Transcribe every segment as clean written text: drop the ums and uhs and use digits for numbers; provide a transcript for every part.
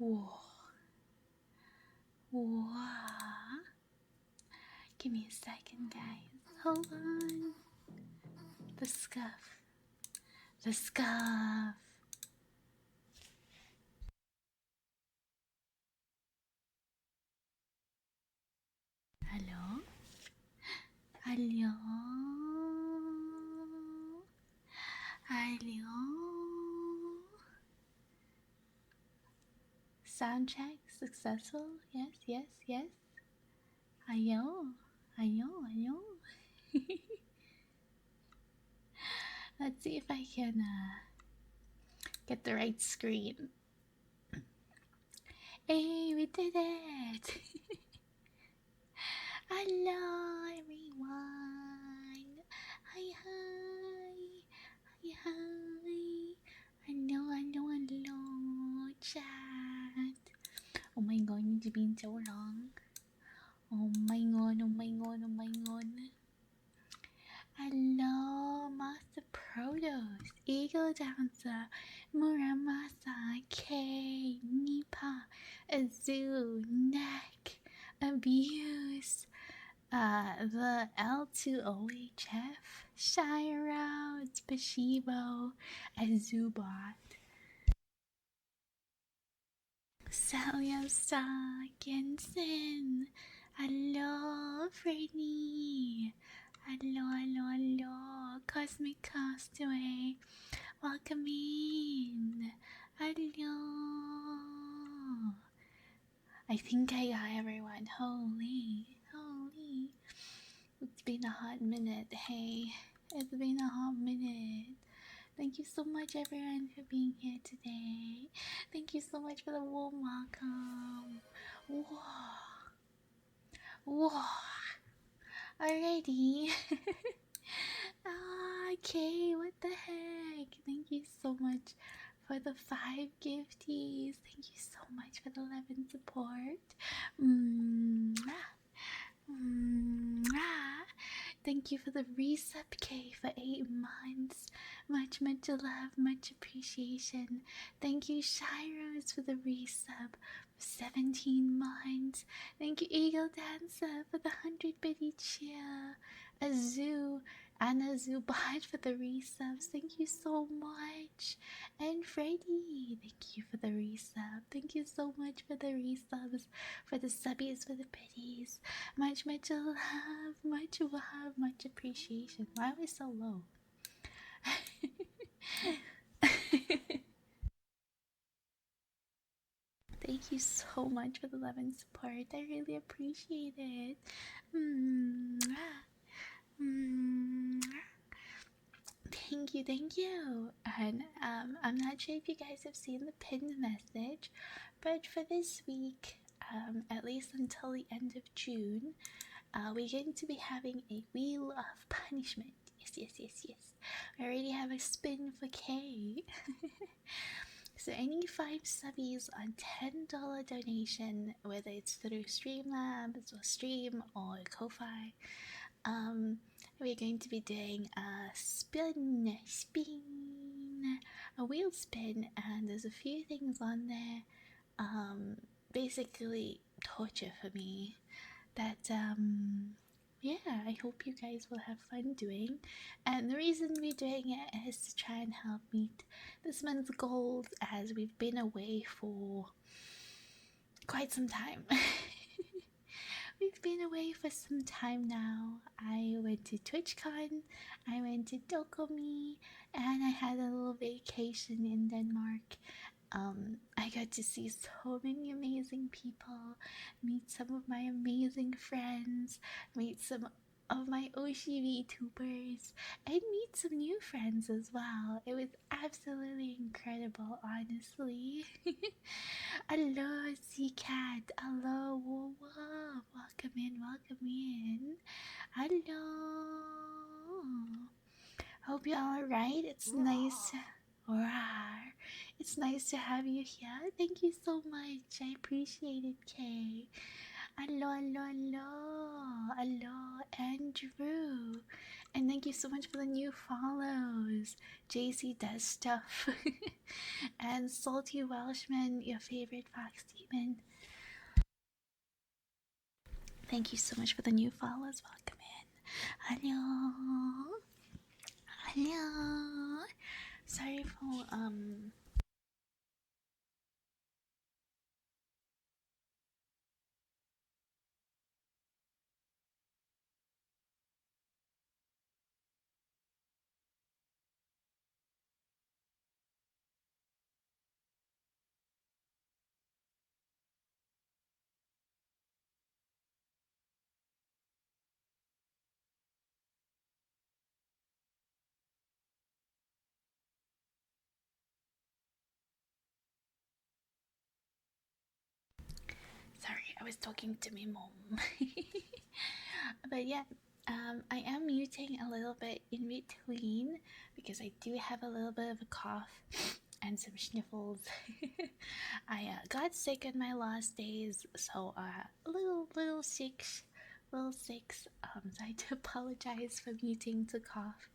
Whoa. Whoa. Give me a second, guys. Hold on. The scuff. The scuff. Hello? Hello? Hello? Sound check successful? Yes, yes, yes. Hello? Hello? Hello? Let's see if I can get the right screen. Hey, we did it! Hello, everyone! Hi, hi! Hi, hi! Hello, hello, hello, chat! Oh my god, it's been so long. Oh my god, oh my god, oh my god. Hello, Master Protos, Eagle Dancer, Muramasa, K, Nipa, Azu, Neck, Abuse, the L2OHF, Shiro, Spashibo, Azubot, Salyosa, Gensen, hello, Freddy. Hello, hello, hello, Cosmic Castaway, welcome in. Hello. I think I got everyone. Holy, holy. It's been a hot minute. Hey, it's been a hot minute. Thank you so much, everyone, for being here today. Thank you so much for the warm welcome. Whoa. Whoa. Alrighty. Okay, what the heck? Thank you so much for the 5 gifties. Thank you so much for the 11 support. Thank you for the resub K for 8 months. Much love, much appreciation. Thank you Shiros for the resub for 17 months. Thank you Eagle Dancer for the 100 bitty cheer. Azu and Azubot for the resubs. Thank you so much. And Freddy, thank you for the resub. Thank you so much for the resubs, for the subbies, for the biddies. Much love, much appreciation. Why am I so low? Thank you so much for the love and support. I really appreciate it. Thank you. And I'm not sure if you guys have seen the pinned message, but for this week, at least until the end of June, we're going to be having a wheel of punishment. Yes. We already have a spin for K. So any 5 subbies on $10 donation, whether it's through Streamlabs or Stream or Ko-Fi, we're going to be doing a spin, a wheel spin, and there's a few things on there, basically torture for me, that yeah, I hope you guys will have fun doing. And the reason we're doing it is to try and help meet this month's goals, as we've been away for quite some time. We've been away for some time now. I went to TwitchCon, I went to ญ่, and I had a little vacation in Denmark. I got to see so many amazing people, meet some of my amazing friends, meet some of my OG VTubers, and meet some new friends as well. It was absolutely incredible, honestly. Hello, CAT. Hello, ญ่oωoωe. Welcome in. Hello. Hope you're alright. It's nice. Rawr. It's nice to have you here. Thank you so much. I appreciate it, Kay. Hello, Andrew. And thank you so much for the new follows. JC does stuff. And Salty Welshman, your favorite fox demon. Thank you so much for the new follows. Welcome in. Hello. Hello. Sorry for sorry, I was talking to my mom. But yeah, I am muting a little bit in between because I do have a little bit of a cough and some sniffles. I got sick in my last days, so a little sick, little sick. So I do apologize for muting to cough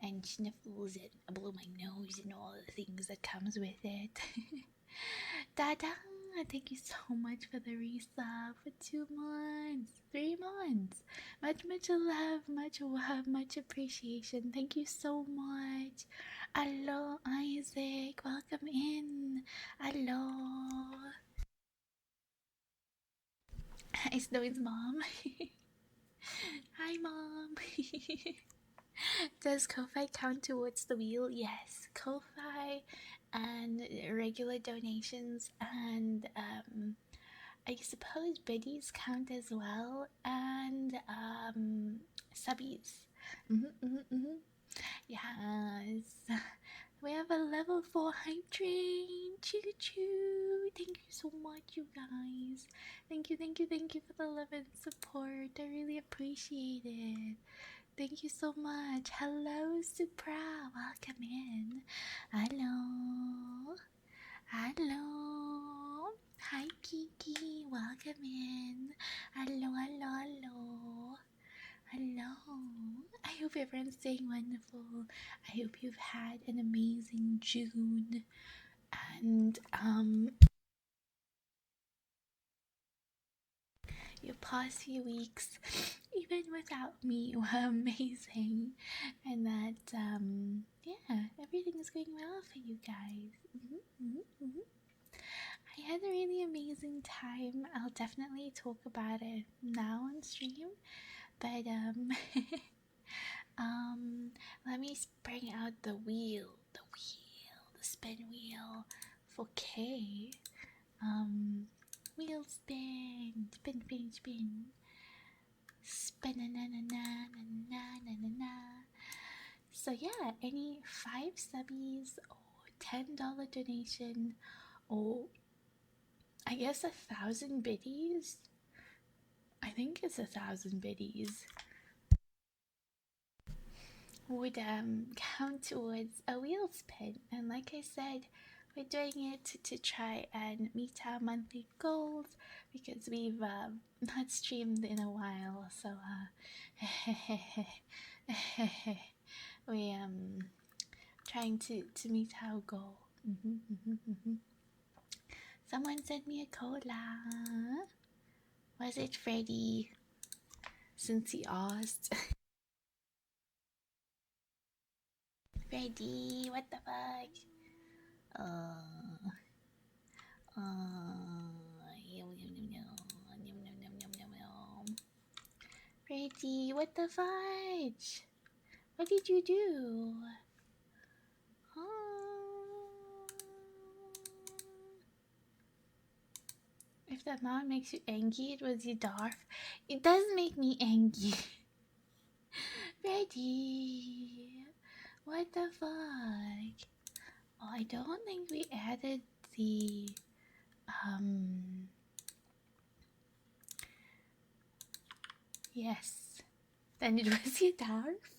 and sniffles and blow my nose and all the things that comes with it. Dada, thank you so much for the resub for 2 months, 3 months. Much love, much appreciation. Thank you so much. Hello, Isaac. Welcome in. Hello. It's Snowy's mom. Hi, mom. Does Ko-Fi count towards the wheel? Yes, Ko-Fi and regular donations and I suppose biddies count as well, and subbies. Yes. We have a level 4 hype train. Choo choo. Thank you so much, you guys. Thank you for the love and support. I really appreciate it. Thank you so much. Hello, Supra. Welcome in. Hello. Hello. Hi, Kiki. Welcome in. Hello. Hello. I hope everyone's staying wonderful. I hope you've had an amazing June. And your past few weeks, even without me, were amazing. And that yeah, everything is going well for you guys. I had a really amazing time. I'll definitely talk about it now on stream. But let me bring out the wheel, the spin wheel for K. Wheel spin, spin, spin, spin. Spin na na na na na na na na. So yeah, any 5 subbies or $10 donation or I guess 1,000 biddies. I think it's 1,000 biddies would count towards a wheel spin. And like I said, we're doing it to try and meet our monthly goals because we've not streamed in a while. So we trying to meet our goal. Someone sent me a cola. Was it Freddy? Since he asked. Freddy, what the fuck? Freddy, what the fudge? What did you do? If that mom makes you angry, it was your Darth. It does make me angry. Freddy, what the fuck? Oh, I don't think we added the yes. Then it was your Darth.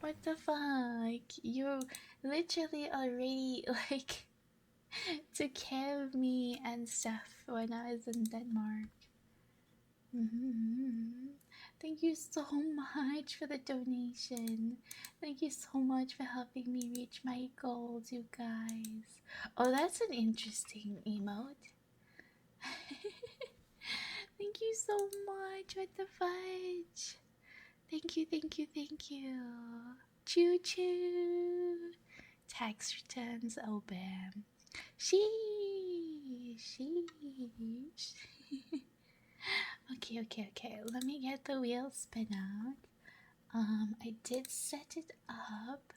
What the fuck? You literally already like took care of me and stuff when I was in Denmark. Thank you so much for the donation. Thank you so much for helping me reach my goals, you guys. Oh, that's an interesting emote. Thank you so much. What the fudge? Thank you, thank you, thank you. Choo choo. Tax returns, oh bam. Sheesh. Okay. Let me get the wheel spin out. I did set it up.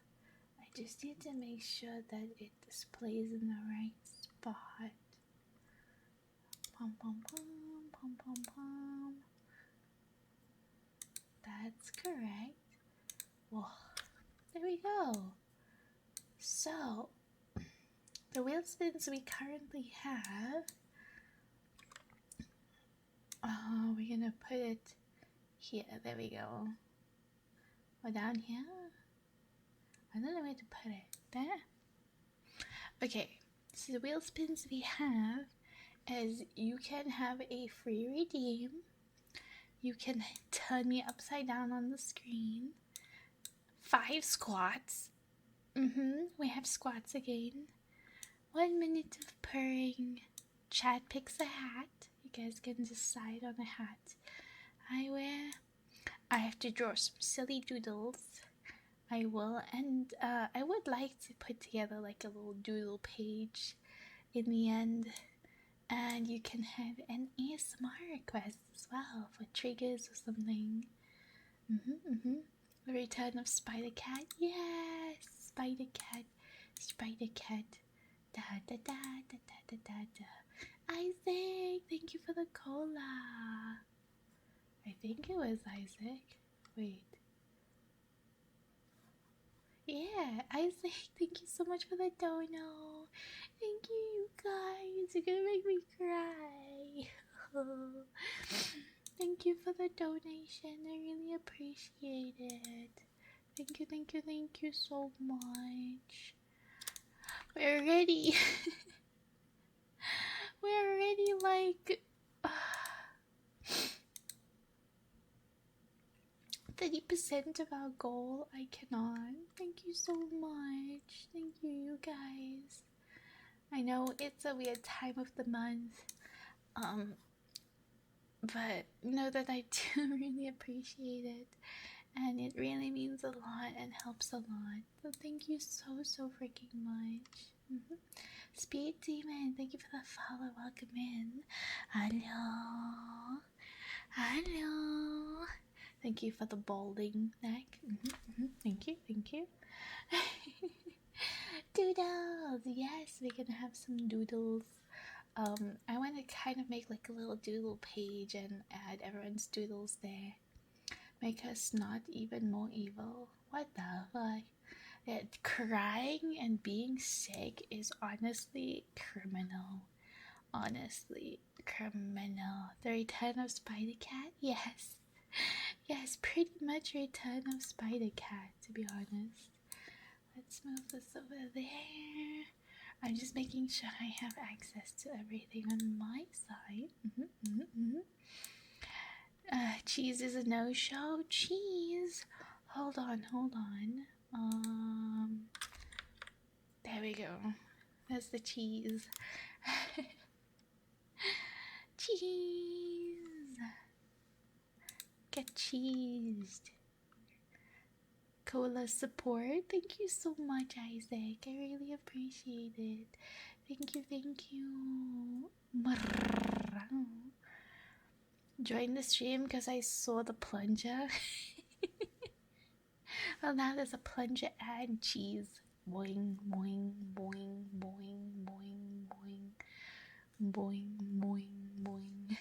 I just need to make sure that it displays in the right spot. Pom pom pom, pom pom pom. That's correct. Whoa, there we go. So, the wheel spins we currently have, we're gonna put it here. There we go. Or down here. I don't know where to put it. There. Okay, so the wheel spins we have is you can have a free redeem. You can turn me upside down on the screen. 5 squats. We have squats again. 1 minute of purring. Chad picks a hat. You guys can decide on a hat I wear. I have to draw some silly doodles. I will, and I would like to put together like a little doodle page in the end. And you can have an ASMR request as well for triggers or something. The return of Spider Cat. Yes, Spider Cat. Spider Cat. Da da da da da da da da. Isaac, thank you for the cola. I think it was Isaac. Wait. Yeah, Isaac, thank you so much for the dono. Thank you, you guys. You're gonna make me cry. Thank you for the donation. I really appreciate it. Thank you so much. We're ready. We're already like 30% of our goal. I cannot. Thank you so much. Thank you, you guys. I know it's a weird time of the month. But know that I do really appreciate it. And it really means a lot and helps a lot. So thank you so freaking much. Speed Demon, thank you for the follow. Welcome in. Hello. Hello. Thank you for the balding neck. Thank you. Doodles. Yes, we're gonna have some doodles. I want to kind of make like a little doodle page and add everyone's doodles there. Make us not even more evil. What the fuck? That crying and being sick is honestly criminal. Honestly criminal. The return of Spider Cat? Yes. Yes, pretty much return of Spider Cat, to be honest. Let's move this over there. I'm just making sure I have access to everything on my side. Cheese is a no-show. Cheese. Hold on. There we go. That's the cheese. Cheese. Get cheesed. Cola support. Thank you so much, Isaac. I really appreciate it. Thank you. Join the stream because I saw the plunger. Well, now there's a plunger and cheese. Boing, boing, boing, boing, boing, boing. Boing, boing, boing.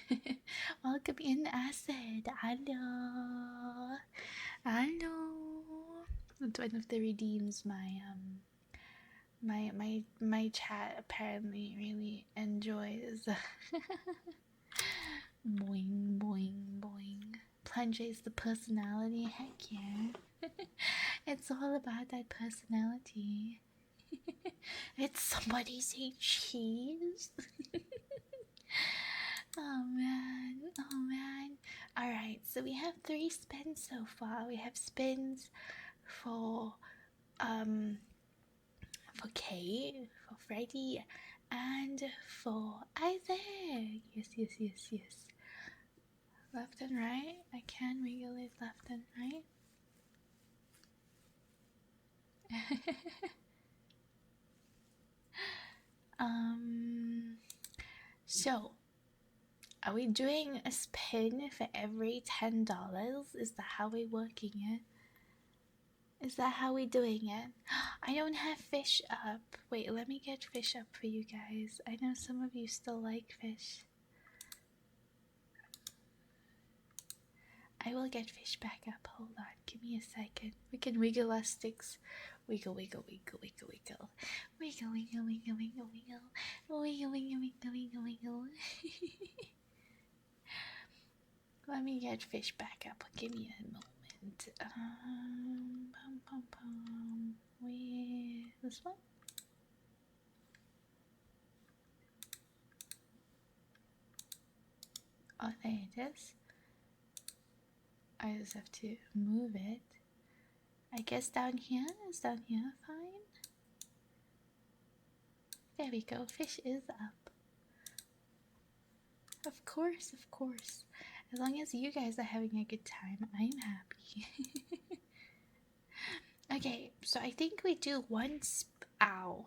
Welcome in, Acid. Hello. It's one of the redeems my chat apparently really enjoys. Boing, boing, boing. Plunger is the personality. Heck yeah. It's all about that personality. Did somebody say cheese? Oh man, oh man. Alright, so we have 3 spins so far. We have spins for Kate, for Freddy, and for Isaac. Yes, yes, yes, yes. Left and right. I can wiggle it left and right. So are we doing a spin for every $10? Is that how we're working it? Is that how we're doing it? I don't have fish up. Wait, let me get fish up for you guys. I know some of you still like fish. I will get fish back up. Hold on. Give me a second. We can wiggle our sticks. Wiggle, wiggle, wiggle, wiggle, wiggle. Wiggle, wiggle, wiggle, wiggle, wiggle. Wiggle, wiggle, wiggle, wiggle, wiggle. Let me get fish back up. Give me a moment. Pum, pum, pum. Where? This one? Oh, there it is. I just have to move it. I guess down here? Is down here fine? There we go. Fish is up. Of course, of course. As long as you guys are having a good time, I'm happy. Okay, so I think we do one ow.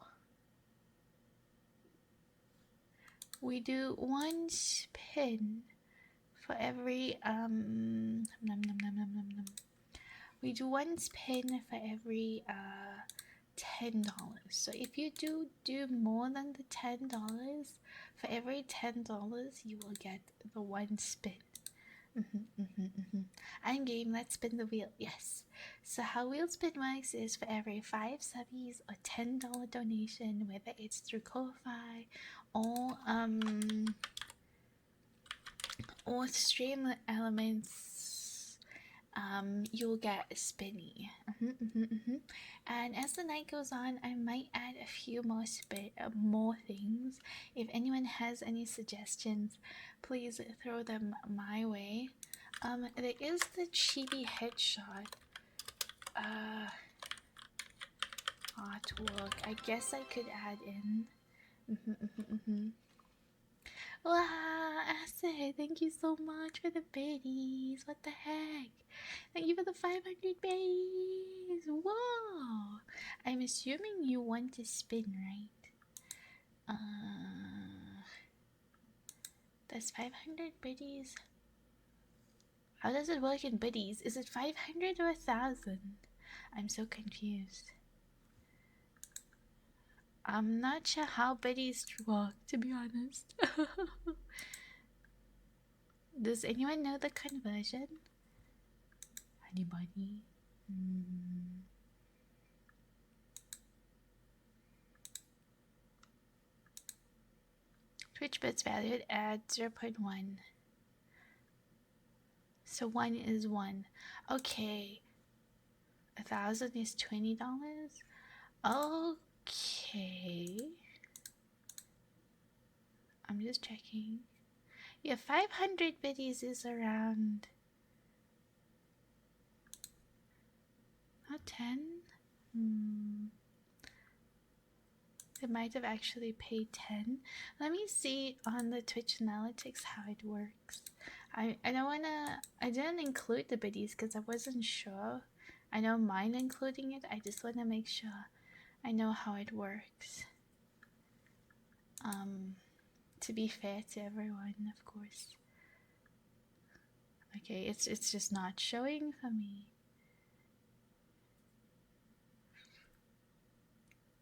We do one spin for every nom, nom, nom, nom, nom, nom. We do one spin for every $10. So if you do more than the $10, for every $10 you will get the one spin. I'm game. Let's spin the wheel. Yes. So how wheel spin works is for every 5 subbies or $10 donation, whether it's through Ko-Fi or Stream Elements, you'll get a spinny. And as the night goes on, I might add a few more things. If anyone has any suggestions, please throw them my way. There is the chibi headshot artwork. I guess I could add in. Wow, Acid, thank you so much for the biddies. What the heck? Thank you for the 500 biddies. Whoa! I'm assuming you want to spin, right? That's 500 biddies. How does it work in biddies? Is it 500 or 1,000? I'm so confused. I'm not sure how biddies work, to be honest. Does anyone know the conversion? Anybody? Twitch bits valued at 0.1. So 1 is 1. Okay. 1,000 is $20. Okay. I'm just checking. Yeah, 500 biddies is around... not 10? They might have actually paid 10. Let me see on the Twitch analytics how it works. I don't wanna... I didn't include the biddies because I wasn't sure. I don't mind including it. I just want to make sure I know how it works. To be fair to everyone, of course. Okay, it's just not showing for me.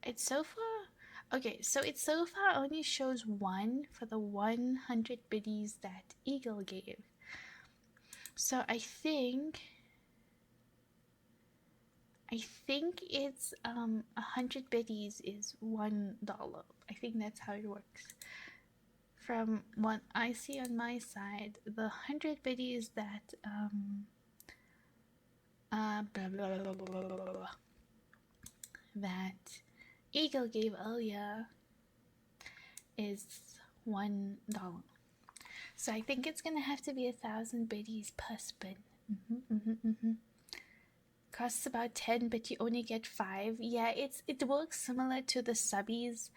It's so far... okay, so it so far only shows 1 for the 100 biddies that Eagle gave. So I think it's 100 biddies is $1. I think that's how it works. From what I see on my side, the 100 biddies that that Eagle gave earlier is $1. So I think it's gonna have to be 1,000 biddies per spin. Costs about 10, but you only get 5. Yeah, it works similar to the subbies,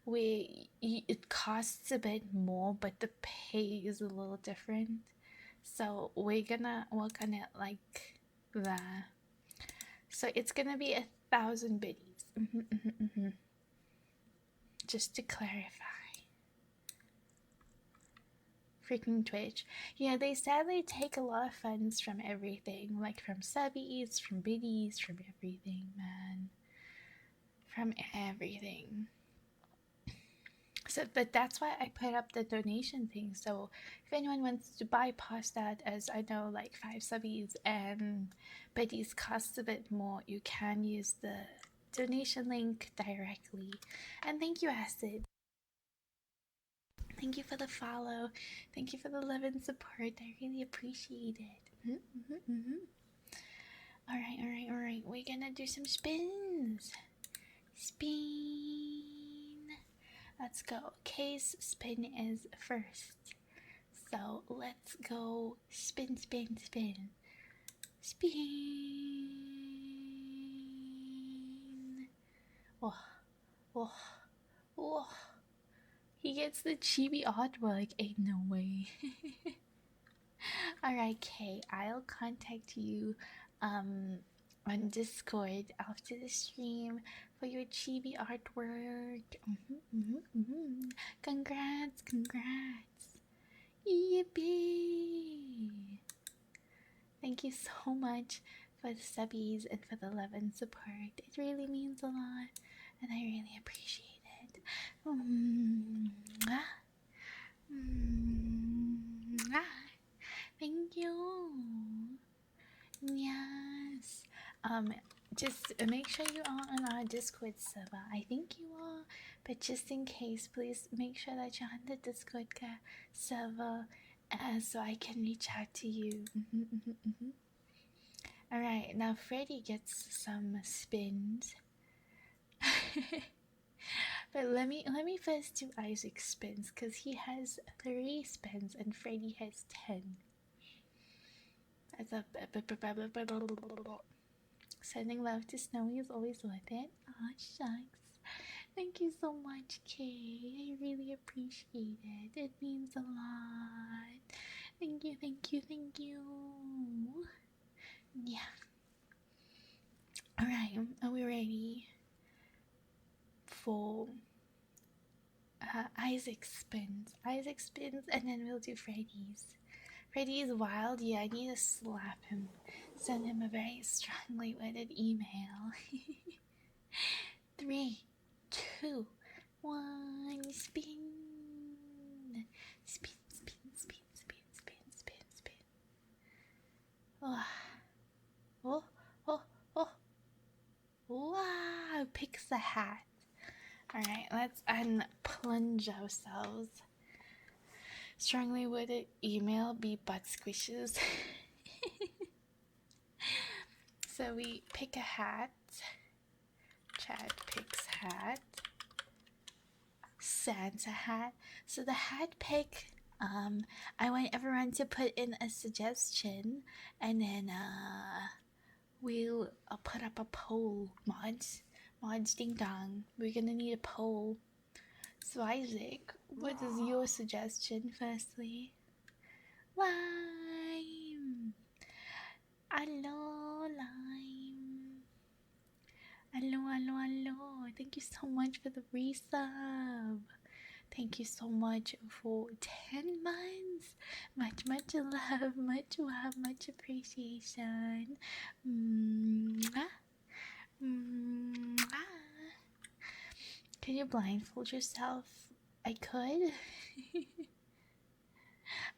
where it costs a bit more, but the pay is a little different. So we're gonna work on it like that. So it's gonna be 1,000 biddies. Just to clarify. Freaking Twitch. Yeah, they sadly take a lot of funds from everything. Like from subbies, from biddies, from everything, man. From everything. So, but that's why I put up the donation thing. So if anyone wants to bypass that, as I know like 5 subbies and biddies costs a bit more, you can use the donation link directly. And thank you, Acid. Thank you for the follow. Thank you for the love and support. I really appreciate it. Alright. We're gonna do some spins. Spin. Let's go. K's spin is first. So let's go spin. Spin. Oh. He gets the chibi artwork. Ain't no way. Alright, Kay, I'll contact you on Discord after the stream for your chibi artwork. Congrats. Yippee! Thank you so much for the subbies and for the love and support. It really means a lot, and I really appreciate it. Thank you. Yes. Just make sure you are on our Discord server. I think you are, but just in case, please make sure that you're on the Discord server so I can reach out to you. Alright, now Freddy gets some spins. But let me first do Isaac's spins, because he has 3 spins and Freddy has 10. That's a sending love to Snowy is always worth it. Aw, shucks. Thank you so much, Kay. I really appreciate it. It means a lot. Thank you. Yeah. Alright, are we ready for Isaac's spins? And then we'll do Freddy's. Freddy's wild. Yeah, I need to slap him. Send him a very strongly worded email. 3, 2, 1, spin. Spin. Oh. Wow, picks the hat. Alright, let's unplunge ourselves. Strongly worded email be butt squishes. So we pick a hat. Chad picks hat. Santa hat. So the hat pick, I want everyone to put in a suggestion, and then we'll put up a poll. Mods ding dong. We're gonna need a poll. So Isaac, what is your suggestion firstly? Lime. Hello, Lime. Hello. Thank you so much for the resub. Thank you so much for 10 months. Much love, much appreciation. Can you blindfold yourself? I could.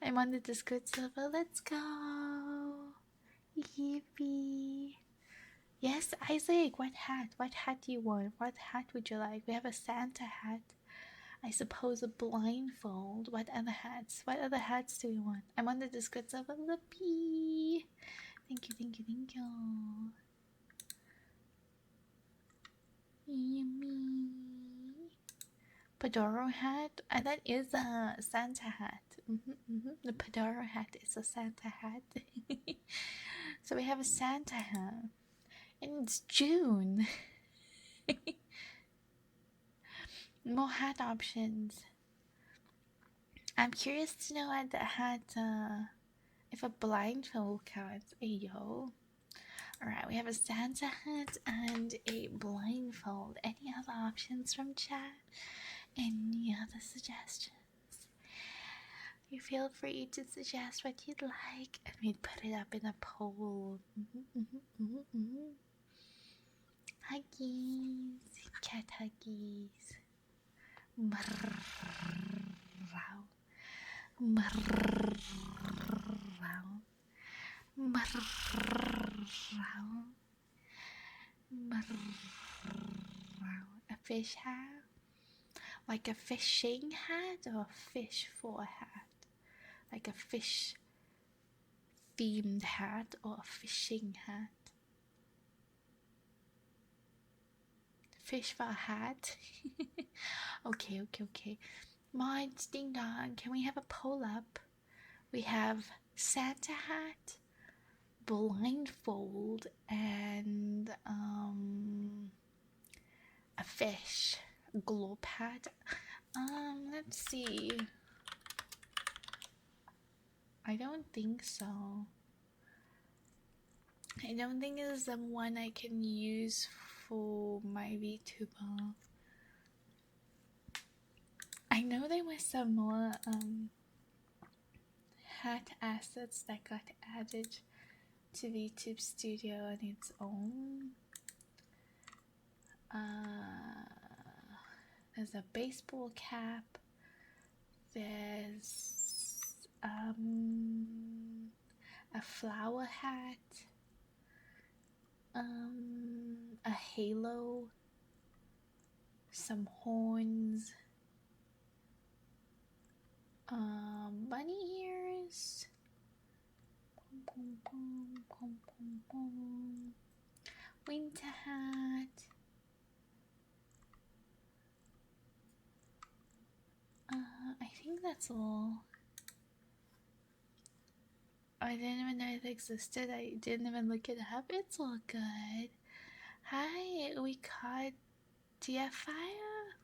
I'm on the Discord server. Let's go. Yippee. Yes, Isaac, what hat? What hat do you want? What hat would you like? We have a Santa hat. I suppose a blindfold. What other hats? What other hats do you want? I'm on the Discord server. Lippy. Thank you. Yummy. Fedora hat? That is a Santa hat. The fedora hat is a Santa hat. So we have a Santa hat. And it's June. More hat options. I'm curious to know what the hat, if a blindfold counts. Ayo. Alright, we have a Santa hat and a blindfold. Any other options from chat? Any other suggestions? You feel free to suggest what you'd like and we'd put it up in a poll. Huggies, cat huggies. Meow. Meow. A fish hat? Like a fishing hat or a fish for a hat? Like a fish themed hat or a fishing hat? Fish for a hat? Okay. Mods, ding dong, can we have a poll up? We have Santa hat, blindfold, and a fish, a globe hat. Let's see. I don't think so. I don't think it's the one I can use for my VTuber. I know there were some more hat assets that got added to VTube Studio on its own. There's a baseball cap. There's a flower hat. A halo. Some horns. Bunny ears. Winter hat. I think that's all. I didn't even know it existed. I didn't even look it up. It's all good. Hi, we caught Fire.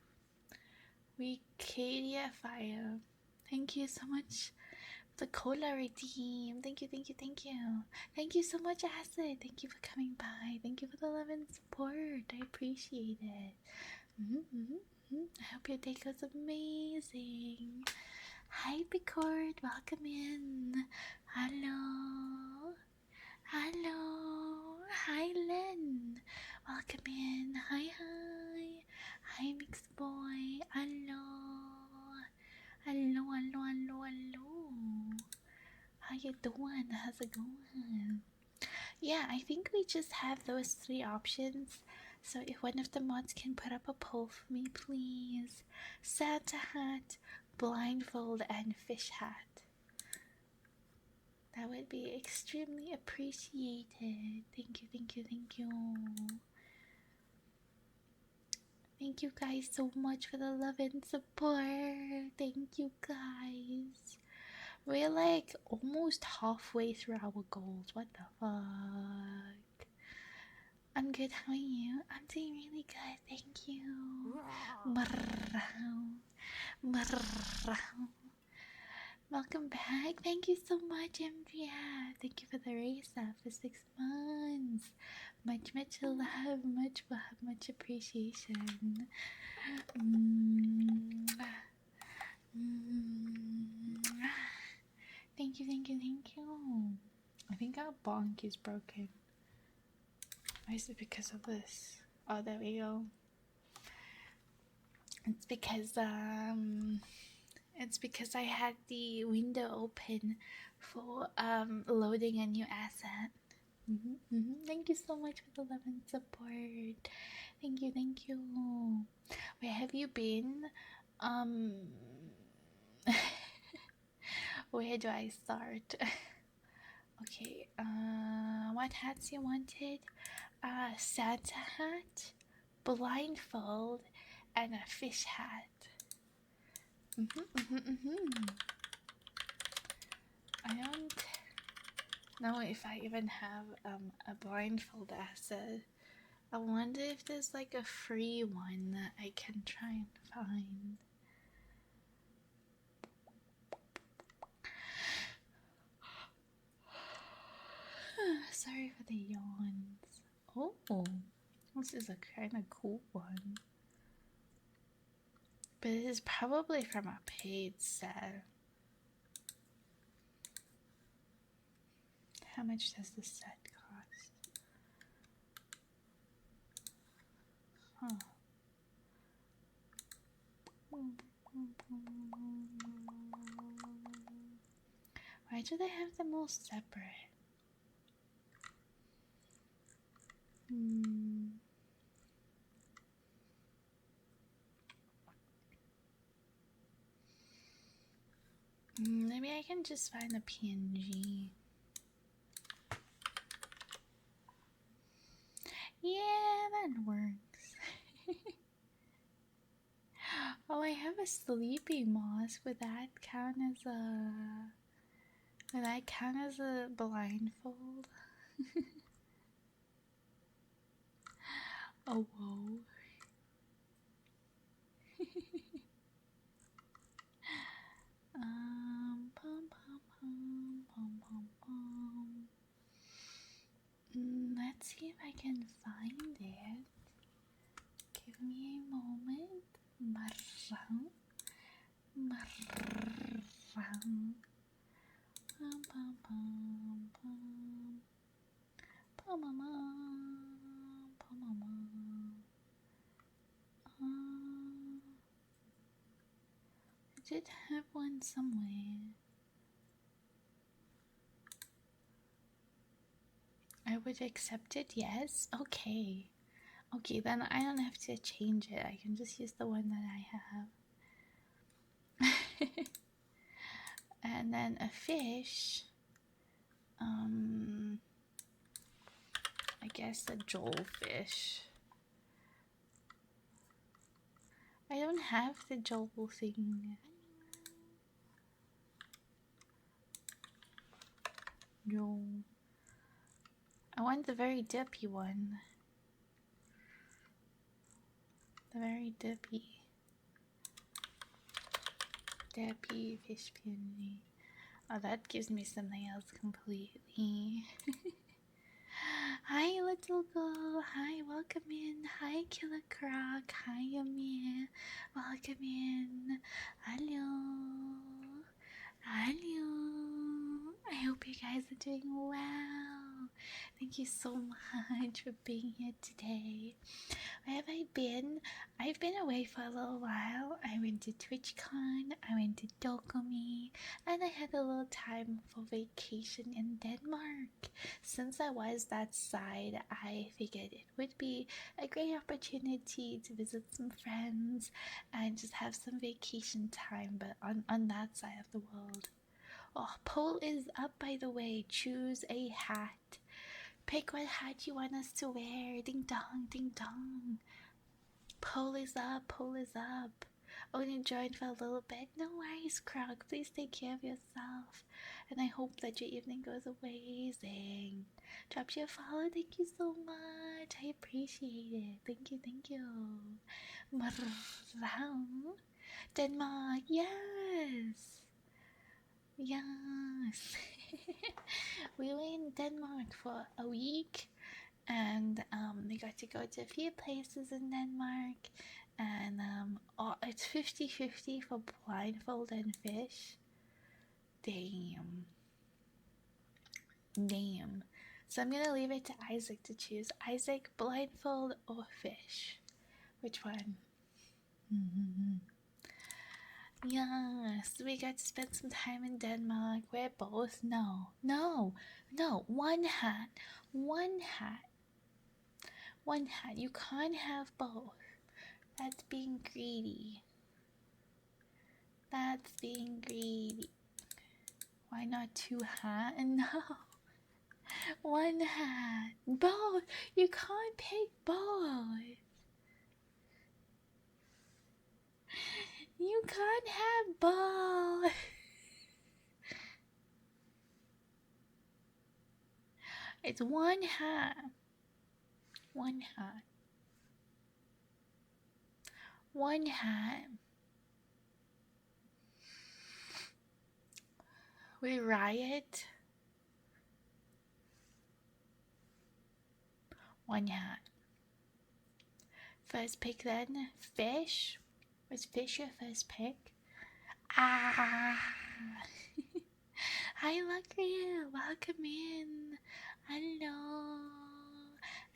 We Katia Fire. Thank you so much for the cola redeem. Thank you. Thank you so much, Acid. Thank you for coming by. Thank you for the love and support. I appreciate it. I hope your day goes amazing. Hi, Bicord. Welcome in. Hello. Hi, Len. Welcome in. Hi. Hi, mixed boy. Hello. How you doing? How's it going? Yeah, I think we just have those 3 options. So if one of the mods can put up a poll for me, please. Santa hat, blindfold, and fish hat. That would be extremely appreciated. Thank you. Thank you guys so much for the love and support. Thank you guys. We're like almost halfway through our goals. What the fuck? I'm good. How are you? I'm doing really good. Thank you. Welcome back. Thank you so much, Andrea. Thank you for the race up for 6 months. Much love, much appreciation. Thank you. I think our bonk is broken. Why is it because of this? Oh, there we go. It's because I had the window open for loading a new asset. Thank you so much for the love and support. Thank you. Where have you been? Where do I start? Okay, what hats you wanted? Santa hat, blindfold, and a fish hat. I don't know if I even have a blindfold asset. I wonder if there's like a free one that I can try and find. Sorry for the yawns. Oh, this is a kind of cool one. But it is probably from a paid set. How much does the set cost? Huh. Why do they have them all separate? Maybe I can just find a PNG. Yeah, that works. Oh, I have a sleepy moss. Would that count as a blindfold? Oh, whoa. Let's see if I can find it. Give me a moment. Marrang. I did have one somewhere. I would accept it, yes? Okay. Okay, then I don't have to change it. I can just use the one that I have. And then a fish. I guess a jewelfish. I don't have the jewel thing. No. I want the very dippy one. The very dippy fish PNG. Oh, that gives me something else completely. Hi, little girl. Hi, welcome in. Hi, Killer Croc. Hi, Amir. Welcome in. Hello. Hello. I hope you guys are doing well. Thank you so much for being here today. Where have I been? I've been away for a little while. I went to TwitchCon, I went to ญ่oωo메, and I had a little time for vacation in Denmark. Since I was that side, I figured it would be a great opportunity to visit some friends and just have some vacation time, but on that side of the world. Oh, poll is up, by the way. Choose a hat. Pick what hat you want us to wear. Ding dong, ding dong. Poll is up, poll is up. Only joined for a little bit. No worries, Croc. Please take care of yourself. And I hope that your evening goes amazing. Drop you a follow. Thank you so much. I appreciate it. Thank you, thank you. Denmark, yes. Yes. We were in Denmark for a week, and we got to go to a few places in Denmark, and it's 50-50 for blindfold and fish. Damn. So I'm gonna leave it to Isaac to choose. Isaac, blindfold or fish? Which one? Yes, we got to spend some time in Denmark. We're both no. One hat. You can't have both. That's being greedy. Why not two hats? No. One hat. Both. You can't pick both. You can't have ball. It's one hat. One hat. One hat. We riot. One hat. First pick then. Fish. Was fish your first pick? Ah. Hi, Lucria. Welcome in. Hello.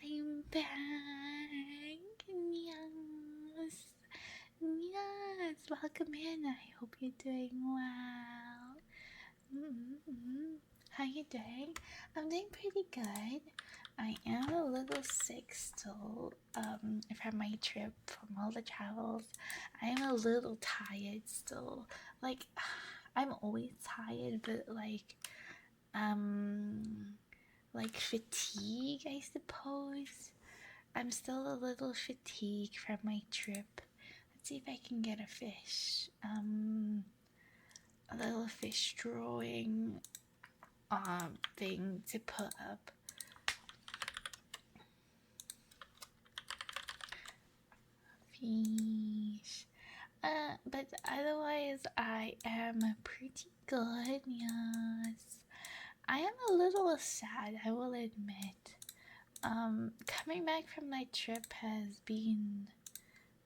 I'm back. Yes. Yes. Welcome in. I hope you're doing well. How you doing? I'm doing pretty good. I am a little sick still from my trip, from all the travels. I am a little tired still. Like, I'm always tired, but like fatigue, I suppose. I'm still a little fatigued from my trip. Let's see if I can get a fish. A little fish drawing thing to put up. Fish. But otherwise I am pretty good, yes. I am a little sad, I will admit. Coming back from my trip has been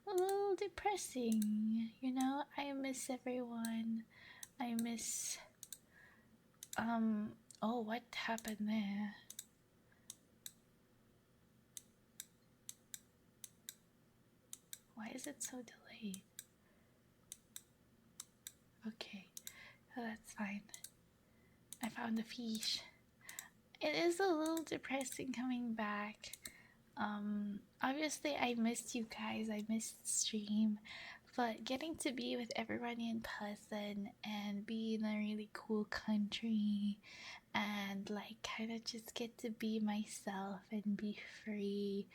a little depressing, you know? I miss everyone. I miss oh, what happened there? Why is it so delayed? Okay, oh, that's fine. I found a fish. It is a little depressing coming back. Obviously I missed you guys, I missed stream, but getting to be with everybody in person and be in a really cool country and like kind of just get to be myself and be free,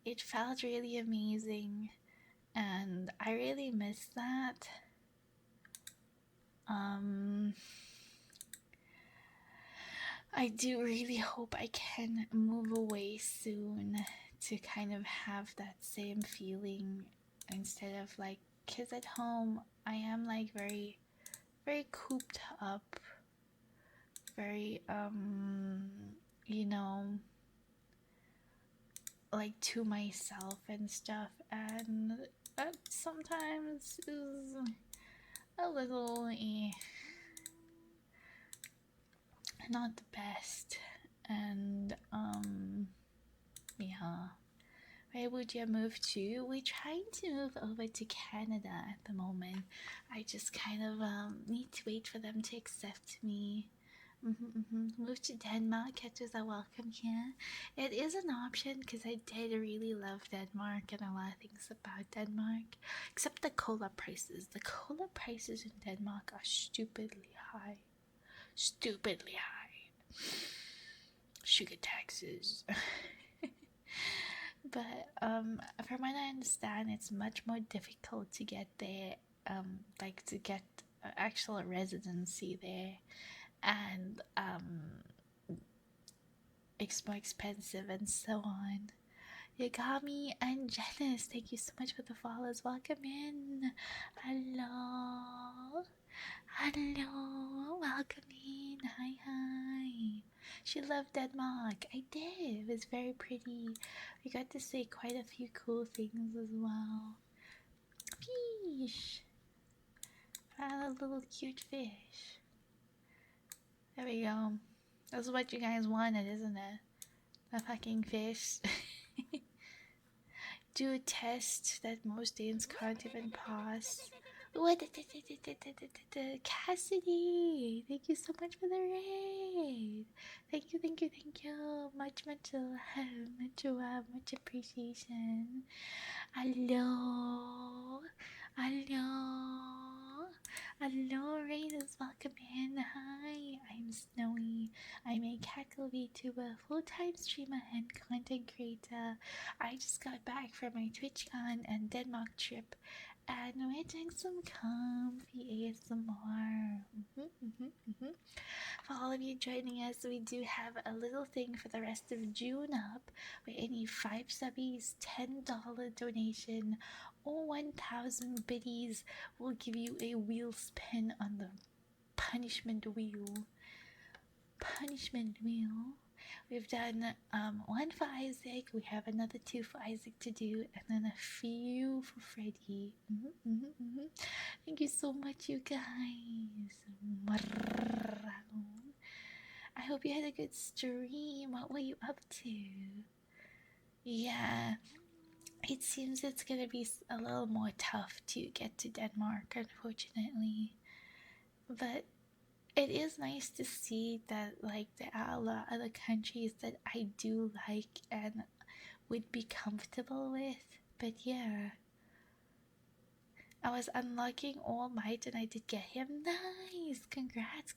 it felt really amazing and I really miss that. I do really hope I can move away soon to kind of have that same feeling instead of like kids at home. I am like very cooped up, very you know, like to myself and stuff, and that sometimes is a little not the best. And yeah, where would you move to? We're trying to move over to Canada at the moment. I just kind of need to wait for them to accept me. Move to Denmark, catches are welcome here. It is an option because I did really love Denmark and a lot of things about Denmark, except the cola prices. The cola prices in Denmark are stupidly high. Stupidly high. Sugar taxes. But from what I understand, it's much more difficult to get there, like to get actual residency there, and it's more expensive and so on. Yagami and Janice, thank you so much for the follows. Welcome in. Hello. Hello. Welcome in. Hi. She loved Denmark. I did. It was very pretty. We got to see quite a few cool things as well. Fish. Found a little cute fish. There we go. That's what you guys wanted, isn't it? A fucking fish. Do a test that most Danes can't even pass. What? Cassidy! Thank you so much for the raid. Thank you, thank you, thank you. Much love, much appreciation. Hello. Hello, Raiders, welcome in. Hi, I'm Snowy. I'm a cackle VTuber, full-time streamer and content creator. I just got back from my TwitchCon and Denmark trip, and we're doing some comfy ASMR. For all of you joining us, we do have a little thing for the rest of June up, where any 5 subbies, $10 donation, or 1,000 biddies will give you a wheel spin on the punishment wheel. We've done one for Isaac, we have another 2 for Isaac to do, and then a few for Freddie. Thank you so much, you guys. I hope you had a good stream. What were you up to? Yeah, it seems it's gonna be a little more tough to get to Denmark, unfortunately. But it is nice to see that, like, there are a lot of other countries that I do like and would be comfortable with. But yeah, I was unlocking All Might and I did get him. Nice! Congrats.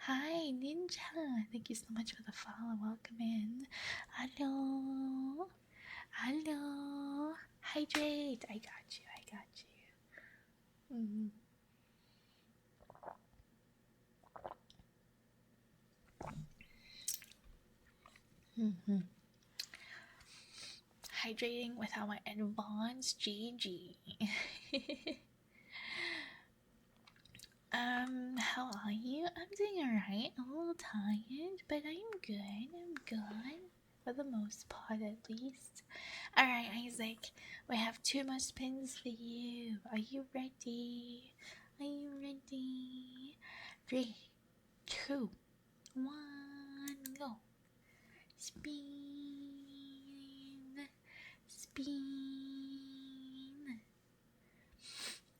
Hi, Ninja. Thank you so much for the follow. Welcome in. Hello. Hydrate. I got you. Hydrating with our advanced GG. How are you? I'm doing alright. I'm a little tired, but I'm good. For the most part, at least. Alright, Isaac. We have 2 more spins for you. Are you ready? 3, 2, 1, go. Spin.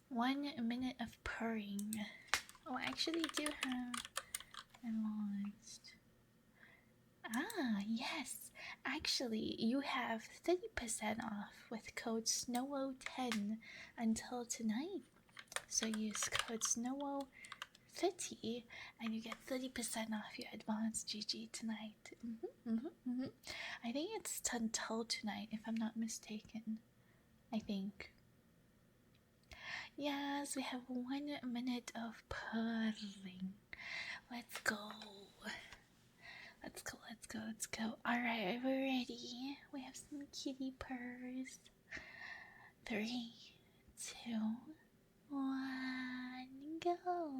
1 minute of purring. Oh, I actually do have launched. Yes. Actually, you have 30% off with code @gnowO10 until tonight. So use code @gnowO30 and you get 30% off your advanced GG tonight. I think it's until tonight, if I'm not mistaken. I think. Yes, we have 1 minute of purring. Let's go. Alright, are we ready? We have some kitty purrs. 3, 2, 1, go.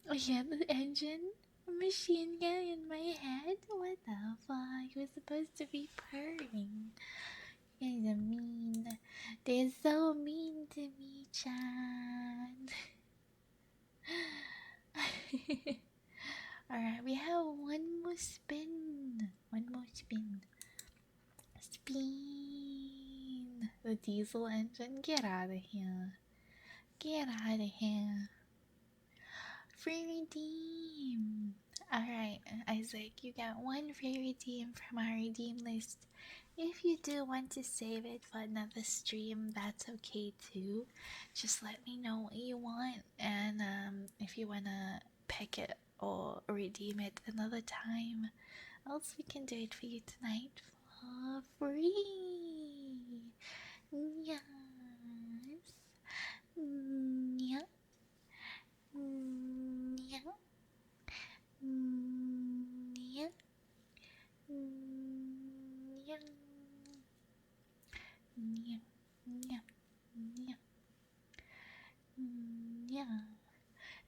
I have the engine machine gun in my head. What the fuck? We're supposed to be purring. You guys are mean. They're so mean to me, Chad. Alright, we have 1 more spin. Spin. The diesel engine. Get out of here. Free redeem. Alright, Isaac, you got one free redeem from our redeem list. If you do want to save it for another stream, that's okay too. Just let me know what you want, and if you wanna pick it or redeem it another time, else we can do it for you tonight for free. Yes. Yeah. Yeah. Yeah. Yeah. Yeah. Yeah. Yeah. Yeah.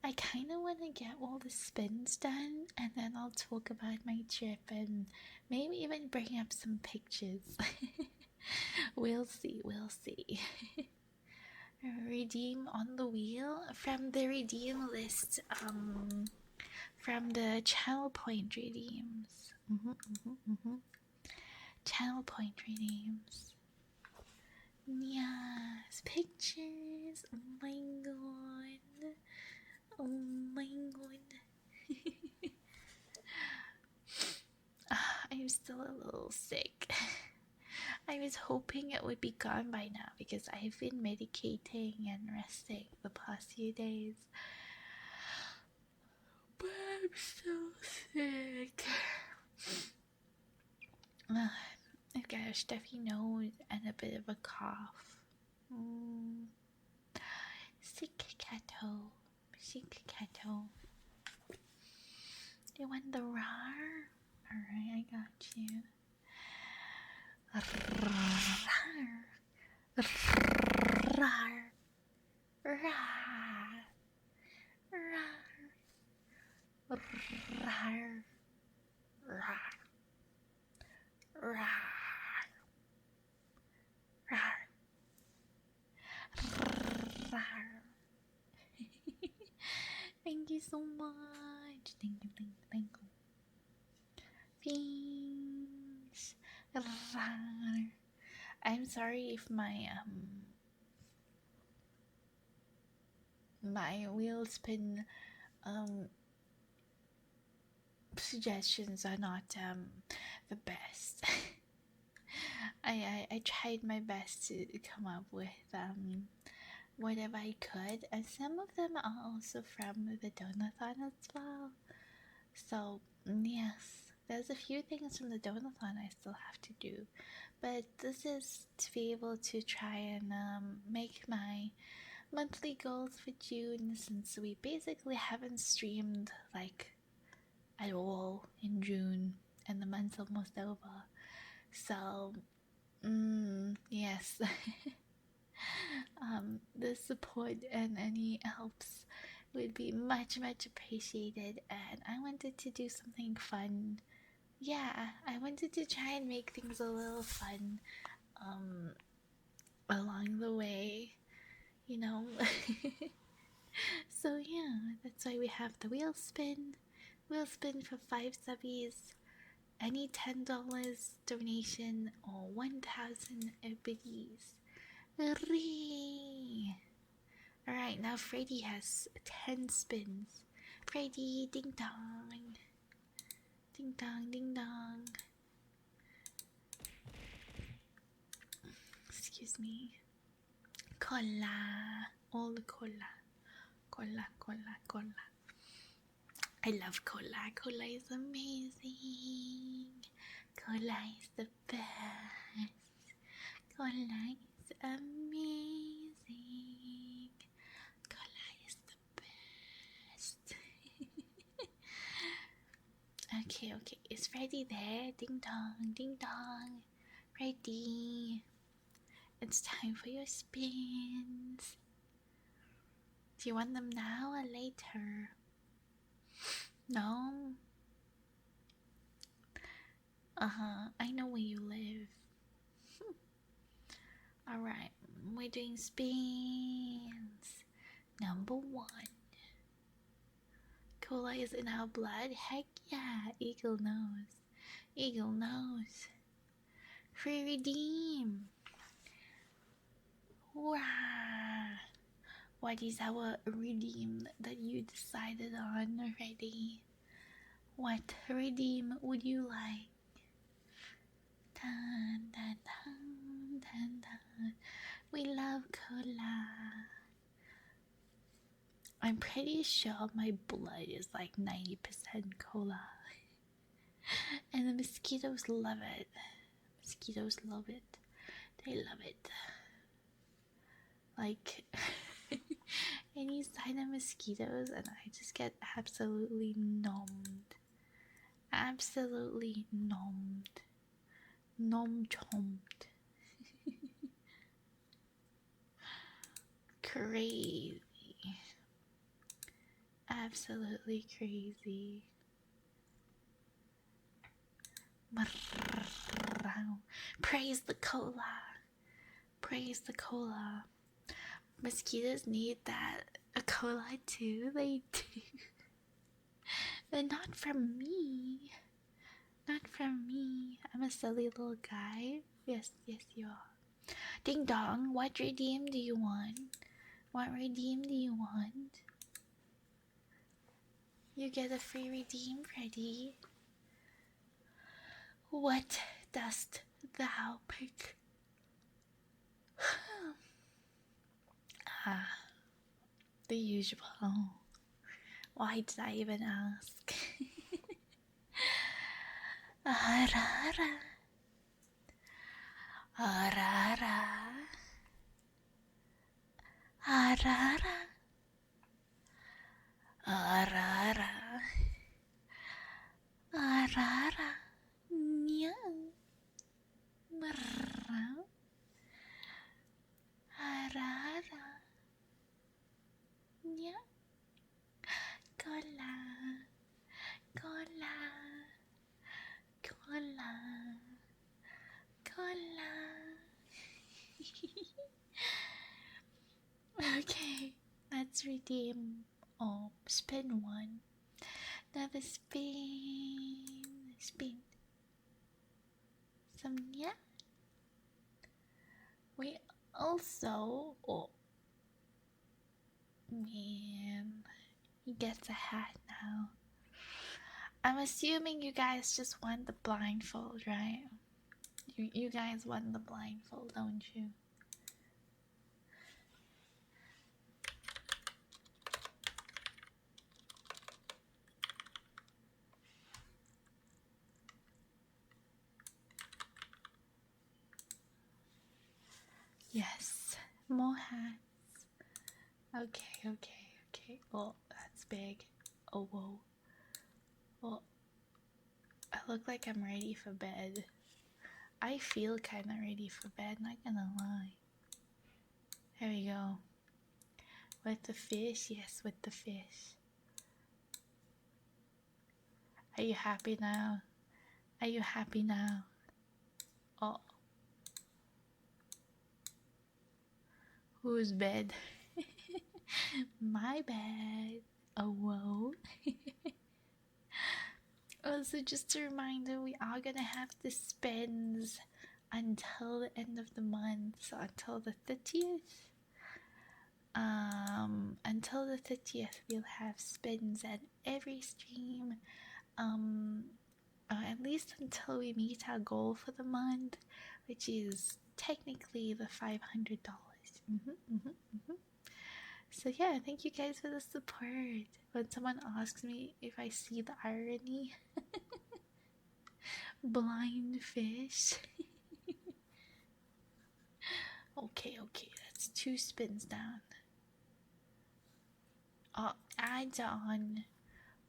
I kind of want to get all the spins done, and then I'll talk about my trip and maybe even bring up some pictures. We'll see, we'll see. Redeem on the wheel from the redeem list, from the channel point redeems. Channel point redeems. Yes, pictures. Oh my god. Oh my god. I'm still a little sick. I was hoping it would be gone by now because I've been medicating and resting the past few days. But I'm still sick. I've got a stuffy nose and a bit of a cough. Sick catto. Sick catto. You want the rar? Alright, I got you. Rar. Rar. Rar. Rar. Rar. Rar. Rar. Rar. Thank you so much. Thank you, thank you, thank you. Thanks. Rar. I'm sorry if my wheel spin suggestions are not the best. I tried my best to come up with whatever I could, and some of them are also from the donathon as well. So yes, there's a few things from the donathon I still have to do, but this is to be able to try and make my monthly goals for June, since we basically haven't streamed like at all in June and the month's almost over. So yes. The support and any helps would be much appreciated, and I wanted to do something fun. Yeah, I wanted to try and make things a little fun along the way, you know. So yeah, that's why we have the wheel spin for 5 subbies, any $10 donation, or 1,000 biddies. Alright, now Freddy has 10 spins. Freddy, ding dong. Ding dong, ding dong. Excuse me. Cola. All the cola. Cola, cola, cola. I love cola. Cola is amazing. Cola is the best. Cola is amazing. Cola is the best. Okay. Is Freddy there? Ding dong, ding dong. Freddy. It's time for your spins. Do you want them now or later? No? I know where you live. Alright, we're doing spins. Number 1. Cola is in our blood? Heck yeah, Eagle knows. Eagle knows. Free redeem. Wow. What is our redeem that you decided on already? What redeem would you like? Dun, dun, dun, dun, dun. We love cola. I'm pretty sure my blood is like 90% cola. And the mosquitoes love it. Mosquitoes love it. They love it. Like, any sign of mosquitoes, and I just get absolutely numbed. Absolutely numbed. Nom-chomped. Crazy. Absolutely crazy. Praise the cola. Praise the cola. Mosquitoes need that a cola too. They do. But not from me. Not from me. I'm a silly little guy. Yes, yes, you are. Ding dong, what redeem do you want? What redeem do you want? You get a free redeem, Freddy. What dost thou pick? Ah, the usual. Why did I even ask? Arara. Arara. Arara. Arara. Arara. Meow. Meow. Arara. Meow. Cola. Cola. Cola. Cola. Okay, let's redeem. Oh, spin one. Another spin. Spin. Some, yeah. We also. Oh, man. He gets a hat now. I'm assuming you guys just want the blindfold, right? You guys want the blindfold, don't you? Yes, more hats. Okay. Oh, that's big. Oh, whoa. Well, I look like I'm ready for bed. I feel kind of ready for bed, not gonna lie. Here we go. With the fish? Yes, with the fish. Are you happy now? Are you happy now? Oh. Whose bed? My bed. Oh, whoa. Also, just a reminder, we are gonna have the spins until the end of the month, so until the 30th. Until the 30th, we'll have spins at every stream. At least until we meet our goal for the month, which is technically the $500. So yeah, thank you guys for the support. When someone asks me if I see the irony, blind fish. Okay, that's 2 spins down. Oh, add on.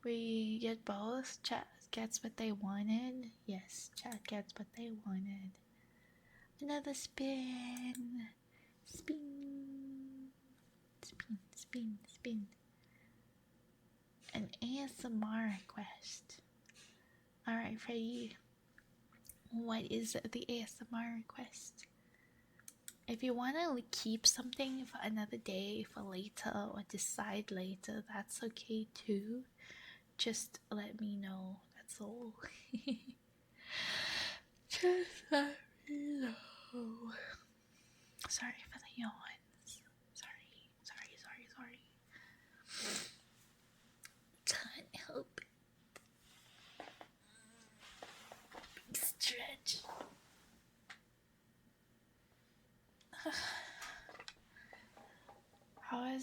We get both. Chat gets what they wanted. Yes, chat gets what they wanted. Another spin. Spin. Spin. An ASMR request. Alright, Freddy. What is the ASMR request? If you want to keep something for another day, for later, or decide later, that's okay too. Just let me know, that's all. Just let me know. Sorry for the yawns. Sorry.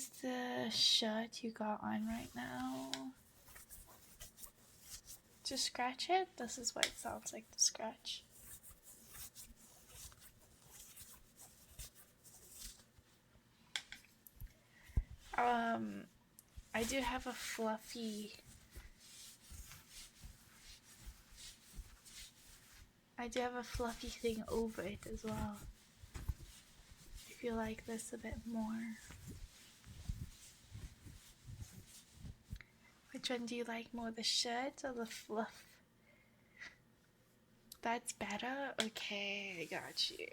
is the shirt you got on right now? Just scratch it? This is what it sounds like to scratch. I do have a fluffy thing over it as well. If you like this a bit more. Which one do you like more, the shirt or the fluff? That's better? Okay, I got you.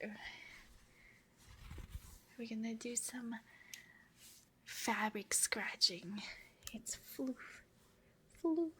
We're gonna do some fabric scratching. It's floof, floof.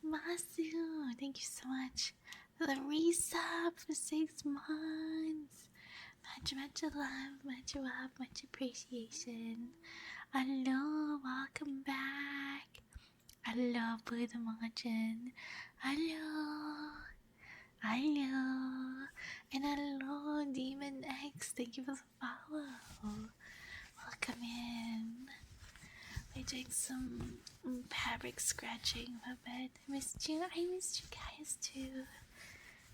Masu, thank you so much for the resub for 6 months. Much love, much appreciation. Hello, welcome back. Hello, Buddha Margin. Hello. And hello, Demon X. Thank you for the follow. Welcome in. We're doing some fabric scratching for bed. I missed you guys too.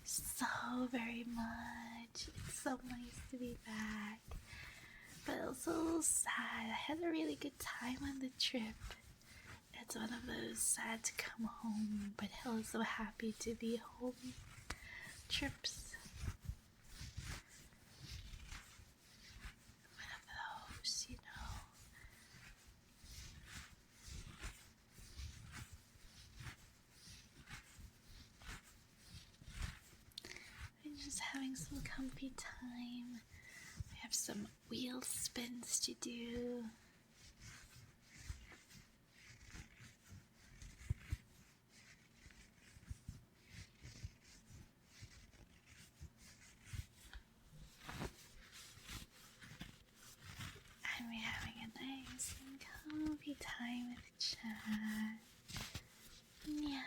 So very much. It's so nice to be back. But also a little sad. I had a really good time on the trip. It's one of those sad to come home, but also happy to be home trips. One of those, you know. I'm just having some comfy time. I have some wheel spins to do. And we're having a nice and comfy time with chat. Yes.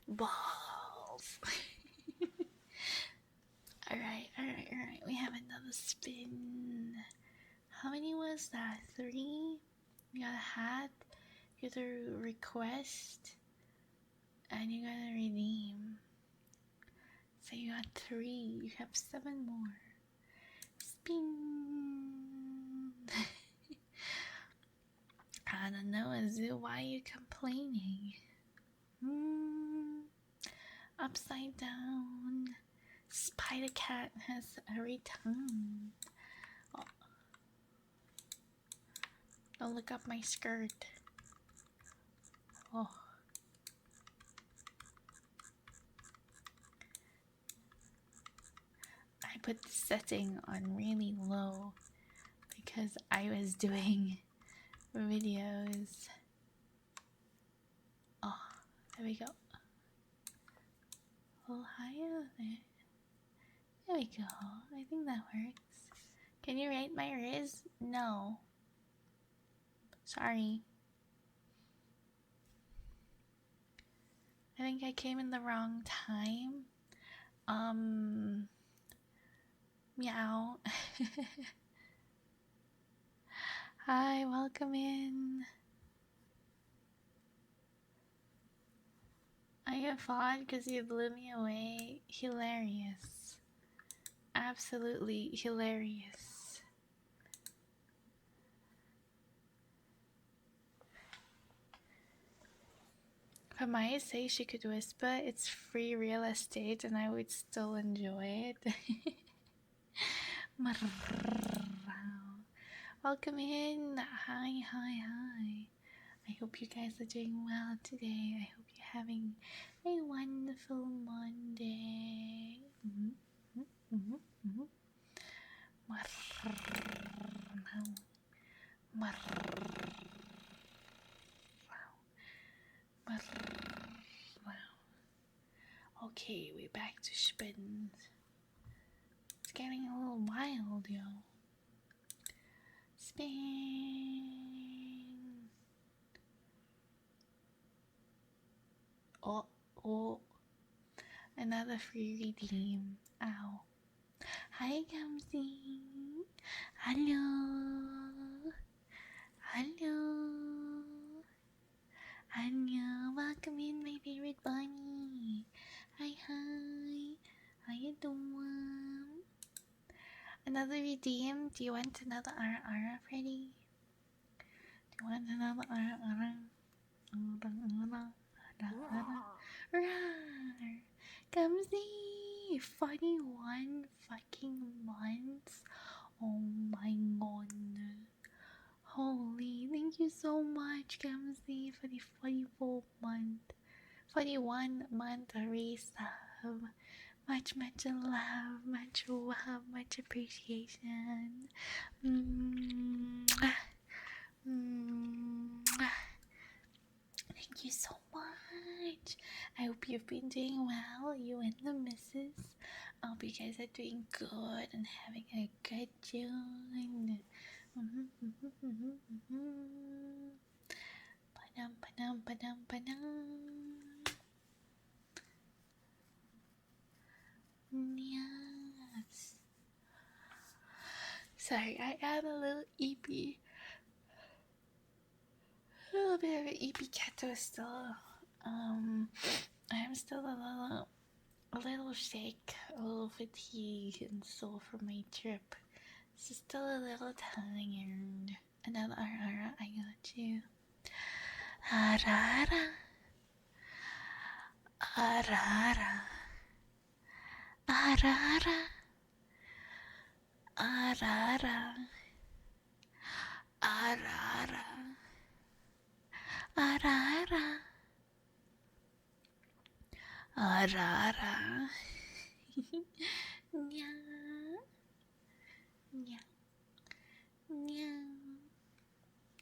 Balls. Alright. We have another spin. How many was that? 3? We got a hat, Go through request and you gotta redeem. So you got 3, you have 7 more. Spin! I don't know, Azu, why are you complaining? Upside down. Spider Cat has a return. Oh. Don't look up my skirt. Oh. I put the setting on really low because I was doing videos. Oh, there we go. Oh, hi there. There we go. I think that works. Can you rate my Riz? No. Sorry. I think I came in the wrong time. Meow. Hi, welcome in. I get fond because you blew me away. Hilarious. Absolutely hilarious. If Maya say she could whisper, it's free real estate and I would still enjoy it. Welcome in. Hi, hi, hi. I hope you guys are doing well today. I hope you're having a wonderful Monday. Okay, we're back to spin. It's getting a little wild, yo. Spin. Oh. Another free redeem. Ow. Hi, Gamzy. Hello. Welcome in, my favorite bunny. Hi. How you doing? Another redeem? Do you want another RR, Freddy? Do you want another RR? Gamzy! 41 fucking months? Oh my god. Holy, thank you so much, Gamzy, for the 41 month resub. Much love, much love, much appreciation. Thank you so much. I hope you've been doing well, you and the missus. I hope you guys are doing good and having a good June. Yes. Sorry, I am a little EP. A little bit of an EP cat still. I am still a little shake, a little fatigued and sore from my trip. So still a little tired. Another Arara, I got you. Arara. Arara. Arara. Arara. Arara. Arara. Arara. Nya. Nya. Nya.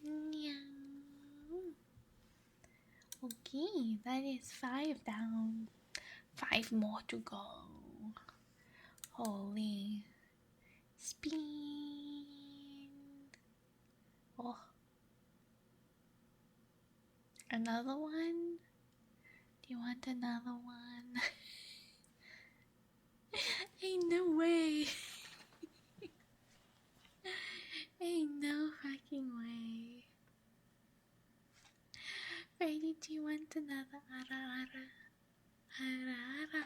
Nya. Okay, that is 5 down. 5 more to go. Holy. Spin. Oh. Another one? Do you want another one? Ain't no way. Ain't no fucking way. want another ara ara. Ara ara.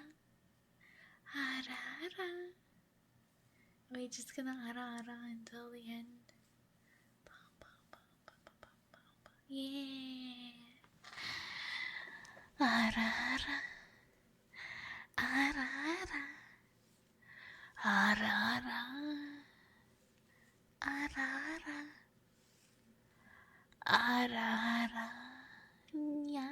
Ara ara. We're just gonna ara ara until the end. Yeah. Ara ara. Ara ara. Ara ara. Ara ara. Ara ara. Yeah.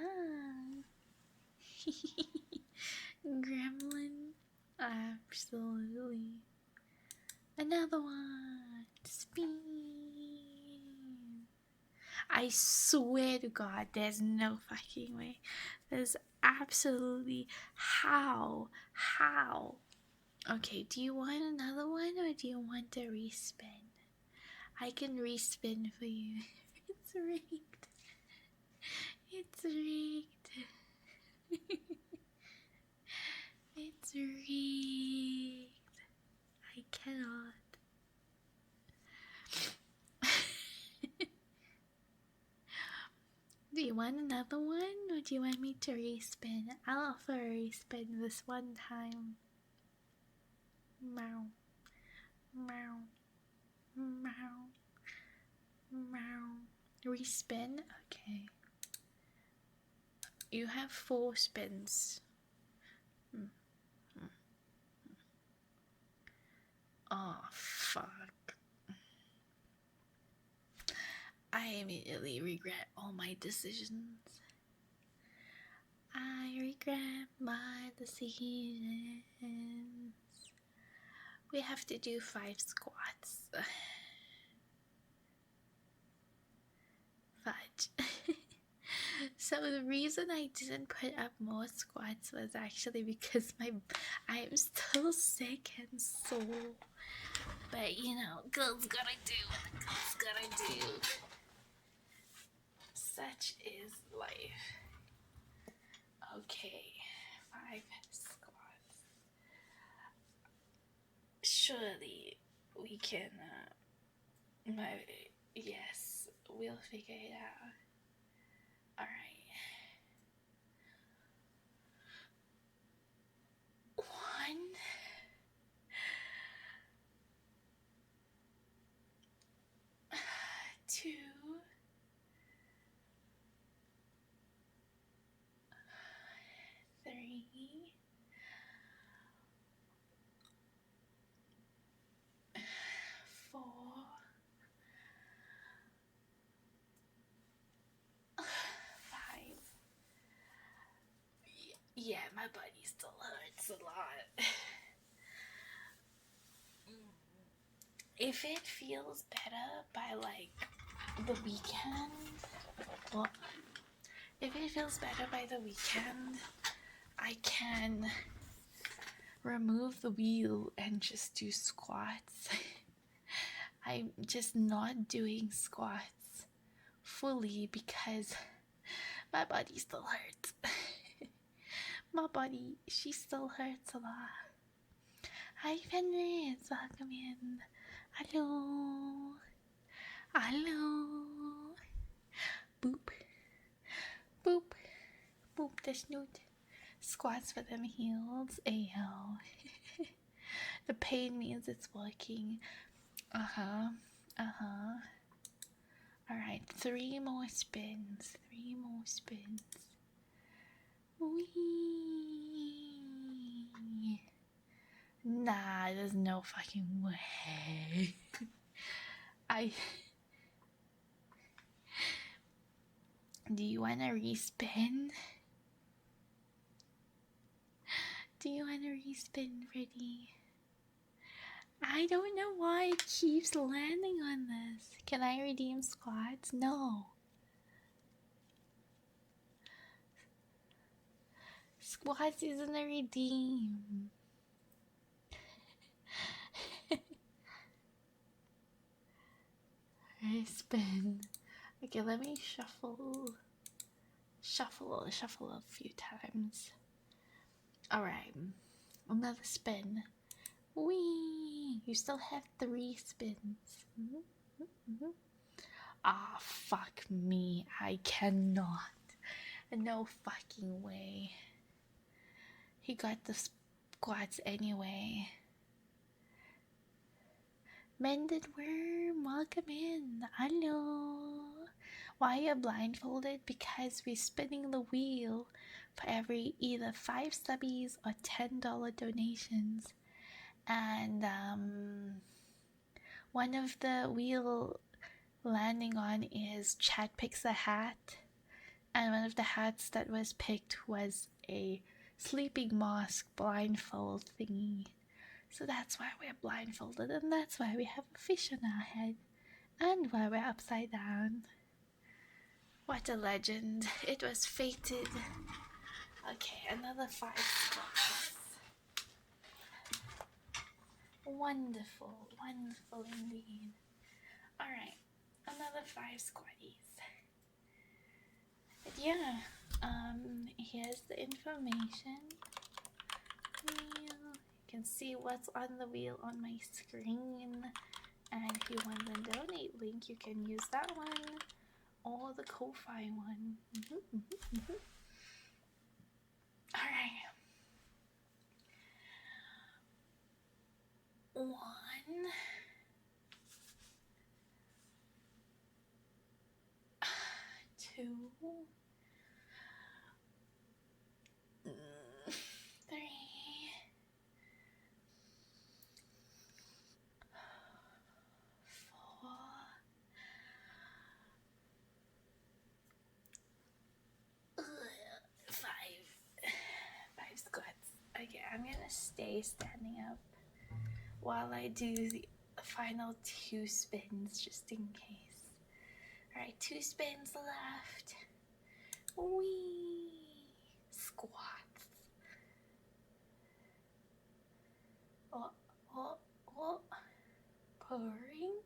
Gremlin. Absolutely. Another one. Spin. I swear to God, there's no fucking way. There's absolutely how? Okay, do you want another one or do you want to respin? I can respin for you. It's rigged. It's rigged. It's rigged. I cannot. Do you want another one or do you want me to respin? I'll offer a respin this one time. Meow. Meow. Meow. Meow. Respin? Okay. You have 4 spins. Oh, fuck. I immediately regret all my decisions. I regret my decisions. We have to do 5 squats. Fudge. So the reason I didn't put up more squats was actually because I am still sick and sore. But you know, girls gotta do what the girls gotta do. Such is life. Okay, 5 squats. Surely we can. Yes, we'll figure it out. All right. 1, 2, 3, 4, 5. Yeah, my body still hurts a lot. If it feels better by like the weekend, well, if it feels better by the weekend, I can remove the wheel and just do squats. I'm just not doing squats fully because my body still hurts. My body, she still hurts a lot. Hi Fenris, welcome in. Hello. Hello. Boop. Boop. Boop the snoot. Squats for them heels. Ayo. The pain means it's working. Uh-huh. Alright, 3 more spins. 3 more spins. Whee! Nah, there's no fucking way. Do you want to respin? Do you want to respin, Freddy? I don't know why it keeps landing on this. Can I redeem squats? No. Squats isn't a redeem. I spin. Okay, let me shuffle a few times. Alright, another spin. Whee! You still have 3 spins. Ah, fuck me. I cannot. No fucking way. He got the squats anyway. Mended worm, welcome in. Hello. Why are you blindfolded? Because we're spinning the wheel for every either 5 subbies or $10 donations. And one of the wheel landing on is Chad picks a hat. And one of the hats that was picked was a sleeping mask blindfold thingy. So that's why we're blindfolded, and that's why we have a fish on our head, and why we're upside down. What a legend. It was fated. Okay, another 5 squats. Wonderful, wonderful indeed. Alright, another 5 squatties. But yeah, here's the information. You can see what's on the wheel on my screen. And if you want the donate link, you can use that one or the Ko-Fi one. Alright. 1, 2, 3, 4, 5 squats. Okay, I'm gonna stay standing up while I do the final 2 spins, just in case. Alright, 2 spins left. Wee! Squats. Oh. Purring.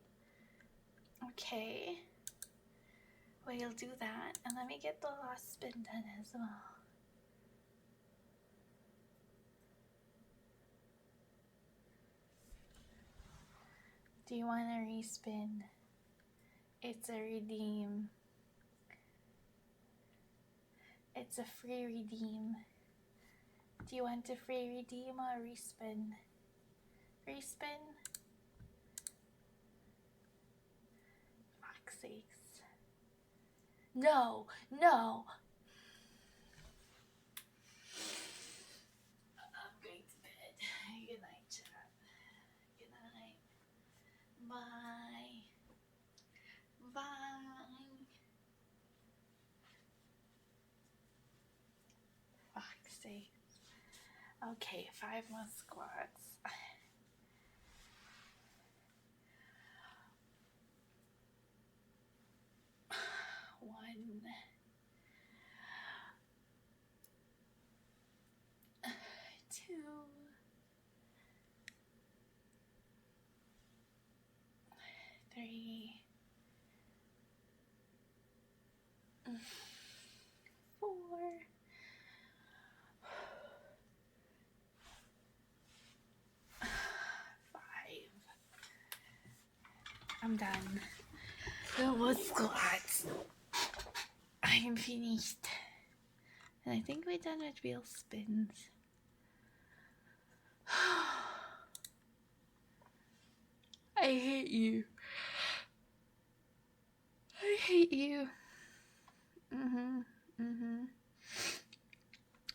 Okay. We'll do that, and let me get the last spin done as well. Do you want to respin? It's a redeem. It's a free redeem. Do you want a free redeem or respin? Respin? Fuck's sakes. No! I'm going to bed. Good night, chat. Good night. Bye. Fuck's sake. Okay, 5 more squats. 1, 2, 3, 4, 5. I'm done. No more squats. I am finished. And I think we're done with wheel spins. I hate you.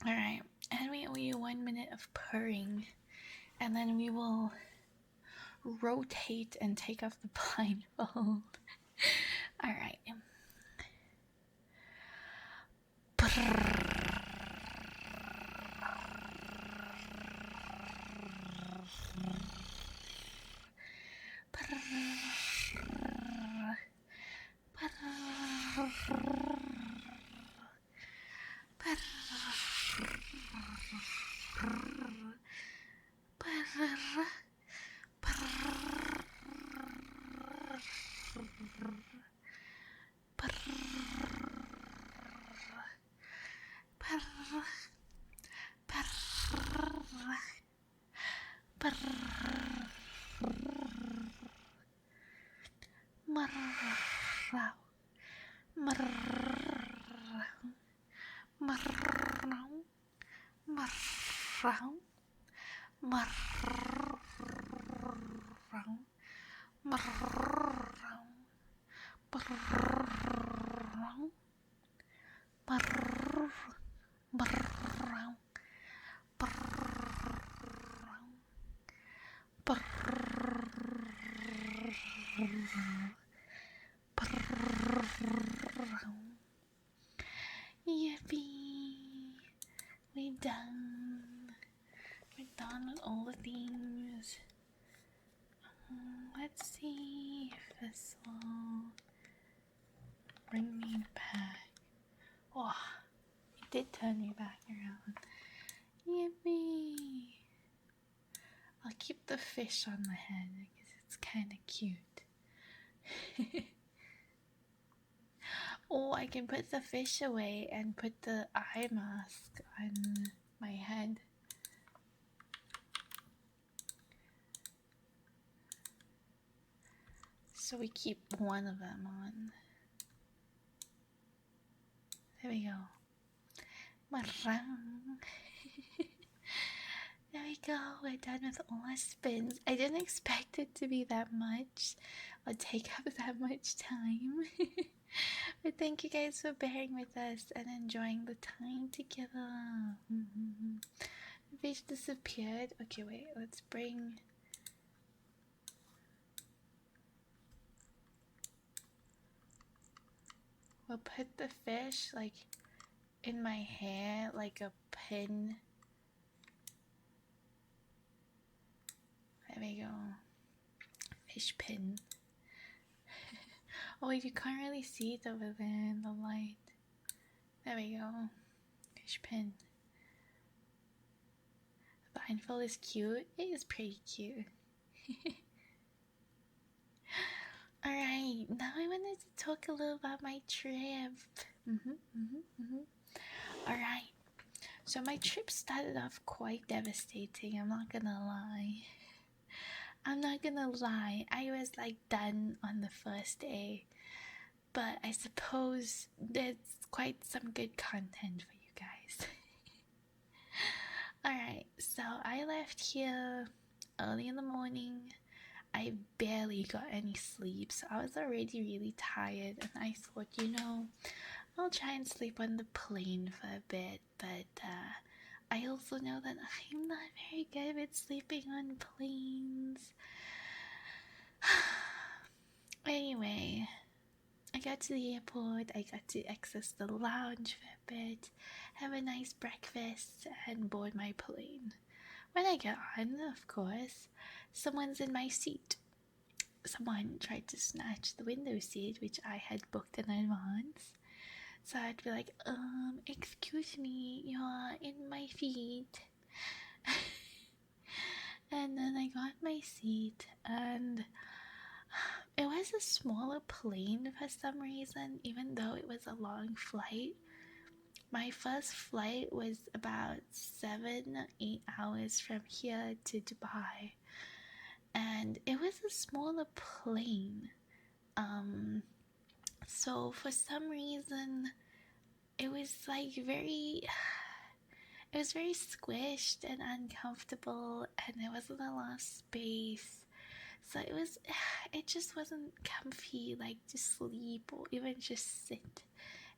Alright, and we owe you 1 minute of purring, and then we will rotate and take off the blindfold. Alright. Marrão, marrão, marrão, marrão, marrão, marrão, yippee! We're done. We're done with all the things. Let's see if this will bring me back. Oh, it did turn me back around. Yippee! I'll keep the fish on my head because it's kind of cute. Oh, I can put the fish away and put the eye mask on my head. So we keep one of them on. There we go. Marang. There we go. We're done with all our spins. I didn't expect it to be that much or take up that much time. But thank you guys for bearing with us and enjoying the time together. The fish disappeared. Okay, wait. Let's bring... We'll put the fish like in my hair like a pin. There we go. Fish pin. Oh wait, you can't really see it over there in the light. There we go. Fish pin. The blindfold is cute. It is pretty cute. Alright, now I wanted to talk a little about my trip. Alright, so my trip started off quite devastating, I'm not gonna lie. I was like done on the first day. But I suppose there's quite some good content for you guys. Alright, so I left here early in the morning. I barely got any sleep, so I was already really tired, and I thought, I'll try and sleep on the plane for a bit, but I also know that I'm not very good with sleeping on planes. Anyway, I got to the airport, I got to access the lounge for a bit, have a nice breakfast, and board my plane. When I get on, of course, someone's in my seat. Someone tried to snatch the window seat, which I had booked in advance. So I'd be like, excuse me, you're in my seat. And then I got my seat, and it was a smaller plane for some reason, even though it was a long flight. My first flight was about 7-8 hours from here to Dubai, and it was a smaller plane. So for some reason, it was like very squished and uncomfortable, and there wasn't a lot of space. So it just wasn't comfy, like to sleep or even just sit.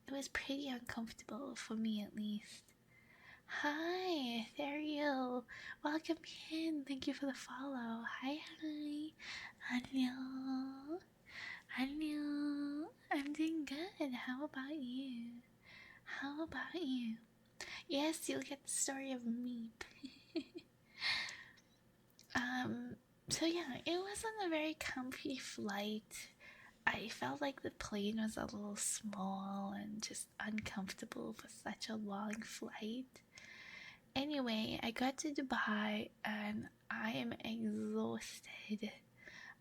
It was pretty uncomfortable for me, at least. Hi, Theriel. Welcome in. Thank you for the follow. Hi. Hello. I'm doing good. How about you? Yes, you'll get the story of Meep. So yeah, it wasn't a very comfy flight. I felt like the plane was a little small and just uncomfortable for such a long flight. Anyway, I got to Dubai and I am exhausted.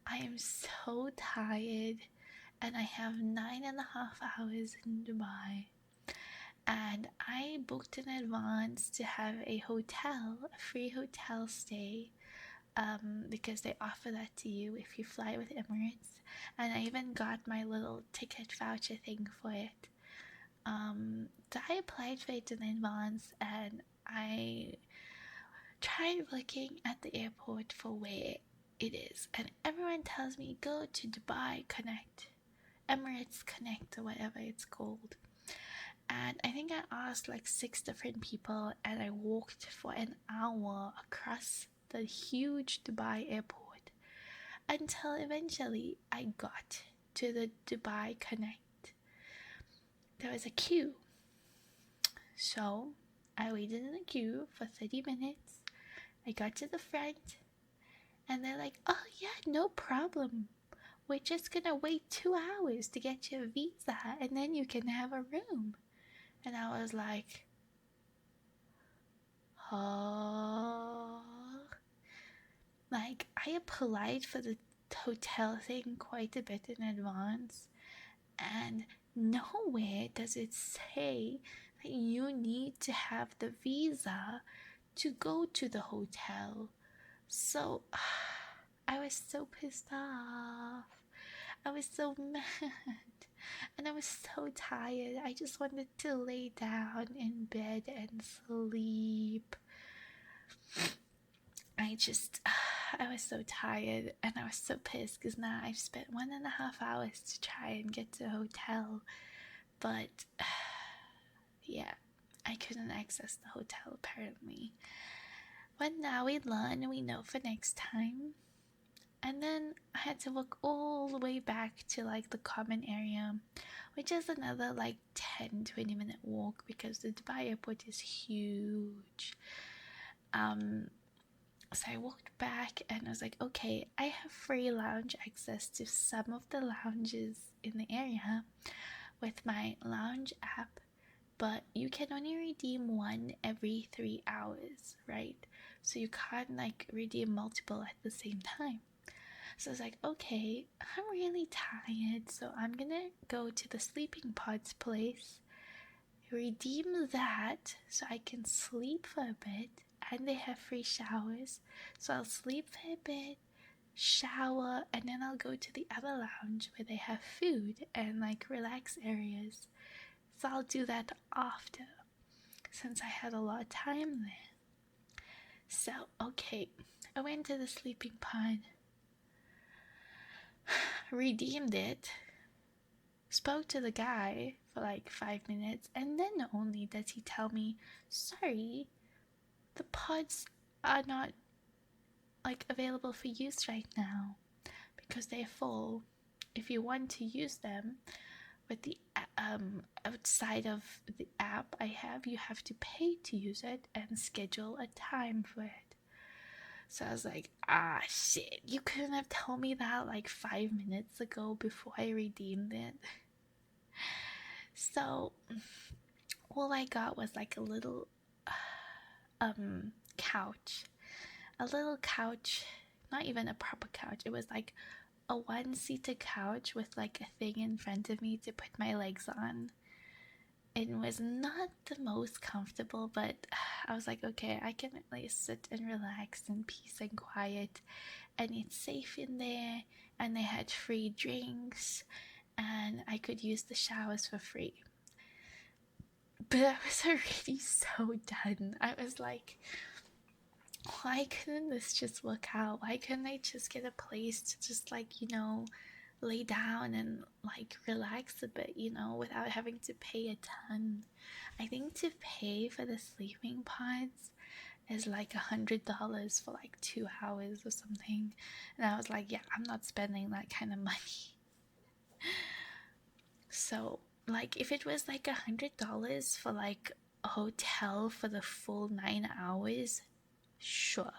I am so tired, and I have 9.5 hours in Dubai. And I booked in advance to have a free hotel stay, because they offer that to you if you fly with Emirates. And I even got my little ticket voucher thing for it. So I applied for it in advance, and I tried looking at the airport for where it is, and everyone tells me go to Dubai Connect, Emirates Connect, or whatever it's called. And I think I asked like 6 different people, and I walked for an hour across the huge Dubai airport until eventually I got to the Dubai Connect. There was a queue, so I waited in the queue for 30 minutes. I got to the front, and they're like, oh yeah, no problem. We're just gonna wait 2 hours to get your visa, and then you can have a room. And I was like, oh. Like, I applied for the hotel thing quite a bit in advance, and nowhere does it say that you need to have the visa to go to the hotel. So I was so pissed off. I was so mad. And I was so tired. I just wanted to lay down in bed and sleep. I was so tired, and I was so pissed because now I've spent 1.5 hours to try and get to a hotel. But yeah, I couldn't access the hotel apparently. But now we learn and we know for next time. And then I had to walk all the way back to like the common area, which is another like 10-20 minute walk because the Dubai airport is huge. So I walked back and I was like, okay, I have free lounge access to some of the lounges in the area with my lounge app, but you can only redeem one every 3 hours, right? So you can't like redeem multiple at the same time. So I was like, okay, I'm really tired, so I'm gonna go to the sleeping pods place, redeem that so I can sleep for a bit, and they have free showers, so I'll sleep for a bit, shower, and then I'll go to the other lounge where they have food and like relax areas. So I'll do that after, since I had a lot of time there. So okay, I went to the sleeping pod, redeemed it, spoke to the guy for like 5 minutes, and then only does he tell me, sorry, the pods are not like available for use right now because they're full. If you want to use them with the outside of the app I have, you have to pay to use it and schedule a time for it. So I was like, shit, you couldn't have told me that like 5 minutes ago before I redeemed it. So all I got was like a little couch. A little couch, not even a proper couch. It was like a one-seater couch with like a thing in front of me to put my legs on. It was not the most comfortable, but I was like, okay, I can at least sit and relax in peace and quiet, and it's safe in there, and they had free drinks, and I could use the showers for free. But I was already so done. I was like, why couldn't this just work out? Why couldn't I just get a place to just like, lay down and like relax a bit, without having to pay a ton? I think to pay for the sleeping pods is like $100 for like 2 hours or something. And I was like, yeah, I'm not spending that kind of money. So like if it was like $100 for like a hotel for the full 9 hours, sure,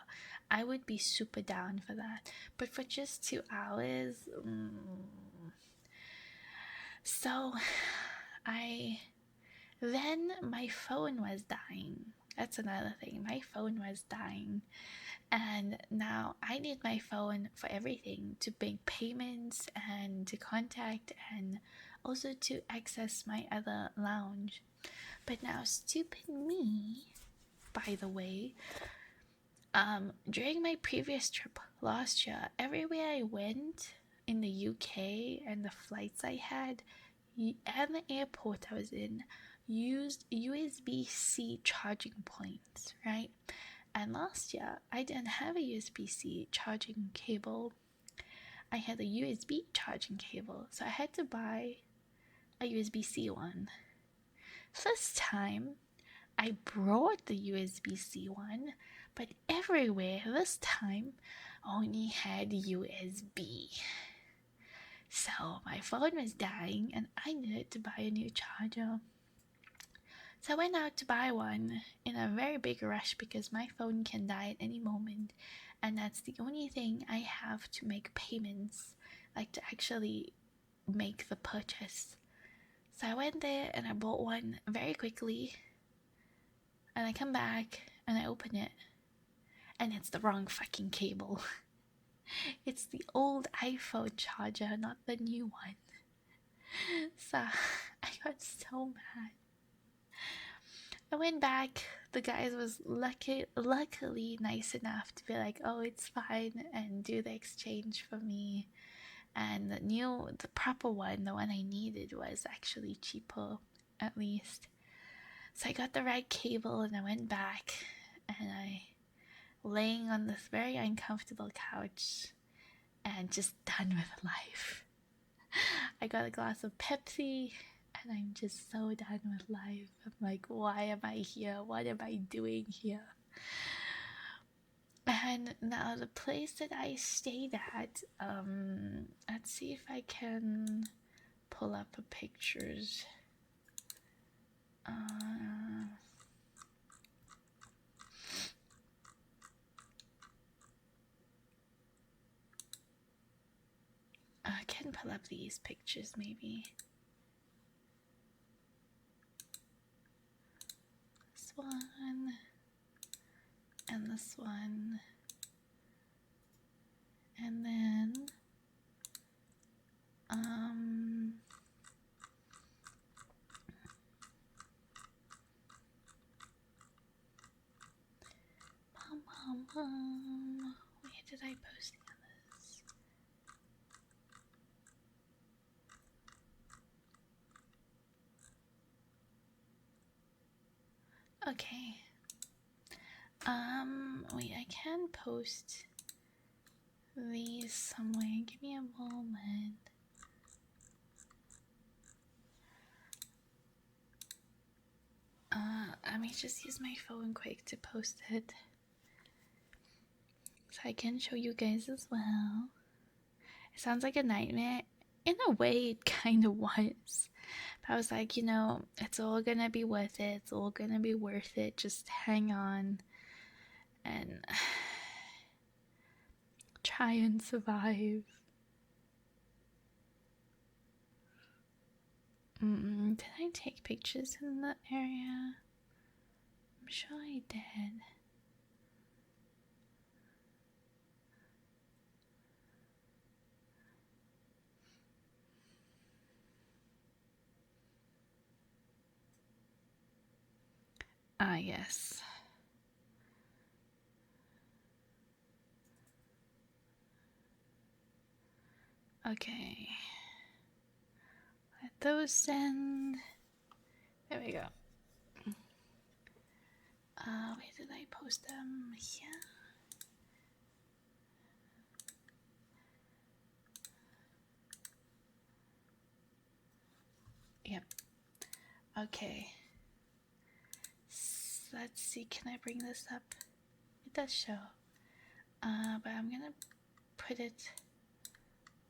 I would be super down for that. But for just 2 hours, So then my phone was dying. That's another thing. My phone was dying. And now I need my phone for everything, to make payments and to contact and also to access my other lounge. But now stupid me, by the way, during my previous trip last year, everywhere I went in the UK and the flights I had and the airport I was in used USB-C charging points, right? And last year, I didn't have a USB-C charging cable. I had a USB charging cable, so I had to buy a USB-C one. This time, I brought the USB-C one, but everywhere this time only had USB. So my phone was dying and I needed to buy a new charger. So I went out to buy one in a very big rush because my phone can die at any moment, and that's the only thing I have to make payments, like to actually make the purchase. So I went there and I bought one very quickly, and I come back and I open it, and it's the wrong fucking cable. It's the old iPhone charger, not the new one. So I got so mad. I went back. The guy was luckily nice enough to be like, "Oh, it's fine," and do the exchange for me. And the proper one, the one I needed, was actually cheaper, at least. So I got the right cable and I went back, and I laying on this very uncomfortable couch and just done with life. I got a glass of Pepsi and I'm just so done with life. I'm like, why am I here? What am I doing here? And now the place that I stayed at, let's see if I can pull up the pictures. I can pull up these pictures maybe. This one and this one, and then where did I post the others? Okay. Wait, I can post these somewhere. Give me a moment. Let me just use my phone quick to post it, so I can show you guys as well. It sounds like a nightmare. In a way, it kind of was. But I was like, you know, it's all gonna be worth it. It's all gonna be worth it. Just hang on and try and survive. Did I take pictures in that area? I'm sure I did. Ah, yes. Okay. Let those send. There we go. Where did I post them? Here. Yep. Okay. Let's see. Can I bring this up? It does show. But I'm gonna put it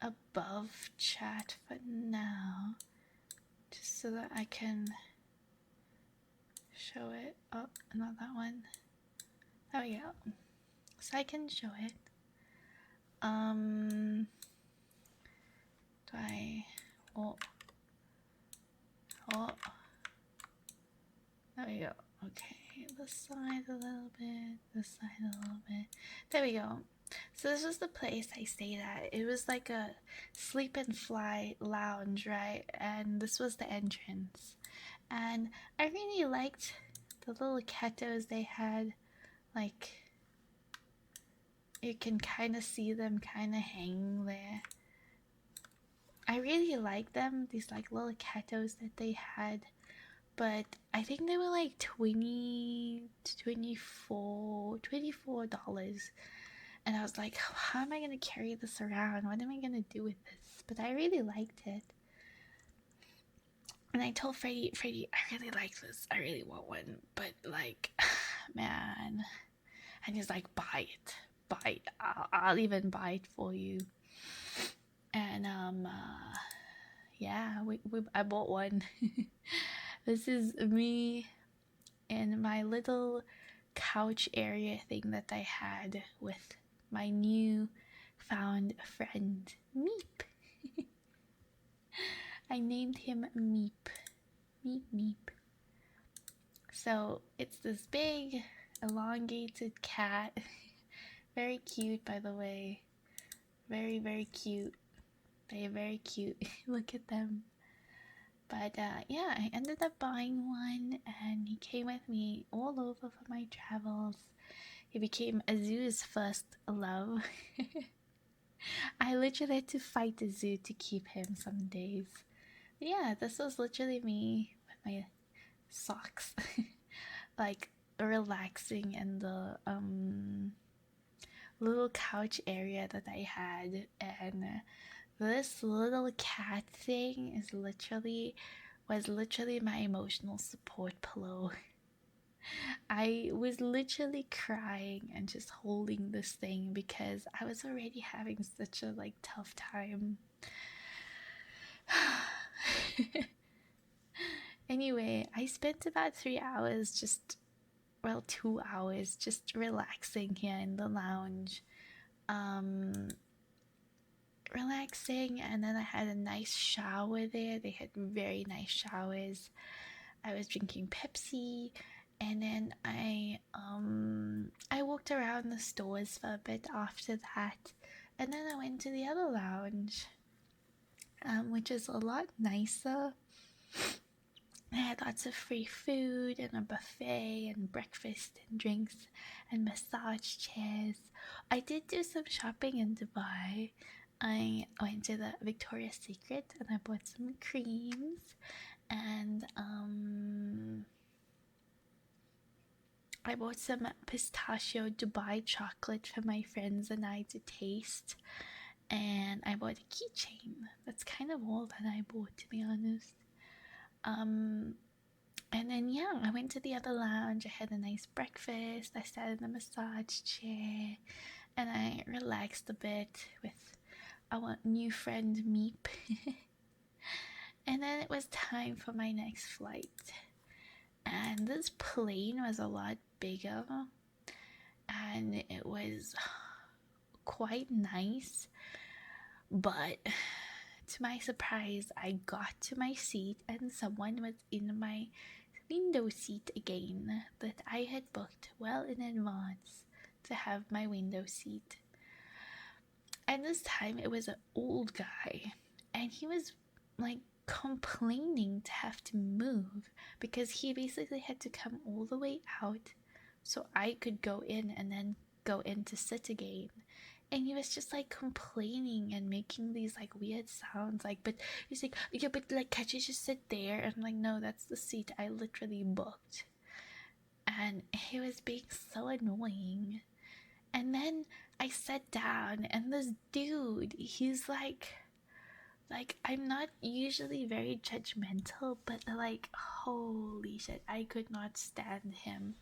above chat for now, just so that I can show it. Oh, not that one. There we go. So I can show it. Do I? Oh. There we go. Okay, this side a little bit, this side a little bit. There we go. So this was the place I stayed at. It was like a sleep and fly lounge, right? And this was the entrance. And I really liked the little ketos they had. Like, you can kind of see them kind of hanging there. I really like them, these like little ketos that they had. but I think they were like $20 to $24. And I was like, how am I going to carry this around? What am I going to do with this? But I really liked it. And I told Freddie, I really like this. I really want one. But like, man. And he's like, buy it. Buy it. I'll even buy it for you. And yeah, I bought one. This is me in my little couch area thing that I had with my new found friend, Meep. I named him Meep. Meep, Meep. So it's this big, elongated cat. Very cute, by the way. Very, very cute. They're very cute. Look at them. But yeah, I ended up buying one, and he came with me all over for my travels. He became Azu's first love. I literally had to fight Azu to keep him some days. But yeah, this was literally me with my socks, like relaxing in the little couch area that I had, and this little cat thing was literally my emotional support pillow. I was literally crying and just holding this thing because I was already having such a like tough time. Anyway, I spent about 2 hours just relaxing here in the lounge. Relaxing, and then I had a nice shower there. They had very nice showers. I was drinking Pepsi, and then I walked around the stores for a bit after that, and then I went to the other lounge, which is a lot nicer. I had lots of free food and a buffet and breakfast and drinks and massage chairs. I did do some shopping in Dubai. I went to the Victoria's Secret and I bought some creams, and I bought some pistachio Dubai chocolate for my friends and I to taste, and I bought a keychain. That's kind of all that I bought, to be honest. And then yeah, I went to the other lounge. I had a nice breakfast. I sat in a massage chair and I relaxed a bit with our new friend Meep. And then it was time for my next flight. And this plane was a lot bigger and it was quite nice. But to my surprise, I got to my seat and someone was in my window seat again that I had booked well in advance to have my window seat. And this time it was an old guy, and he was like complaining to have to move because he basically had to come all the way out so I could go in and then go in to sit again. And he was just like complaining and making these like weird sounds, like, but he's like, yeah, but like, can't you just sit there? And I'm like, no, that's the seat I literally booked. And he was being so annoying. And then I sat down and this dude, he's like I'm not usually very judgmental, but like, holy shit, I could not stand him.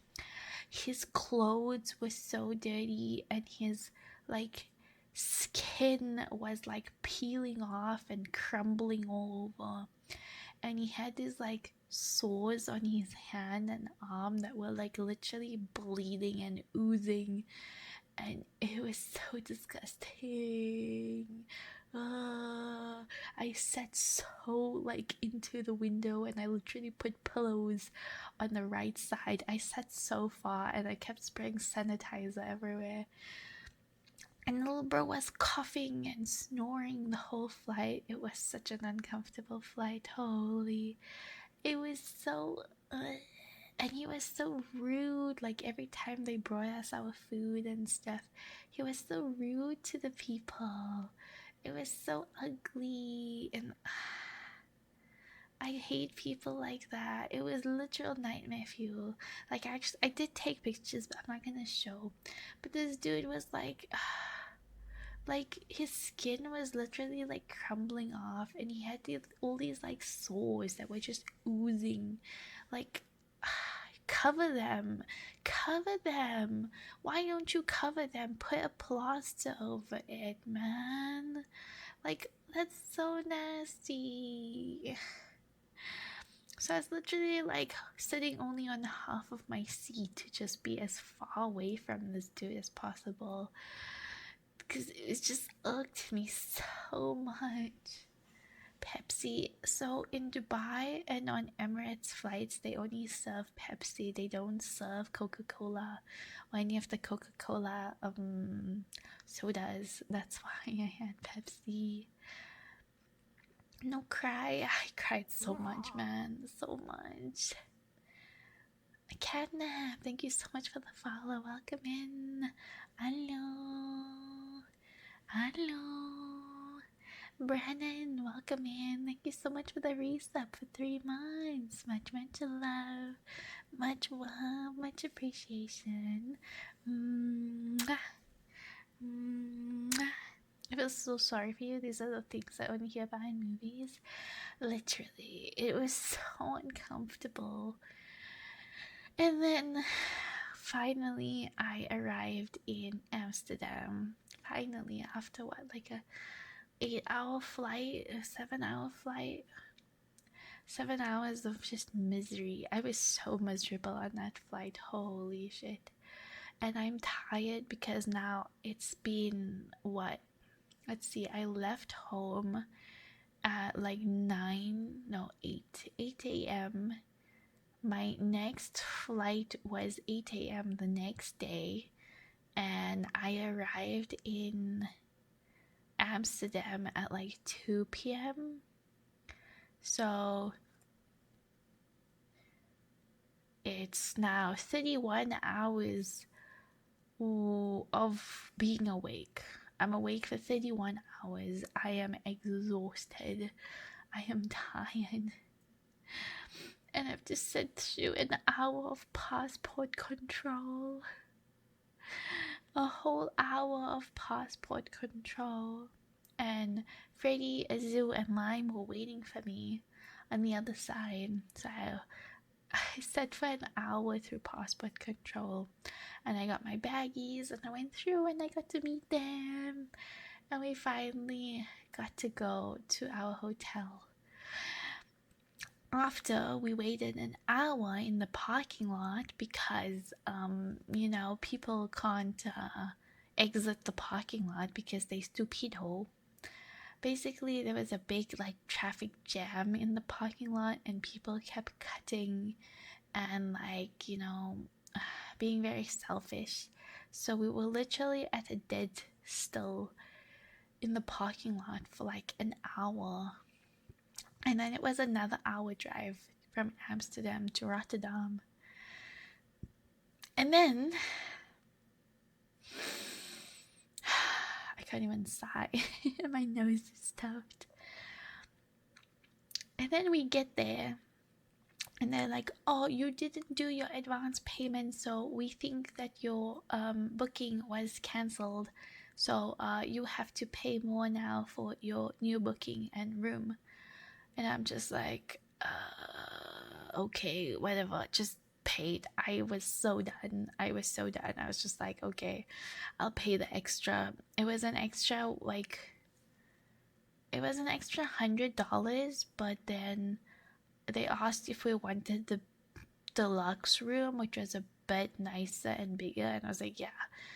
His clothes were so dirty and his like skin was like peeling off and crumbling all over, and he had these like sores on his hand and arm that were like literally bleeding and oozing, and it was so disgusting. I sat so like into the window and I literally put pillows on the right side. I sat so far and I kept spraying sanitizer everywhere. And the little bro was coughing and snoring the whole flight. It was such an uncomfortable flight. Holy. It was so... and he was so rude. Like every time they brought us our food and stuff, he was so rude to the people. It was so ugly, and I hate people like that. It was literal nightmare fuel. Like, actually, I did take pictures, but I'm not gonna show. But this dude was like his skin was literally like crumbling off, and he had all these like sores that were just oozing. Like, cover them, cover them. Why don't you cover them? Put a plaster over it, man. Like, that's so nasty. So I was literally like sitting only on half of my seat to just be as far away from this dude as possible, because it just irked me so much. Pepsi. So in Dubai and on Emirates flights, they only serve Pepsi. They don't serve Coca-Cola or any of the Coca-Cola sodas. That's why I had Pepsi. No cry. I cried so much, man. So much. Catnap, thank you so much for the follow. Welcome in. Hello. Hello. Brennan, welcome in. Thank you so much for the resub for 3 months. Much, much love. Much love. Much appreciation. Mwah. Mwah. I feel so sorry for you. These are the things I only hear about in movies. Literally, it was so uncomfortable. And then finally I arrived in Amsterdam. Finally, after what, like a 8-hour flight, a 7-hour flight, 7 hours of just misery. I was so miserable on that flight. Holy shit. And I'm tired because now it's been what? Let's see, I left home at like 8 a.m. My next flight was 8 a.m. the next day, and I arrived in Amsterdam at like 2 p.m. So it's now 31 hours of being awake. I'm awake for 31 hours. I am exhausted. I am tired. And I've just sat through an hour of passport control. A whole hour of passport control. And Freddy, Azu, and Lime were waiting for me on the other side. So I sat for an hour through passport control. And I got my baggies and I went through and I got to meet them. And we finally got to go to our hotel. After we waited an hour in the parking lot because, people can't exit the parking lot because they stupido. Basically, there was a big traffic jam in the parking lot and people kept cutting and being very selfish. So we were literally at a dead still in the parking lot for like an hour. And then it was another hour drive from Amsterdam to Rotterdam. And then I can't even sigh. My nose is stuffed. And then we get there and they're like, oh, you didn't do your advance payment, so we think that your booking was cancelled. So you have to pay more now for your new booking and room. And I'm just like, okay, whatever, just paid. I was so done. I was just like, okay, I'll pay the extra. It was an extra $100, but then they asked if we wanted the deluxe room, which was a bit nicer and bigger, and I was like, yeah.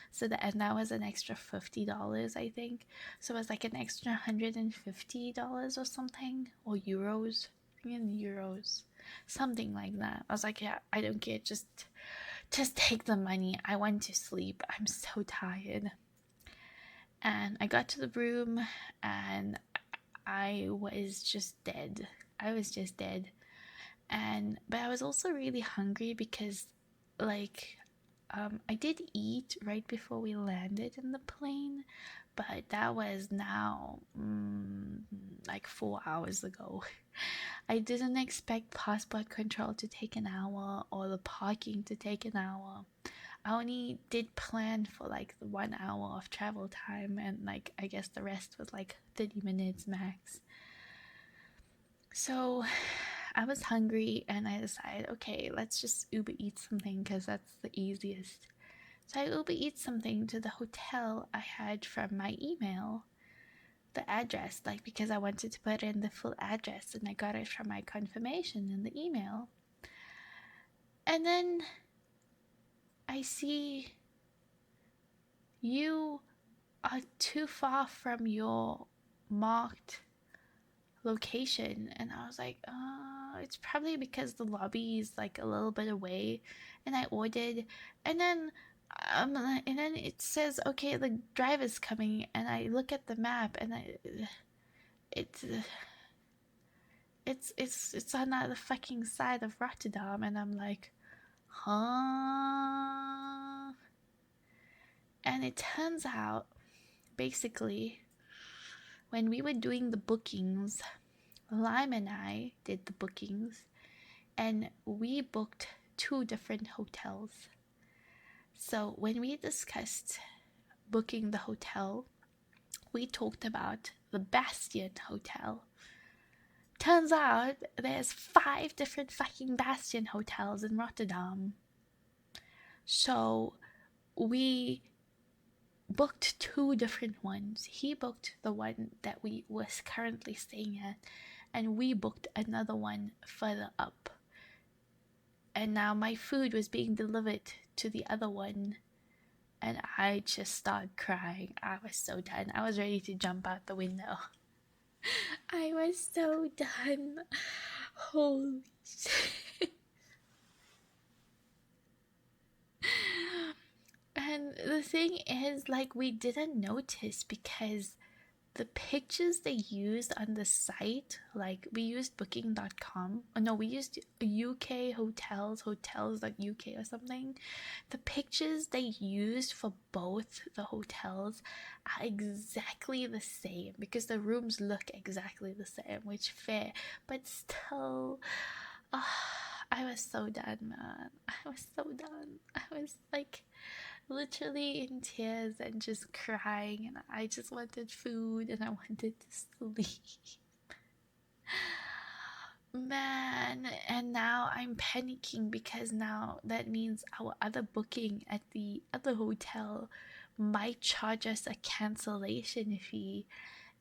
So and that was an extra $50, I think. So it was like an extra $150 or something, or euros. I think in euros, something like that. I was like, yeah, I don't care. Just take the money. I want to sleep. I'm so tired. And I got to the room, and I was just dead. But I was also really hungry because I did eat right before we landed in the plane, but that was now like 4 hours ago. I didn't expect passport control to take an hour or the parking to take an hour. I only did plan for like the 1 hour of travel time, and like I guess the rest was like 30 minutes max. So I was hungry and I decided, okay, let's just Uber eat something because that's the easiest. So I Uber eat something to the hotel I had from my email, the address, like because I wanted to put in the full address, and I got it from my confirmation in the email. And then I see you are too far from your marked location, and I was like, it's probably because the lobby is like a little bit away. And I ordered, and then it says, okay, the driver's coming, and I look at the map, and it's it's on the other fucking side of Rotterdam, and I'm like, huh? And it turns out, basically, when we were doing the bookings, Lime and I did the bookings, and we booked 2 different hotels. So when we discussed booking the hotel, we talked about the Bastion Hotel. Turns out there's 5 different fucking Bastion hotels in Rotterdam. So we booked 2 different ones. He booked the one that we was currently staying at, and we booked another one further up. And now my food was being delivered to the other one, and I just started crying. I was so done. I was ready to jump out the window. I was so done. Holy shit. And the thing is, like, we didn't notice because the pictures they used on the site, like we used booking.com. Oh no, we used UK hotels.uk or something. The pictures they used for both the hotels are exactly the same because the rooms look exactly the same, which fair, but still, I was so done, man. I was so done. I was like literally in tears and just crying, and I just wanted food and I wanted to sleep. Man, and now I'm panicking because now that means our other booking at the other hotel might charge us a cancellation fee,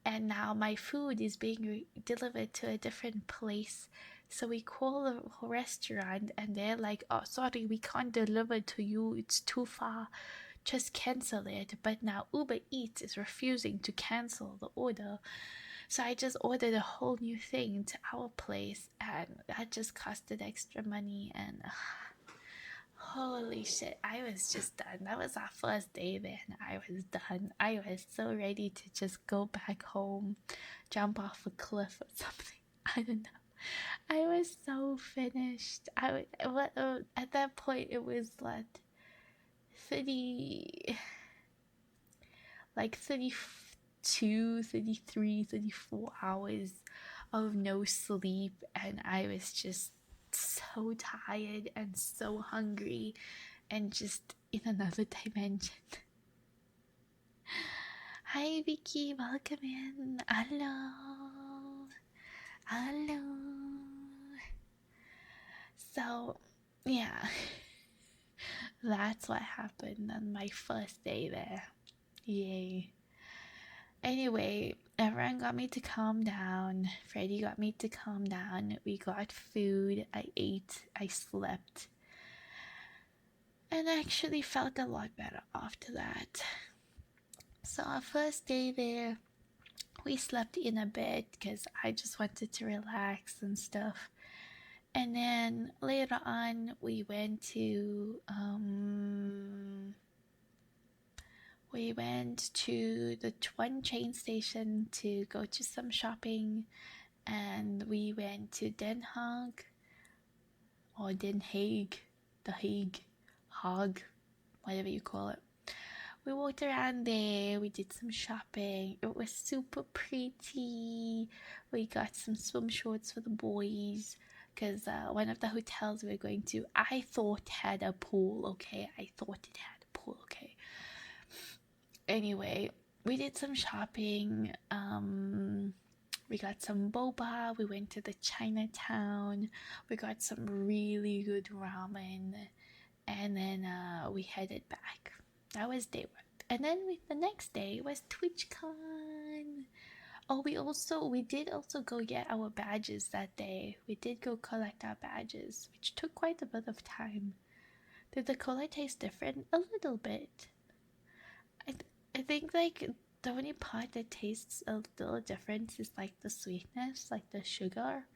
and now my food is being delivered to a different place. So we call the restaurant and they're like, oh, sorry, we can't deliver to you, it's too far, just cancel it. But now Uber Eats is refusing to cancel the order. So I just ordered a whole new thing to our place, and that just costed extra money. And holy shit, I was just done. That was our first day there, and I was done. I was so ready to just go back home, jump off a cliff or something. I don't know. I was so finished. At that point it was like 30, like 32, 33, 34 hours of no sleep, and I was just so tired and so hungry and just in another dimension. Hi Vicky, welcome in. Hello. So yeah, that's what happened on my first day there. Yay. Anyway, everyone got me to calm down. Freddie got me to calm down. We got food. I ate. I slept. And I actually felt a lot better after that. So our first day there, we slept in a bed because I just wanted to relax and stuff. And then later on, we went to the one train station to go to some shopping, and we went to Den Haag, or Den Haag, The Hague, Haag, whatever you call it. we walked around there, we did some shopping. It was super pretty. We got some swim shorts for the boys because one of the hotels we were going to, I thought had a pool, okay? I thought it had a pool, okay? Anyway, we did some shopping. We got some boba. We went to the Chinatown. We got some really good ramen. And then we headed back. That was day one. And then the next day was TwitchCon. Oh, we did also go get our badges that day. We did go collect our badges, which took quite a bit of time. Did the cola taste different? A little bit. I think like the only part that tastes a little different is like the sweetness, like the sugar,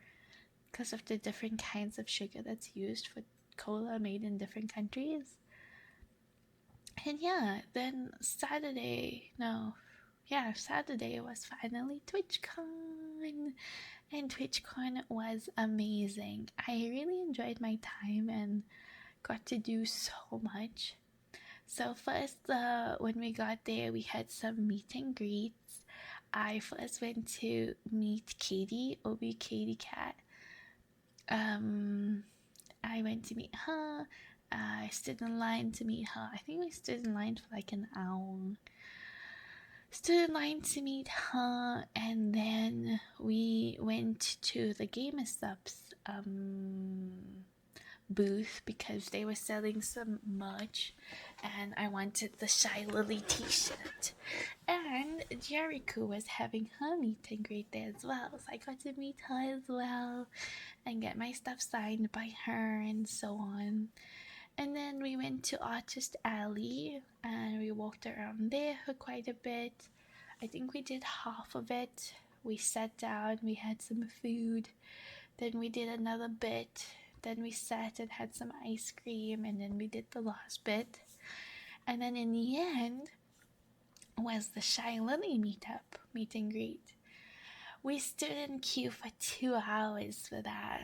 because of the different kinds of sugar that's used for cola made in different countries. And yeah, then Saturday was finally TwitchCon. And TwitchCon was amazing. I really enjoyed my time and got to do so much. So first, when we got there, we had some meet and greets. I first went to meet Katie, Obi Katie Cat. I went to meet her. I stood in line to meet her. I think we stood in line for like an hour. Stood in line to meet her, and then we went to the GameStop's booth because they were selling some merch, and I wanted the Shy Lily t-shirt. And Jericho was having her meet and greet there as well, so I got to meet her as well and get my stuff signed by her and so on. And then we went to Artist Alley and we walked around there for quite a bit. I think we did half of it. We sat down, we had some food, then we did another bit, then we sat and had some ice cream, and then we did the last bit. And then in the end was the Shy Lily meet and greet. We stood in queue for 2 hours for that,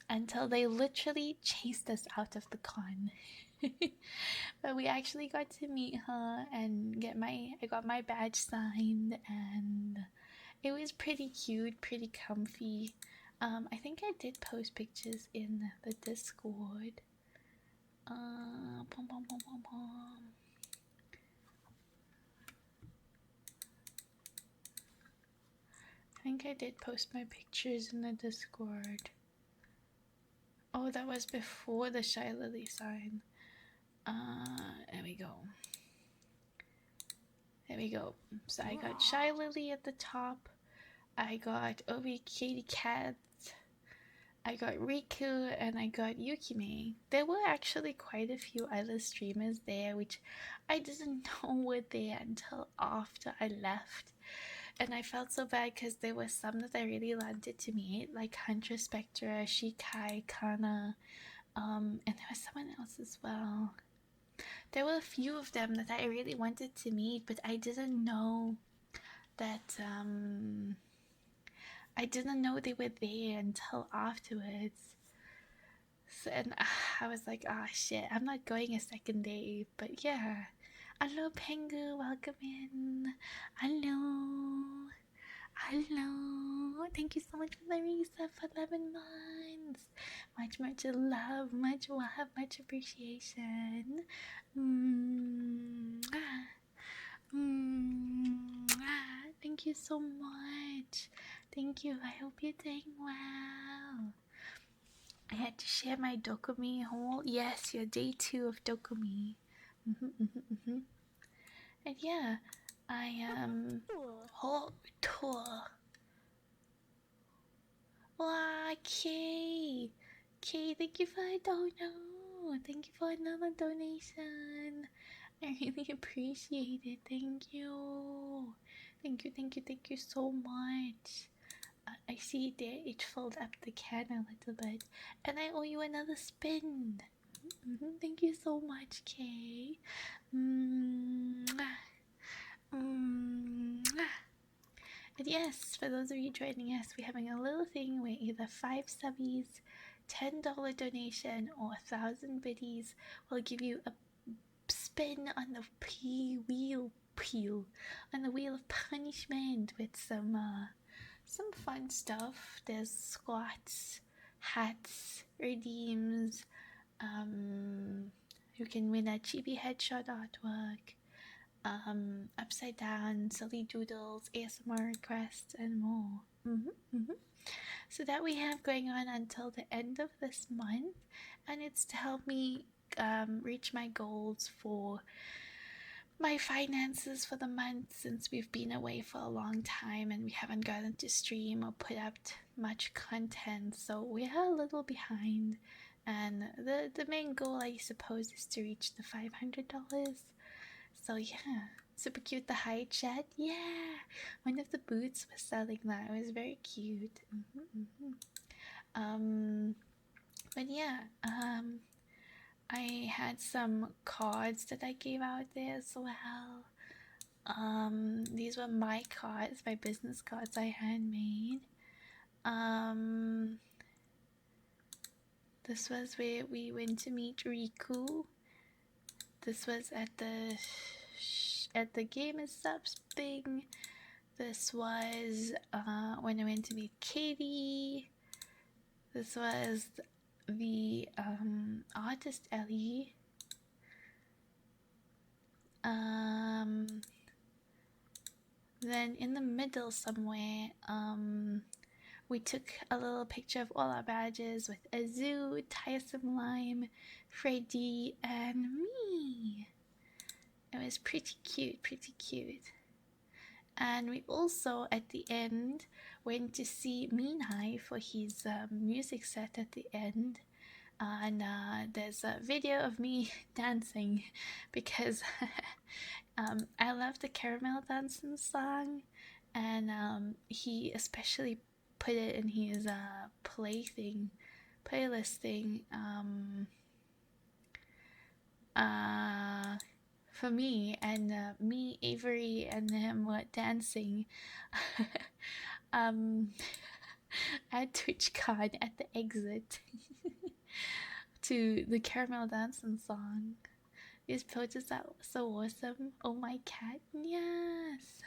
until they literally chased us out of the con. But we actually got to meet her and I got my badge signed, and it was pretty cute, pretty comfy. I think I did post pictures in the Discord. I think I did post my pictures in the Discord. Oh, that was before the Shy Lily sign. There we go. There we go. So I got Shy Lily at the top. I got Obi Katie Cat. I got Riku, and I got Yukime. There were actually quite a few other streamers there, which I didn't know were there until after I left. And I felt so bad because there were some that I really wanted to meet, like Hunter Spectra, Shikai, Kana, and there was someone else as well. There were a few of them that I really wanted to meet, but I didn't know that I didn't know they were there until afterwards. So, and I was like, shit, I'm not going a second day. But yeah. Hello, Pengu, welcome in. Hello. Thank you so much for the resub for 11 months. Much love, much appreciation. Thank you so much. Thank you. I hope you're doing well. I had to share my Dokumi haul. Yes, you're day 2 of Dokumi. And yeah, I whole tour. Wow, Kay, thank you for a dono. Thank you for another donation. I really appreciate it. Thank you. Thank you so much. I see there it filled up the can a little bit, and I owe you another spin. Thank you so much, Kay. And yes, for those of you joining us, we're having a little thing where either 5 subbies, $10 donation, or 1,000 biddies will give you a spin on the wheel of punishment with some fun stuff. There's squats, hats, redeems. You can win a chibi headshot artwork, upside down, silly doodles, ASMR requests, and more. So that we have going on until the end of this month, and it's to help me reach my goals for my finances for the month, since we've been away for a long time and we haven't gotten to stream or put up much content, so we are a little behind. And the main goal, I suppose, is to reach the $500. So yeah, super cute. The high chat, yeah, one of the boots was selling that. It was very cute. But yeah, I had some cards that I gave out there as well. These were my cards, my business cards I handmade. This was where we went to meet Riku. This was at the Game is Subs thing. This was when I went to meet Katie. This was the artist Ellie. Then in the middle somewhere, we took a little picture of all our badges with Azu, Tiresome Lime, Freddy, and me. It was pretty cute. And we also, at the end, went to see Minhai for his music set at the end. And there's a video of me dancing because I love the Caramel Dancing song, and he especially put it in his playlist thing for me, and me, Avery, and him were dancing at TwitchCon at the exit to the Caramel Dancing song. These photos are so awesome. Oh my cat, yes.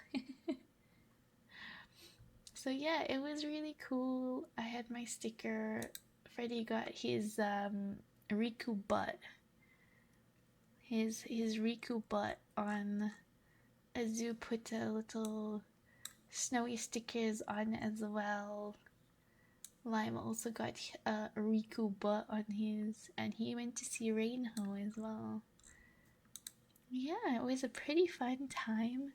So yeah, it was really cool. I had my sticker. Freddy got his Riku butt. His Riku butt on. Azu put a little snowy stickers on as well. Lime also got a Riku butt on his, and he went to see Reinho as well. Yeah, it was a pretty fun time,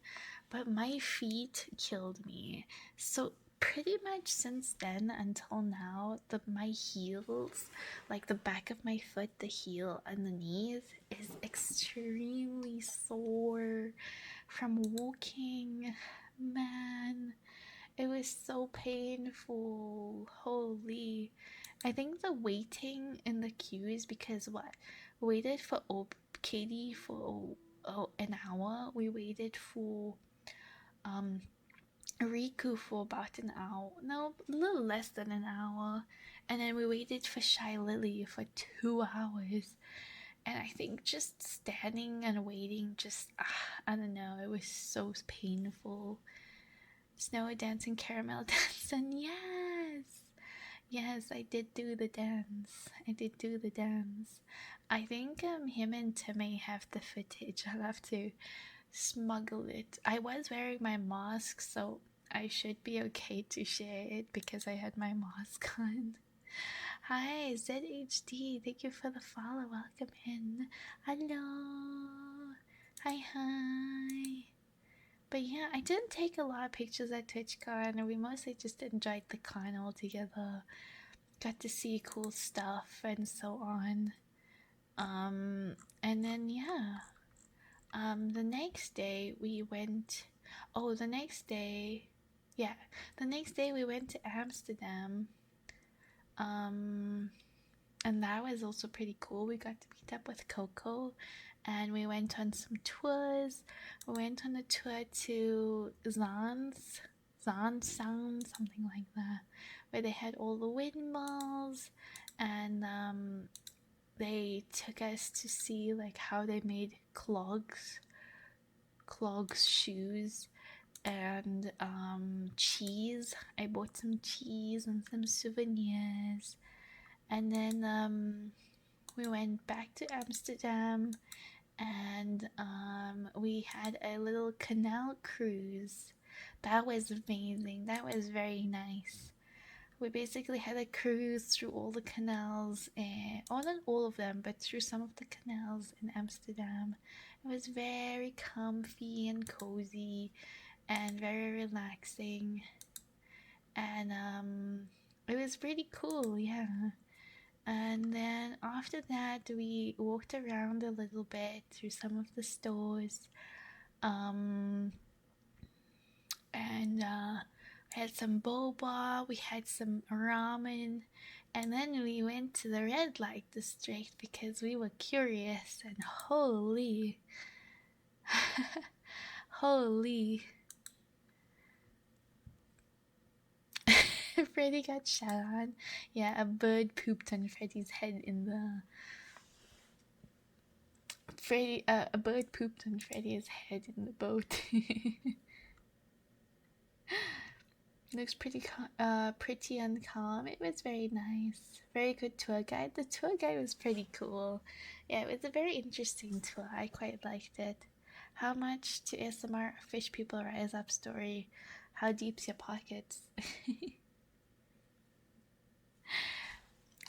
but my feet killed me. So pretty much since then until now, my heels, like the back of my foot, the heel and the knees, is extremely sore from walking. Man, it was so painful. Holy. I think the waiting in the queue is because what? Waited for Katie for an hour. We waited for Riku for about an hour. No, a little less than an hour. And then we waited for Shy Lily for 2 hours. And I think just standing and waiting, I don't know, it was so painful. Snow dancing, caramel dancing, yes! Yes, I did do the dance. I think him and Timmy have the footage. I'll have to smuggle it. I was wearing my mask, so I should be okay to share it because I had my mask on. Hi, ZHD. Thank you for the follow. Welcome in. Hello. Hi. But yeah, I didn't take a lot of pictures at TwitchCon, and we mostly just enjoyed the con all together. Got to see cool stuff and so on. And then yeah, the next day we went. The next day we went to Amsterdam. And that was also pretty cool. We got to meet up with Coco, and we went on some tours. We went on a tour to Zaanstad, something like that, where they had all the windmills, and they took us to see like how they made clogs shoes, and cheese. I bought some cheese and some souvenirs, and then we went back to Amsterdam, and we had a little canal cruise. That was amazing. That was very nice. We basically had a cruise through all the canals, or not all of them, but through some of the canals in Amsterdam. It was very comfy and cozy and very relaxing, and it was pretty cool, yeah. And then after that, we walked around a little bit through some of the stores, um, and had some boba, we had some ramen, and then we went to the red light district because we were curious. And holy, holy, Freddy got shot on. Yeah, a bird pooped on Freddy's head in the. A bird pooped on Freddy's head in the boat. Looks pretty and calm. It was very nice. Very good tour guide. The tour guide was pretty cool. Yeah, it was a very interesting tour. I quite liked it. How much to ASMR Fish People Rise Up story? How deep's your pockets?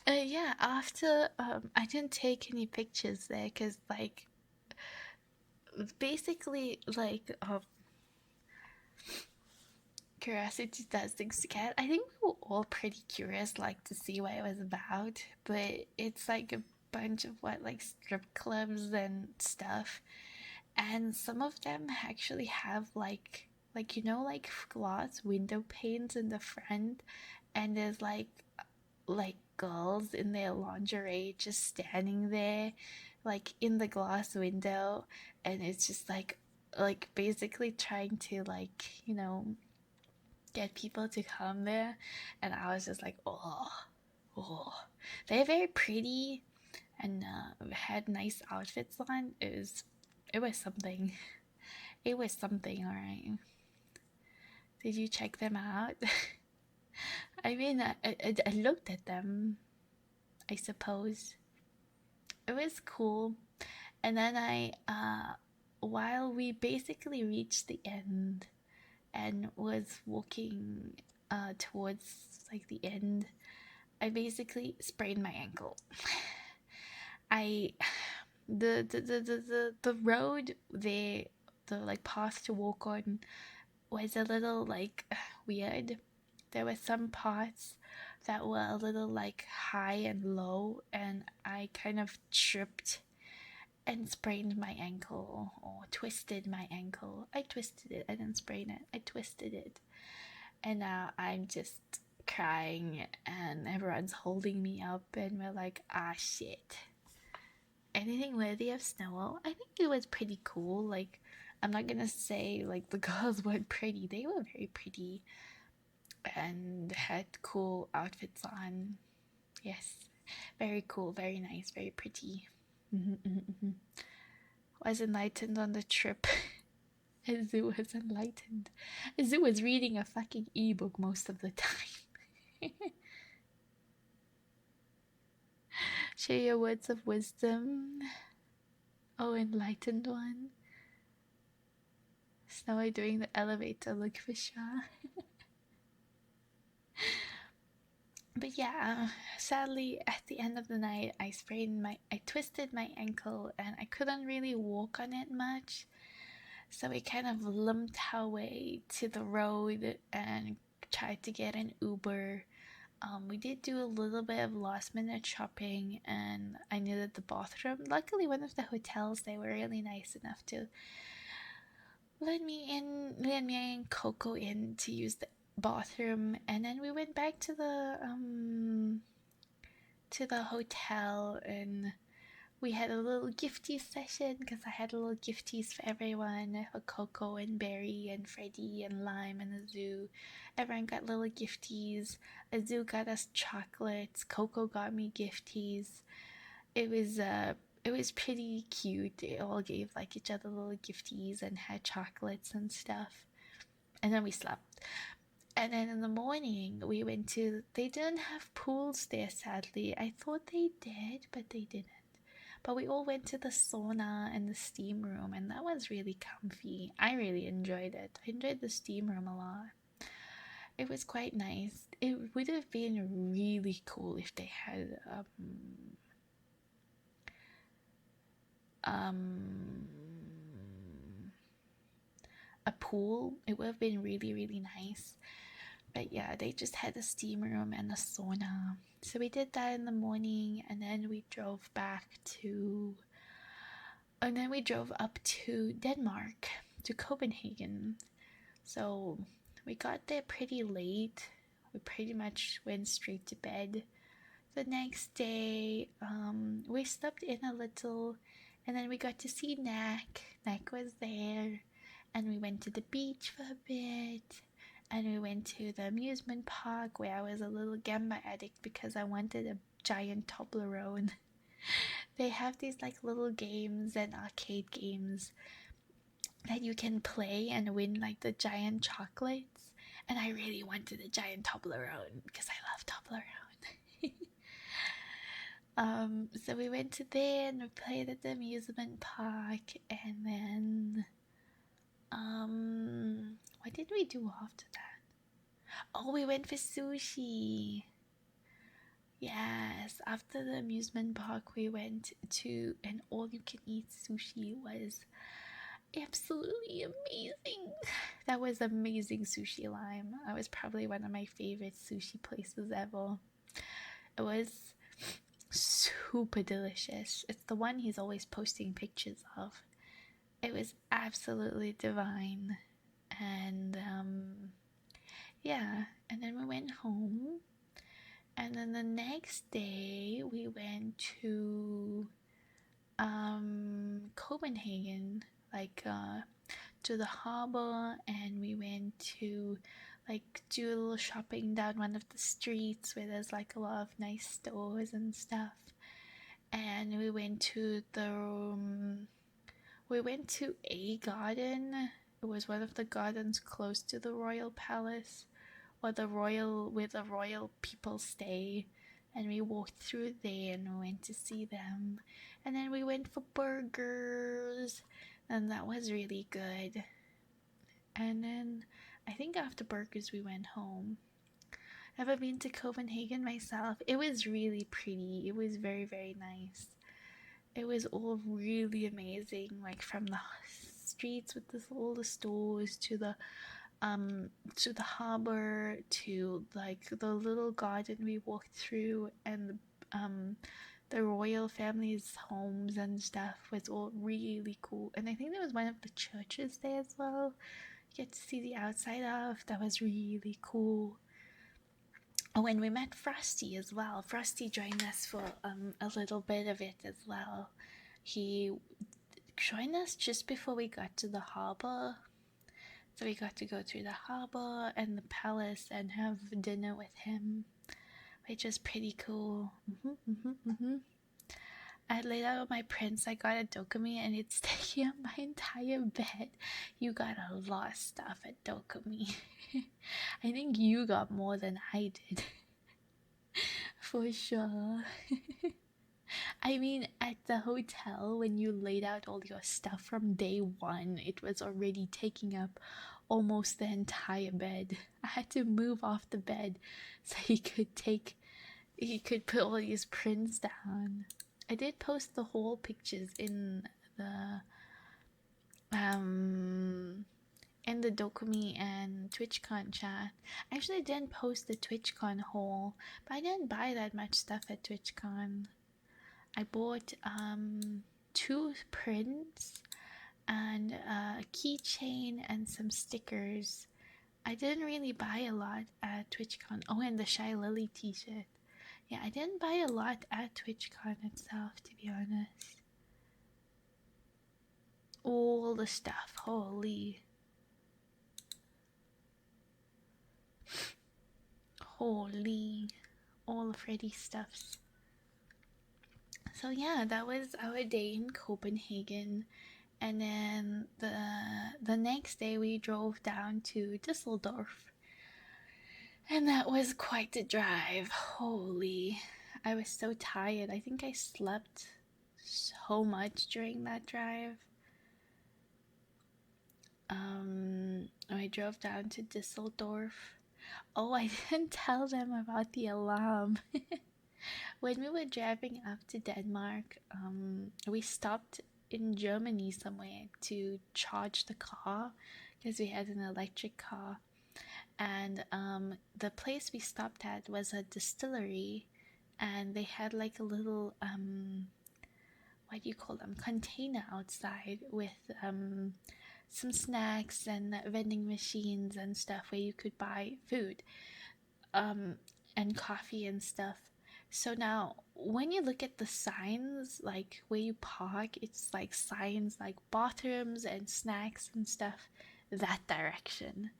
Yeah, after I didn't take any pictures there because like basically like curiosity does things to cat. I think we were all pretty curious like to see what it was about, but it's like a bunch of what like strip clubs and stuff, and some of them actually have like you know like glass window panes in the front, and there's like girls in their lingerie just standing there like in the glass window, and it's just like basically trying to like you know get people to come there. And I was just like, oh, they're very pretty and had nice outfits on. It was something. It was something, all right. Did you check them out? I mean, I looked at them, I suppose. It was cool. And then while we basically reached the end and was walking towards like the end, I basically sprained my ankle. I the road there, the like path to walk on was a little like weird. There were some parts that were a little like high and low, and I kind of tripped and sprained my ankle, or twisted my ankle. I twisted it. I didn't sprain it. I twisted it. And now I'm just crying, and everyone's holding me up, and we're like, ah, shit. Anything worthy of Snow? I think it was pretty cool. Like, I'm not gonna say like the girls weren't pretty. They were very pretty and had cool outfits on. Yes, very cool, very nice, very pretty. Was enlightened on the trip. Azu was enlightened. Azu was reading a fucking ebook most of the time. Share your words of wisdom. Oh, enlightened one. Snowy doing the elevator look for sure. But yeah, sadly at the end of the night I twisted my ankle and I couldn't really walk on it much. So we kind of limped our way to the road and tried to get an Uber. We did do a little bit of last minute shopping and I needed the bathroom. Luckily one of the hotels, they were really nice enough to let me and Coco in to use the bathroom, and then we went back to the hotel and we had a little gifty session because I had little gifties for everyone, for Coco and Barry and Freddie and Lime and Azu. Everyone got little gifties. Azu got us chocolates. Coco got me gifties. it was pretty cute. They all gave like each other little gifties and had chocolates and stuff. And then we slept. And then in the morning, we went to. They didn't have pools there, sadly. I thought they did, but they didn't. But we all went to the sauna and the steam room, and that was really comfy. I really enjoyed it. I enjoyed the steam room a lot. It was quite nice. It would have been really cool if they had um, a pool. It would have been really, really nice. But yeah, they just had a steam room and a sauna. So we did that in the morning, and then we drove up to Denmark, to Copenhagen. So we got there pretty late. We pretty much went straight to bed. The next day, we slept in a little, and then we got to see Nak. Nak was there, and we went to the beach for a bit, and we went to the amusement park where I was a little gamba addict because I wanted a giant Toblerone. They have these like little games and arcade games that you can play and win like the giant chocolates, and I really wanted a giant Toblerone because I love Toblerone. So we went to there and we played at the amusement park, and then what did we do after that? Oh, we went for sushi. Yes, after the amusement park we went to an all-you-can-eat sushi. Was absolutely amazing. That was amazing sushi lime. That was probably one of my favorite sushi places ever. It was super delicious. It's the one he's always posting pictures of. It was absolutely divine. And yeah, and then we went home, and then the next day we went to Copenhagen, like to the harbor, and we went to like do a little shopping down one of the streets where there's like a lot of nice stores and stuff. And we went to a garden. It was one of the gardens close to the royal palace, where the royal people stay. And we walked through there and we went to see them. And then we went for burgers, and that was really good. And then I think after burgers we went home. Never been to Copenhagen myself. It was really pretty. It was very, very nice. It was all really amazing, like from the streets with all the stores to the harbor, to like the little garden we walked through, and the royal family's homes and stuff was all really cool. And I think there was one of the churches there as well. You get to see the outside of. That was really cool. Oh, and we met Frosty as well. Frosty joined us for a little bit of it as well. He joined us just before we got to the harbor. So we got to go through the harbor and the palace and have dinner with him, which was pretty cool. I laid out my prints. I got a ďokoωoме and it's taking up my entire bed. You got a lot of stuff at ďokoωoме. I think you got more than I did. For sure. I mean, at the hotel, when you laid out all your stuff from day one, it was already taking up almost the entire bed. I had to move off the bed so he could put all these prints down. I did post the whole pictures in the ďokoωome and TwitchCon chat. I actually didn't post the TwitchCon haul, but I didn't buy that much stuff at TwitchCon. I bought 2 prints and a keychain and some stickers. I didn't really buy a lot at TwitchCon. Oh, and the Shy Lily t-shirt. Yeah, I didn't buy a lot at TwitchCon itself, to be honest. All the stuff, holy. All the Freddy stuffs. So yeah, that was our day in Copenhagen. And then the next day we drove down to Düsseldorf. And that was quite a drive. Holy. I was so tired. I think I slept so much during that drive. I drove down to Düsseldorf. Oh, I didn't tell them about the alarm. When we were driving up to Denmark, we stopped in Germany somewhere to charge the car because we had an electric car. And the place we stopped at was a distillery, and they had like a little what do you call them, container outside with some snacks and vending machines and stuff where you could buy food and coffee and stuff. So now when you look at the signs, like where you park, it's like signs like bathrooms and snacks and stuff that direction.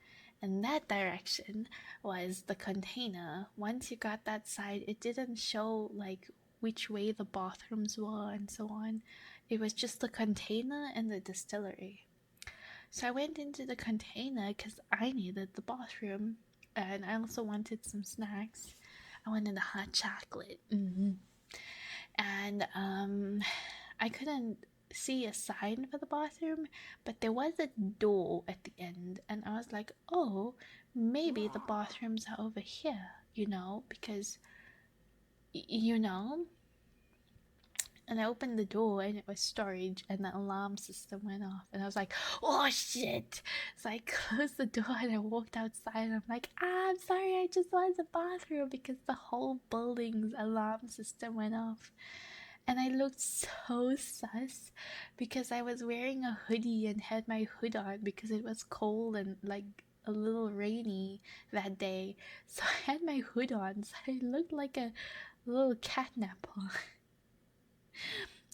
And that direction was the container. Once you got that side, it didn't show like which way the bathrooms were and so on. It was just the container and the distillery. So I went into the container because I needed the bathroom and I also wanted some snacks. I wanted a hot chocolate. And I couldn't see a sign for the bathroom, but there was a door at the end, and I was like, oh, maybe the bathrooms are over here, because, you know. And I opened the door and it was storage, and the alarm system went off, and I was like, oh shit. So I closed the door and I walked outside, and I'm like, I'm sorry, I just wanted the bathroom, because the whole building's alarm system went off. And I looked so sus because I was wearing a hoodie and had my hood on because it was cold and like a little rainy that day. So I had my hood on, so I looked like a little catnapper.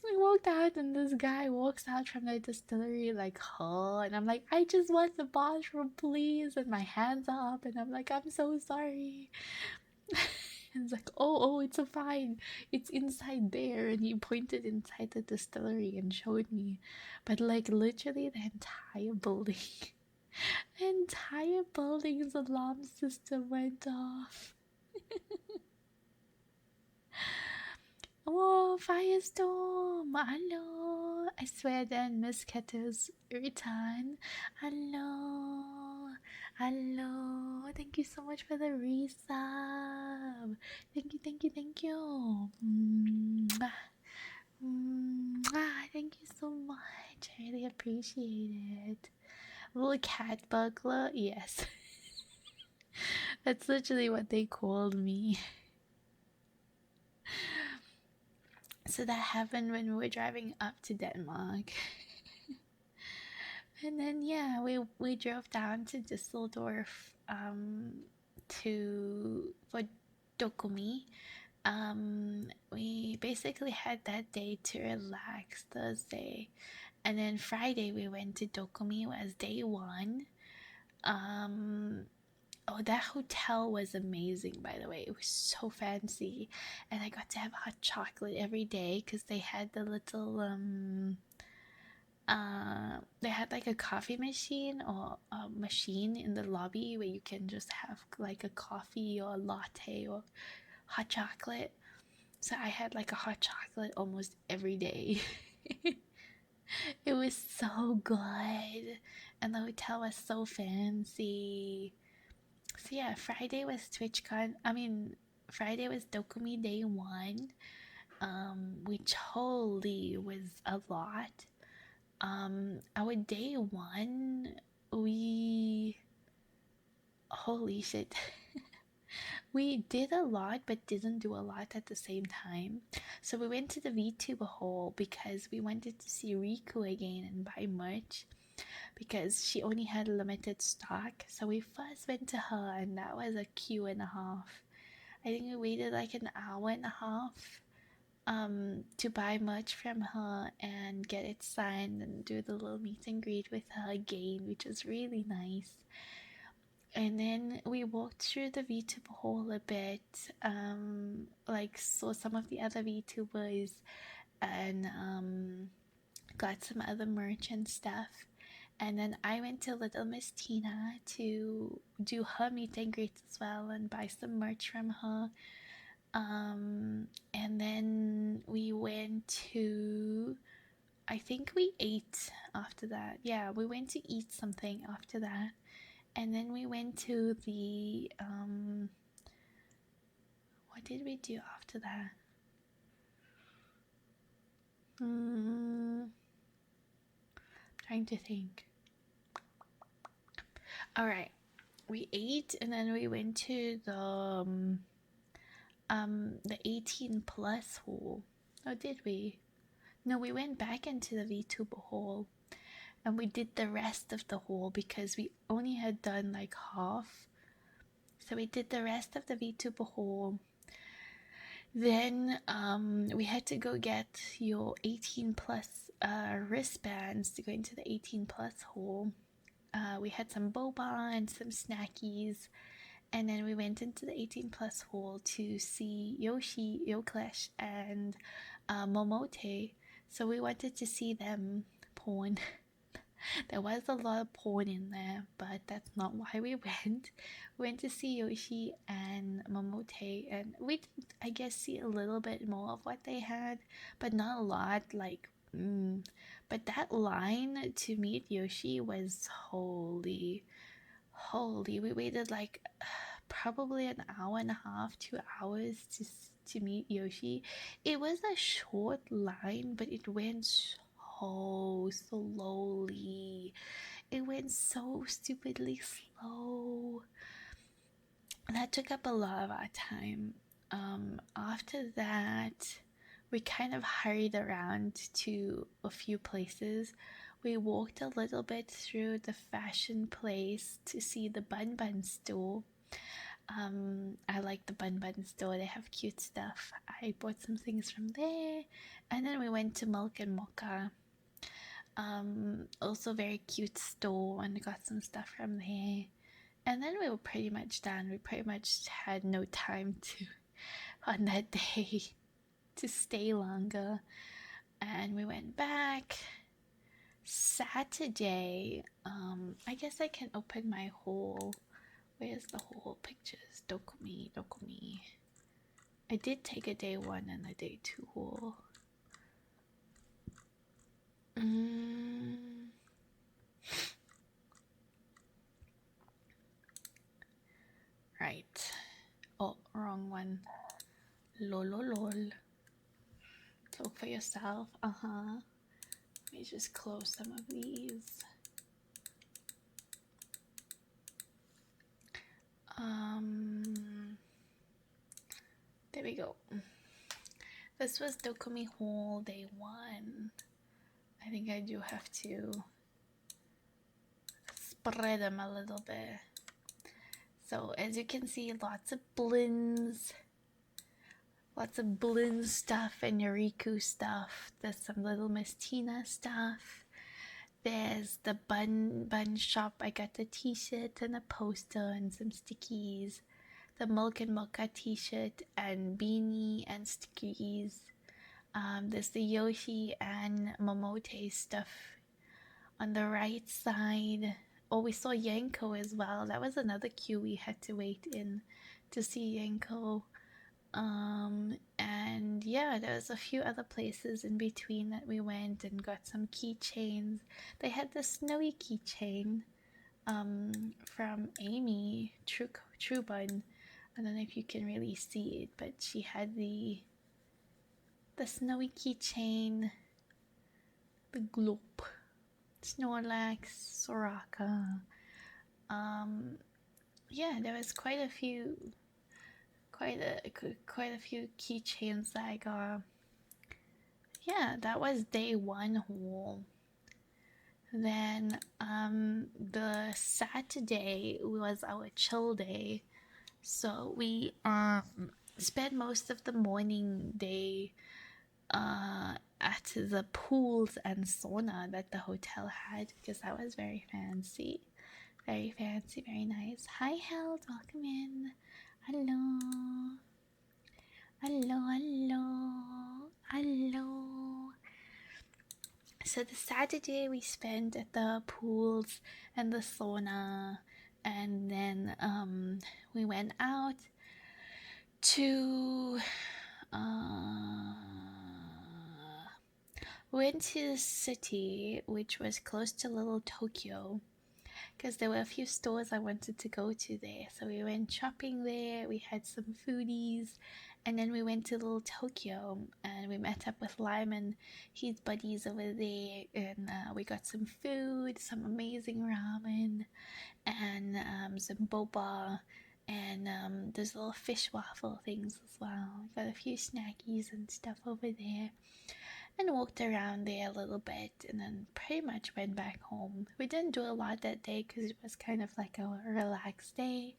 I walked out and this guy walks out from the distillery like, huh? And I'm like, I just want the bathroom, please. And my hands are up and I'm like, I'm so sorry. And it's like, oh, it's fine. It's inside there. And he pointed inside the distillery and showed me. But like literally the entire building, the entire building's alarm system went off. Oh, firestorm! Hello! I swear then Miss Keto's return. Hello! Hello! Thank you so much for the resub. Thank you, thank you, thank you. Mwah. Mwah. Thank you so much. I really appreciate it. Little cat burglar? Yes. That's literally what they called me. So that happened when we were driving up to Denmark. And then yeah, we drove down to Düsseldorf for ďokuoωoме. We basically had that day to relax, Thursday. And then Friday we went to ďokuoωome. It was day one. Oh, that hotel was amazing, by the way. It was so fancy. And I got to have hot chocolate every day because they had the little, they had like a coffee machine or a machine in the lobby where you can just have like a coffee or a latte or hot chocolate. So I had like a hot chocolate almost every day. It was so good. And the hotel was so fancy. So yeah, Friday was TwitchCon. Friday was ďokuoωome day one, which holy was a lot. Our day one, holy shit. We did a lot but didn't do a lot at the same time. So we went to the VTuber hall because we wanted to see Riku again and buy merch, because she only had limited stock. So we first went to her and that was a queue and a half. I think we waited like an hour and a half to buy merch from her and get it signed and do the little meet and greet with her again, which was really nice. And then we walked through the VTuber hall a bit, like saw some of the other VTubers and got some other merch and stuff. And then I went to Little Miss Tina to do her meet and greet as well and buy some merch from her. And then we went to, I think we ate after that. Yeah, we went to eat something after that. And then we went to the, what did we do after that? Trying to think. All right, we ate and then we went to the 18 plus hall. Oh, did we? No, we went back into the VTuber hall and we did the rest of the hall because we only had done like half. So we did the rest of the VTuber hall. Then we had to go get your 18 plus wristbands to go into the 18 plus hall. We had some boba and some snackies. And then we went into the 18 plus hall to see Yoshi, Yoclash, and Momote. So we wanted to see them porn. There was a lot of porn in there, but that's not why we went. We went to see Yoshi and Momote, and we did, I guess, see a little bit more of what they had, but not a lot. Like, but that line to meet Yoshi was holy. We waited like probably an hour and a half, 2 hours to meet Yoshi. It was a short line, but it went so slowly. It went so stupidly slow. That took up a lot of our time. After that, we kind of hurried around to a few places. We walked a little bit through the fashion place to see the Bun Bun store. I like the Bun Bun store. They have cute stuff. I bought some things from there. And then we went to Milk and Mocha. Also very cute store, and got some stuff from there. And then we were pretty much done. We pretty much had no time to on that day to stay longer. And we went back. Saturday, I guess I can open my haul. Where's the whole pictures? 녕oωoме. I did take a day 1 and a day 2 haul. Right. Oh, wrong one. Lol. Talk for yourself. Let me just close some of these. There we go. This was 녕oωoме haul day 1. I think I do have to spread them a little bit. So as you can see, lots of blins stuff and Yuriku stuff. There's some Little Miss Tina stuff. There's the bun shop. I got the t-shirt and a poster and some stickies. The Milk and Mocha t-shirt and beanie and stickies. There's the Yoshi and Momote stuff on the right side. Oh, we saw Yanko as well. That was another queue we had to wait in to see Yanko. And yeah, there was a few other places in between that we went and got some keychains. They had the snowy keychain from Amy True Bun. I don't know if you can really see it, but she had the snowy keychain, the globe, Snorlax, Soraka. Yeah, there was quite a few keychains that I got. Yeah, that was day 1 haul. Then the Saturday was our chill day, so we spent most of the morning day at the pools and sauna that the hotel had, because that was very fancy. Very fancy, very nice. Hi, Held. Welcome in. Hello. Hello, hello. Hello. So the Saturday we spent at the pools and the sauna, and then we went out to went to the city, which was close to Little Tokyo, because there were a few stores I wanted to go to there. So we went shopping there, we had some foodies, and then we went to Little Tokyo and we met up with Lyman, his buddies over there, and we got some food, some amazing ramen, and some boba, and those little fish waffle things as well. We got a few snackies and stuff over there and walked around there a little bit, and then pretty much went back home. We didn't do a lot that day because it was kind of like a relaxed day.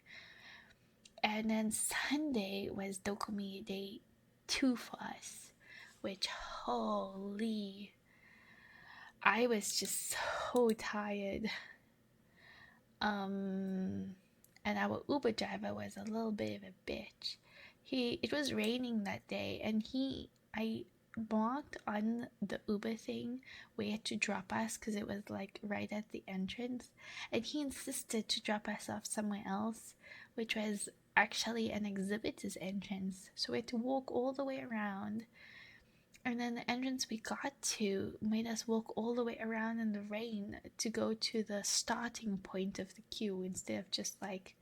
And then Sunday was 녕oωoме day 2 for us, which holy, I was just so tired. And our Uber driver was a little bit of a bitch. It was raining that day, and I marked on the Uber thing where to drop us because it was like right at the entrance, and he insisted to drop us off somewhere else, which was actually an exhibitor's entrance. So we had to walk all the way around, and then the entrance we got to made us walk all the way around in the rain to go to the starting point of the queue instead of just like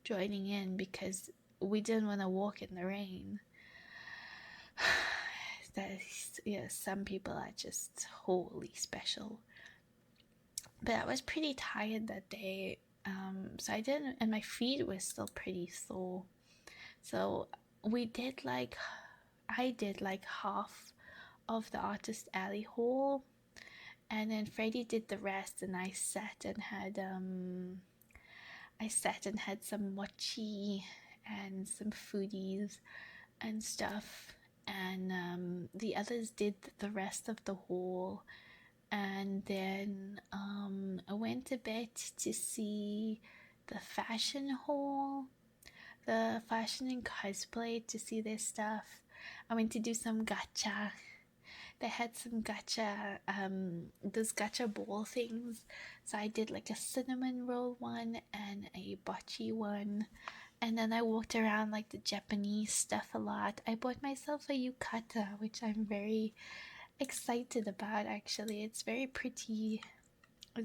joining in, because we didn't want to walk in the rain. Some people are just wholly special. But I was pretty tired that day, so I didn't, and my feet were still pretty sore. So I did like half of the Artist Alley Hall, and then Freddie did the rest, and I sat and had some mochi and some foodies and stuff, and the others did the rest of the hall. And then I went a bit to see the fashion hall, the fashion and cosplay, to see their stuff. I went to do some gacha. They had some gacha, those gacha ball things. So I did like a cinnamon roll one and a bocce one. And then I walked around like the Japanese stuff a lot. I bought myself a yukata, which I'm very excited about, actually. It's very pretty. Why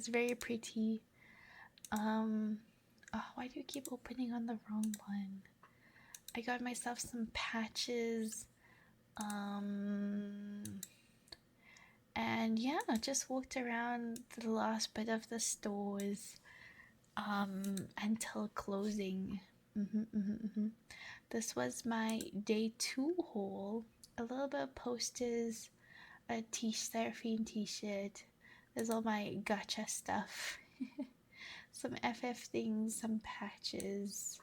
do you keep opening on the wrong one? I got myself some patches. And yeah, just walked around the last bit of the stores until closing. This was my day 2 haul. A little bit of posters, a Seraphine t-shirt. There's all my gacha stuff. Some FF things, some patches,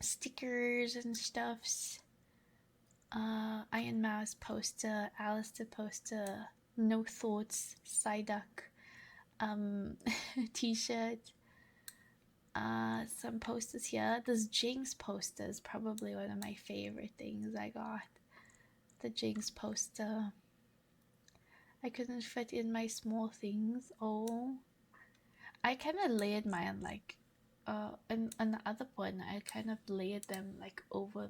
stickers and stuffs. Iron Mouse poster, Alistair poster, No Thoughts, Psyduck t-shirt. Some posters here. This Jinx poster is probably one of my favorite things I got. The Jinx poster. I couldn't fit in my small things. Oh, I kind of layered mine like, and the other one I kind of layered them like over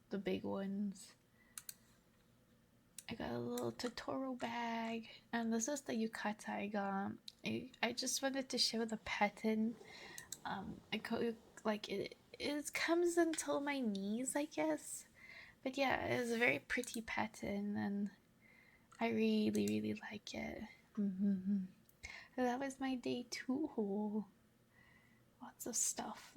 the big ones. I got a little Totoro bag, and this is the yukata I got. I just wanted to show the pattern. It comes until my knees, I guess. But yeah, it's a very pretty pattern, and I really, really like it. So that was my day 2 haul. Lots of stuff.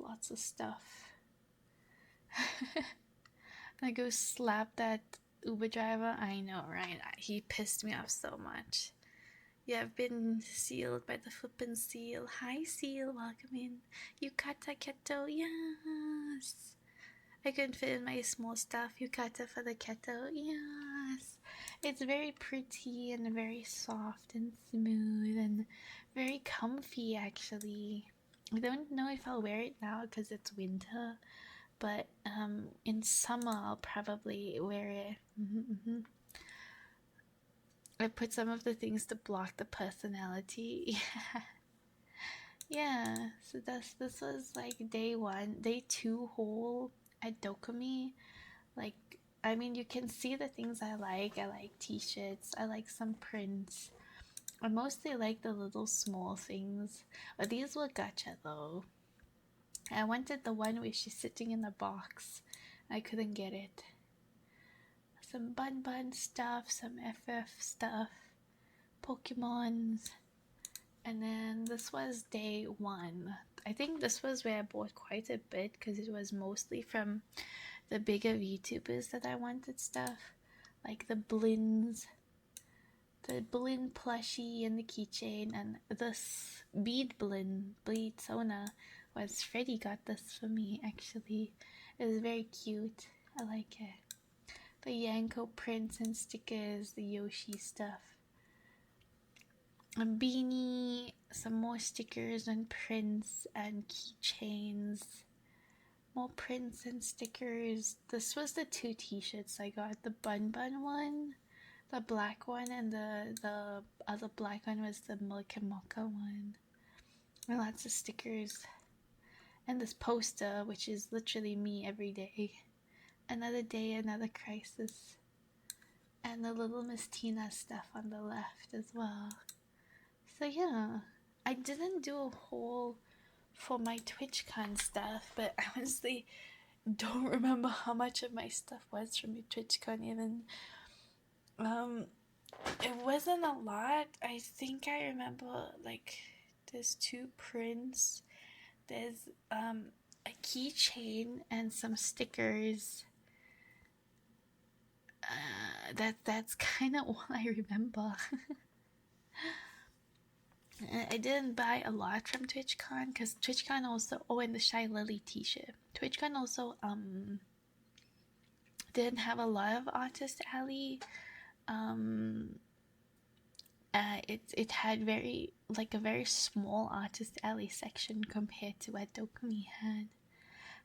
I go slap that Uber driver. I know, right? He pissed me off so much. Yeah, I've been sealed by the flippin' seal. Hi, seal. Welcome in. Yukata keto. Yes. I couldn't fit in my small stuff. Yukata for the keto. Yes. It's very pretty and very soft and smooth and Very comfy actually. I don't know if I'll wear it now because it's winter, but in summer I'll probably wear it. I put some of the things to block the personality. Yeah, so this was like day one. Day two haul at wiąoωoме. Like, I mean, you can see the things I like. I like t-shirts. I like some prints. I mostly like the little small things. But these were gacha though. I wanted the one where she's sitting in the box. I couldn't get it. Some bun stuff, some FF stuff, Pokemons. And then this was day one. I think this was where I bought quite a bit because it was mostly from the bigger VTubers that I wanted stuff. Like the Blins, the Blin plushie and the keychain, and this bead Blin, Bleed Sona, was Freddie got this for me actually. It was very cute. I like it. The Yanko prints and stickers, the Yoshi stuff. A beanie, some more stickers and prints and keychains. More prints and stickers. This was the two t-shirts I got. The bun one, the black one, and the other black one was the Milka Mocha one. And lots of stickers. And this poster, which is literally me every day. Another day, another crisis. And the little Miss Tina stuff on the left as well. So yeah, I didn't do a haul for my TwitchCon stuff, but I honestly don't remember how much of my stuff was from TwitchCon even. It wasn't a lot. I think I remember like there's two prints, there's a keychain and some stickers. That's kind of all I remember. I didn't buy a lot from TwitchCon because TwitchCon also, and the Shy Lily t-shirt. TwitchCon also didn't have a lot of Artist Alley. It had a very small Artist Alley section compared to what wiąoωoме had.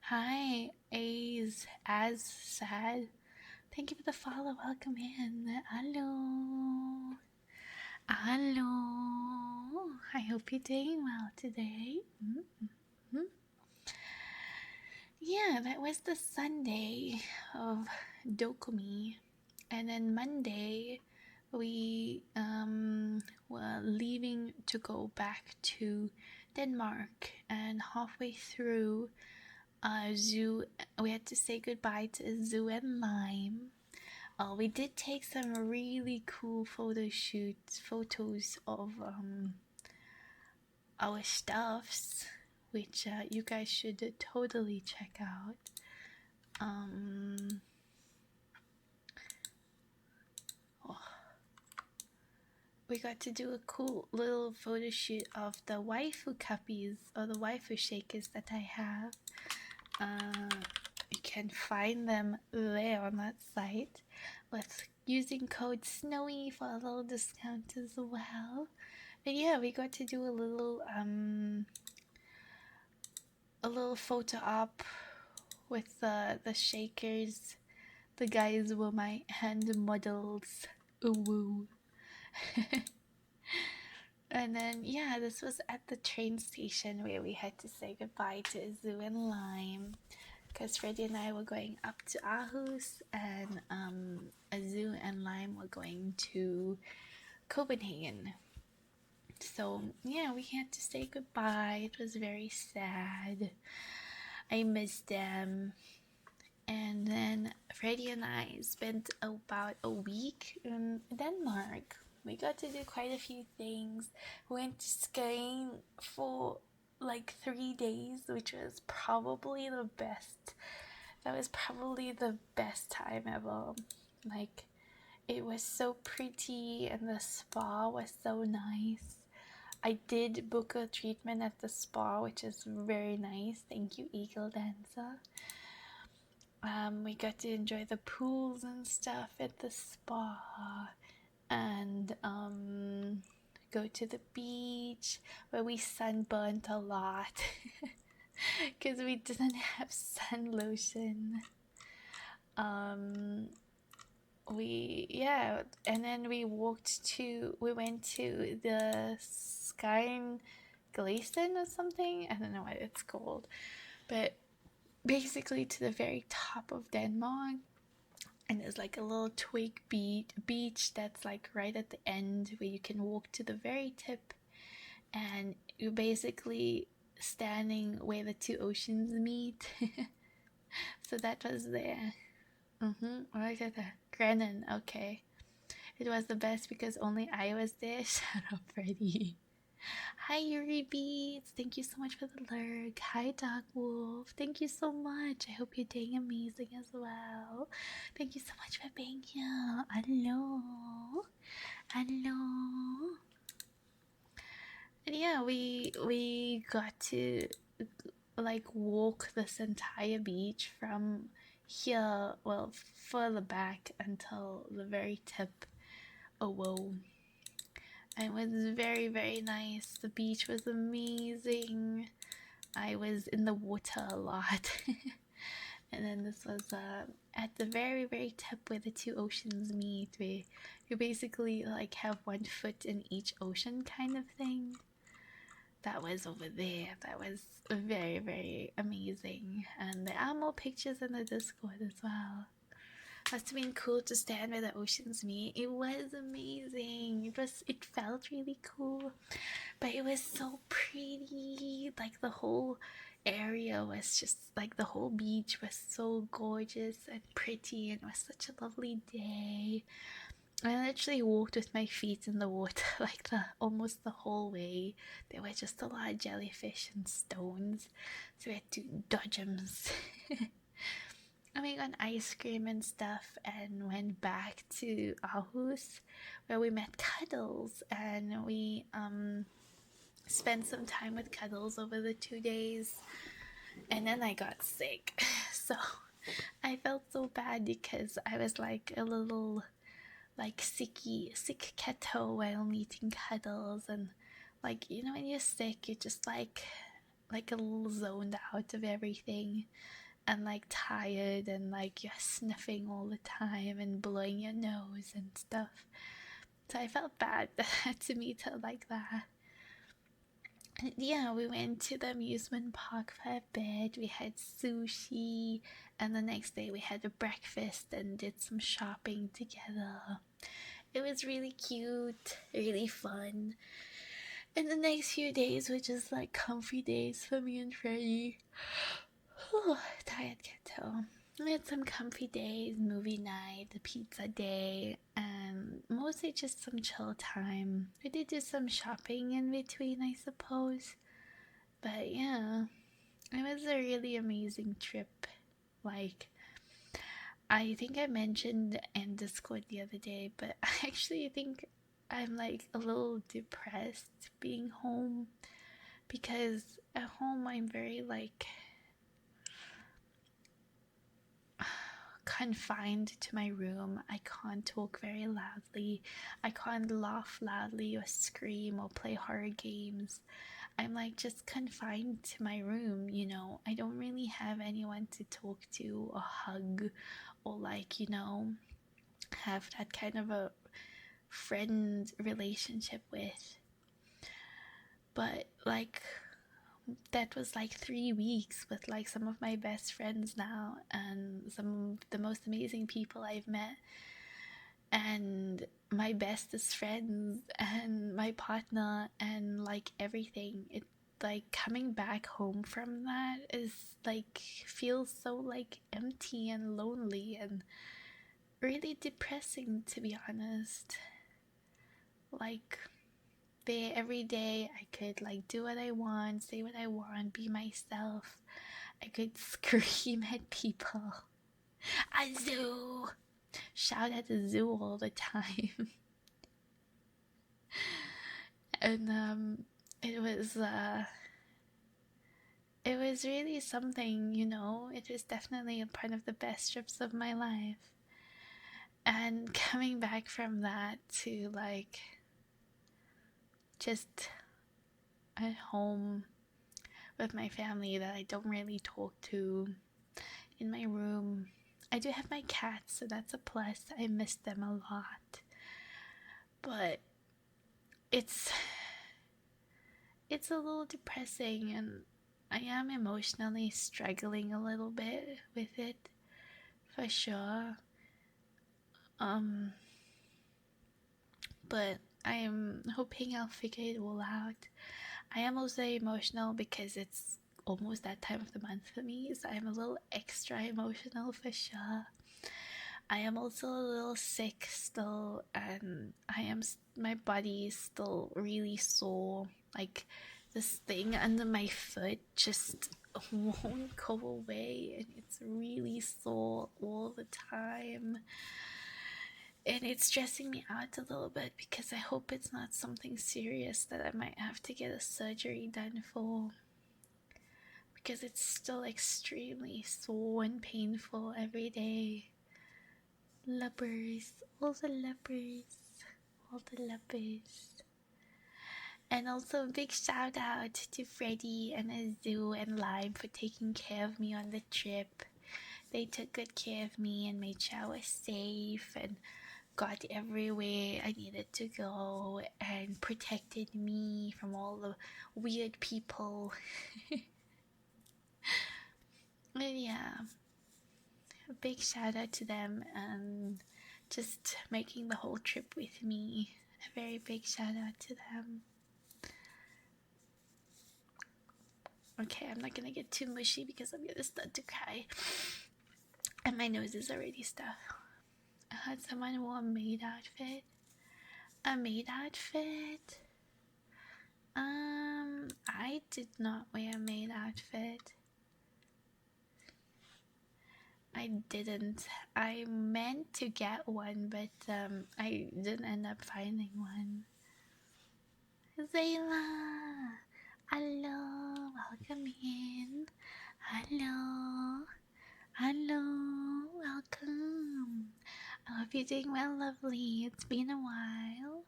Hi, as sad. Thank you for the follow. Welcome in. Hello. Hello. I hope you're doing well today. Yeah, that was the Sunday of wiąoωome. And then Monday, we were leaving to go back to Denmark. And halfway through Zoo, we had to say goodbye to Zoo and Lime. We did take some really cool photos of our stuffs, which you guys should totally check out. We got to do a cool little photo shoot of the waifu cuppies or the waifu shakers that I have. You can find them there on that site with using code SNOWY for a little discount as well. But yeah, we got to do a little photo op with the shakers. The guys were my hand models. Ooh woo. And then yeah, this was at the train station where we had to say goodbye to Zoo and Lime because Freddie and I were going up to Aarhus, and Zoo and Lime were going to Copenhagen. So yeah, we had to say goodbye. It was very sad. I missed them. And then Freddie and I spent about a week in Denmark. We got to do quite a few things. We went skiing for like 3 days, which was probably the best. That was probably the best time ever. Like, it was so pretty and the spa was so nice. I did book a treatment at the spa, which is very nice. Thank you, Eagle Dancer. We got to enjoy the pools and stuff at the spa, and go to the beach where we sunburnt a lot because we didn't have sun lotion. And then we went to the Skyen Glacier or something. I don't know what it's called, but basically to the very top of Denmark. And there's like a little twig beach that's like right at the end where you can walk to the very tip, and you're basically standing where the two oceans meet. So that was there. Right at the Grennan. Okay. It was the best because only I was there. Shut up, Freddie. Hi, Yuri Beats. Thank you so much for the lurk. Hi, Dog Wolf. Thank you so much. I hope you're doing amazing as well. Thank you so much for being here. Hello. Hello. And yeah, we got to like walk this entire beach from here, well, further back until the very tip. Oh, whoa. It was very, very nice. The beach was amazing. I was in the water a lot. And then this was at the very, very tip where the two oceans meet, where you basically like have 1 foot in each ocean kind of thing. That was over there. That was very, very amazing. And there are more pictures in the Discord as well. Must have been cool to stand where the oceans meet. It was amazing. It felt really cool, but it was so pretty. Like the whole area was just like the whole beach was so gorgeous and pretty, and it was such a lovely day. I literally walked with my feet in the water like almost the whole way. There were just a lot of jellyfish and stones, so we had to dodge them. And we got ice cream and stuff and went back to Aarhus where we met Cuddles, and we spent some time with Cuddles over the 2 days, and then I got sick. So I felt so bad because I was like a little like sick keto while meeting Cuddles, and like, you know, when you're sick you're just like a little zoned out of everything and like tired, and like you're sniffing all the time and blowing your nose and stuff. So I felt bad to meet her like that. And yeah, we went to the amusement park for a bit. We had sushi, and the next day we had a breakfast and did some shopping together. It was really cute, really fun. And the next few days were just like comfy days for me and Freddie. Tired kiddo. We had some comfy days, movie night, the pizza day, and mostly just some chill time. We did do some shopping in between, I suppose. But yeah, it was a really amazing trip. Like, I think I mentioned in Discord the other day, but I actually think I'm like a little depressed being home, because at home I'm very like confined to my room. I can't talk very loudly. I can't laugh loudly or scream or play horror games. I'm like just confined to my room, you know. I don't really have anyone to talk to or hug or like, you know, have that kind of a friend relationship with. But like that was like 3 weeks with like some of my best friends now, and some of the most amazing people I've met, and my bestest friends and my partner, and like everything. It like coming back home from that is like feels so like empty and lonely and really depressing, to be honest. Like there every day I could like do what I want, say what I want, be myself. I could scream at people. A zoo! Shout at the zoo all the time. And it was really something, you know. It was definitely a part of the best trips of my life. And coming back from that to like just at home with my family that I don't really talk to in my room. I do have my cats, so that's a plus. I miss them a lot. But it's a little depressing, and I am emotionally struggling a little bit with it, for sure. But I am hoping I'll figure it all out. I am also emotional because it's almost that time of the month for me, so I'm a little extra emotional for sure. I am also a little sick still, and my body is still really sore. Like, this thing under my foot just won't go away, and it's really sore all the time. And it's stressing me out a little bit because I hope it's not something serious that I might have to get a surgery done for, because it's still extremely sore and painful every day. Lubbers, all the lubbers, all the lubbers. And also a big shout out to Freddie and Azu and Lime for taking care of me on the trip. They took good care of me and made sure I was safe and got everywhere I needed to go and protected me from all the weird people. But yeah, a big shout out to them and just making the whole trip with me. A very big shout out to them. Okay, I'm not gonna get too mushy because I'm gonna start to cry. And my nose is already stuffed. I heard someone wore a maid outfit. A maid outfit? I did not wear a maid outfit. I didn't. I meant to get one, but I didn't end up finding one. Zayla! Hello! Welcome in! Hello! Hello! Welcome! I hope you're doing well, lovely. It's been a while.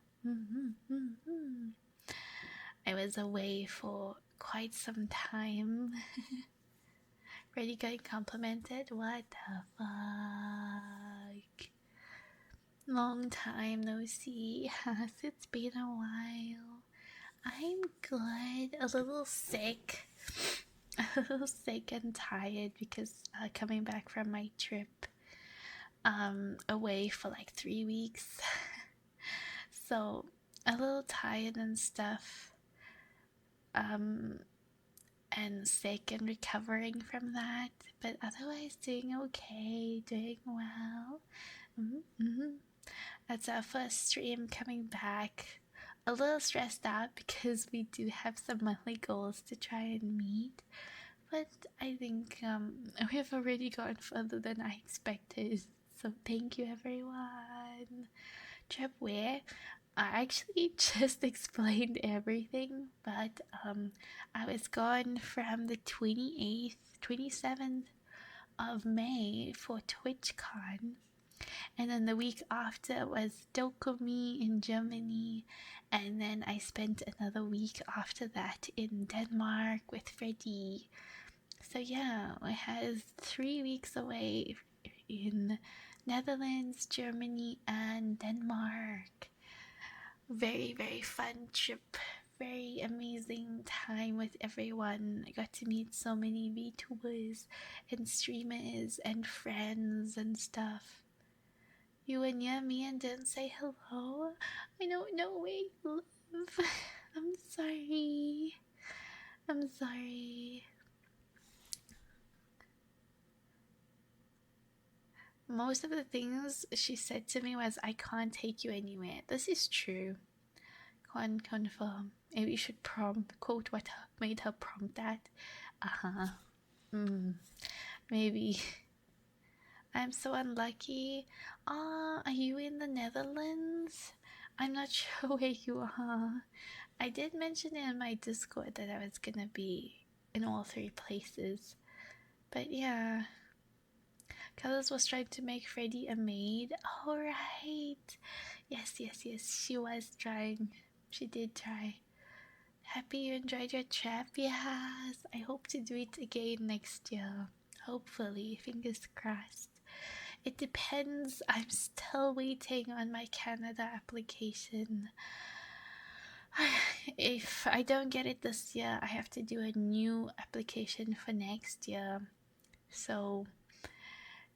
I was away for quite some time. Ready getting complimented? What the fuck? Long time no see. Yes, it's been a while. I'm good. A little sick. A little sick and tired because coming back from my trip away for like 3 weeks. So a little tired and stuff. And sick and recovering from that, but otherwise doing okay, doing well. That's our first stream coming back. A little stressed out because we do have some monthly goals to try and meet, but I think we have already gone further than I expected, so thank you everyone. Trip where? I actually just explained everything, but I was gone from the 28th, 27th of May for TwitchCon, and then the week after was ÄCTGIRL in Germany, and then I spent another week after that in Denmark with Freddie. So yeah, I had 3 weeks away in Netherlands, Germany, and Denmark. Very, very fun trip. Very amazing time with everyone. I got to meet so many VTubers and streamers and friends and stuff. You and me and didn't say hello? I don't know where you live. I'm sorry. I'm sorry. Most of the things she said to me was, I can't take you anywhere. This is true. Can't confirm. Maybe you should quote what made her prompt that. Maybe. I'm so unlucky. Are you in the Netherlands? I'm not sure where you are. I did mention in my Discord that I was gonna be in all 3 places. But yeah. Colors was trying to make Freddie a maid. Alright. Yes, she was trying. she did try. Happy you enjoyed your trip. Yes, I hope to do it again next year. Hopefully, fingers crossed. It depends. I'm still waiting on my Canada application. If I don't get it this year, I have to do a new application for next year. So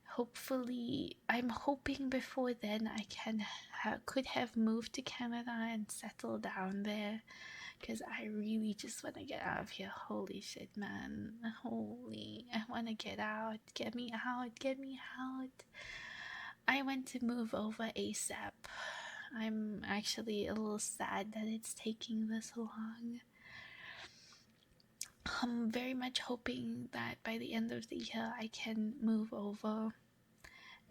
hopefully, I'm hoping before then I could have moved to Canada and settled down there, because I really just want to get out of here. Holy shit, man. Holy, I want to get out. Get me out. Get me out. I want to move over ASAP. I'm actually a little sad that it's taking this long. I'm very much hoping that by the end of the year I can move over.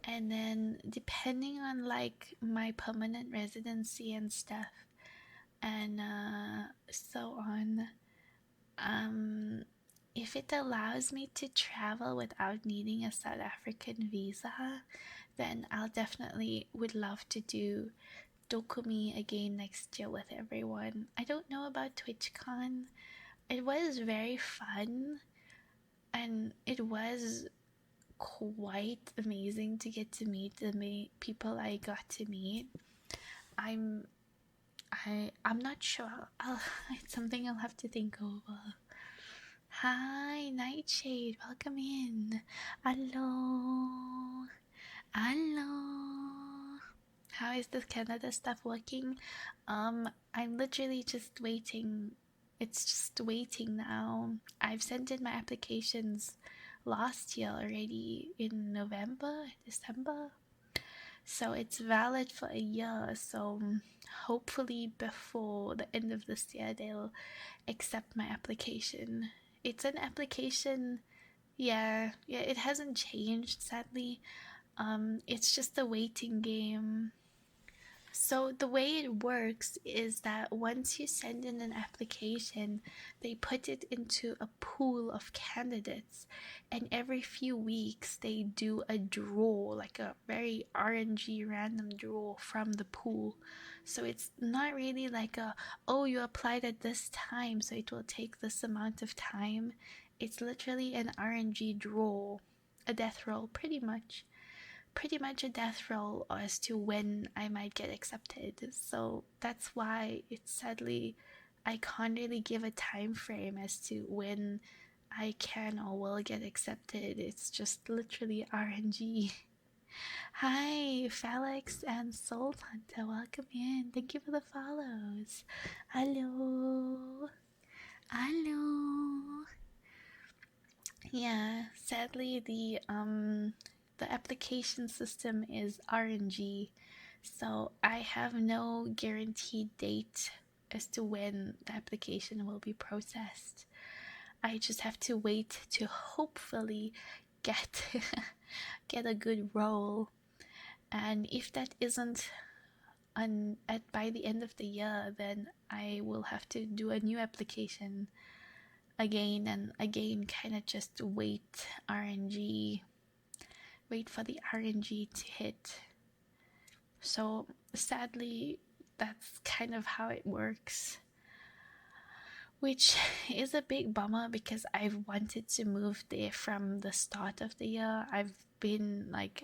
And then depending on like my permanent residency and stuff and so on, if it allows me to travel without needing a South African visa, then I'll definitely would love to do 齡again next year with everyone. I don't know about TwitchCon. It was very fun, and it was quite amazing to get to meet the people I got to meet. I'm not sure. It's something I'll have to think over. Hi, Nightshade, welcome in. Hello. Hello. How is this Canada stuff working? I'm literally just waiting. It's just waiting now. I've sent in my applications last year already in November, December. So it's valid for a year. So hopefully before the end of this year, they'll accept my application. It's an application. Yeah, it hasn't changed, sadly. It's just a waiting game. So the way it works is that once you send in an application, they put it into a pool of candidates, and every few weeks they do a draw, like a very RNG random draw from the pool. So it's not really like oh, you applied at this time, so it will take this amount of time. It's literally an RNG draw, a death roll, pretty much a death roll as to when I might get accepted. So that's why it's sadly I can't really give a time frame as to when I can or will get accepted. It's just literally RNG. Hi, Felix and Soul Hunter, welcome in. Thank you for the follows. Hello. Hello. Yeah, sadly the application system is RNG, so I have no guaranteed date as to when the application will be processed. I just have to wait to hopefully get get a good roll, and if that isn't by the end of the year, then I will have to do a new application again and again, kind of just wait for the RNG to hit. So sadly, that's kind of how it works, which is a big bummer because I've wanted to move there from the start of the year. I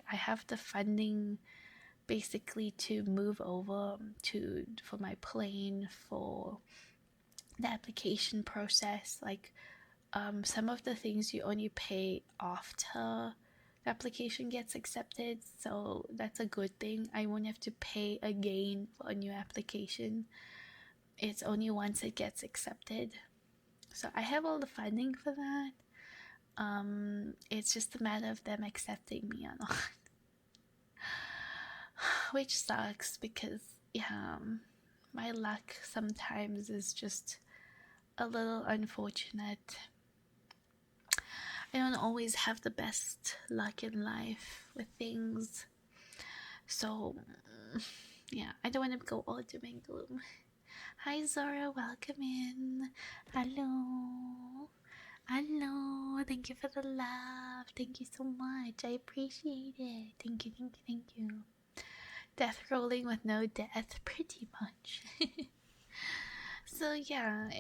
have the funding basically to move over for my plane, for the application process. Like some of the things you only pay after the application gets accepted, so that's a good thing. I won't have to pay again for a new application. It's only once it gets accepted. So I have all the funding for that. It's just a matter of them accepting me or not. Which sucks because, yeah, my luck sometimes is just a little unfortunate. I don't always have the best luck in life with things. So, yeah, I don't want to go all doom and gloom. Hi Zora, welcome in. Hello. Hello. Thank you for the love. Thank you so much. I appreciate it. Thank you, thank you, thank you. Death rolling with no death, pretty much. So yeah,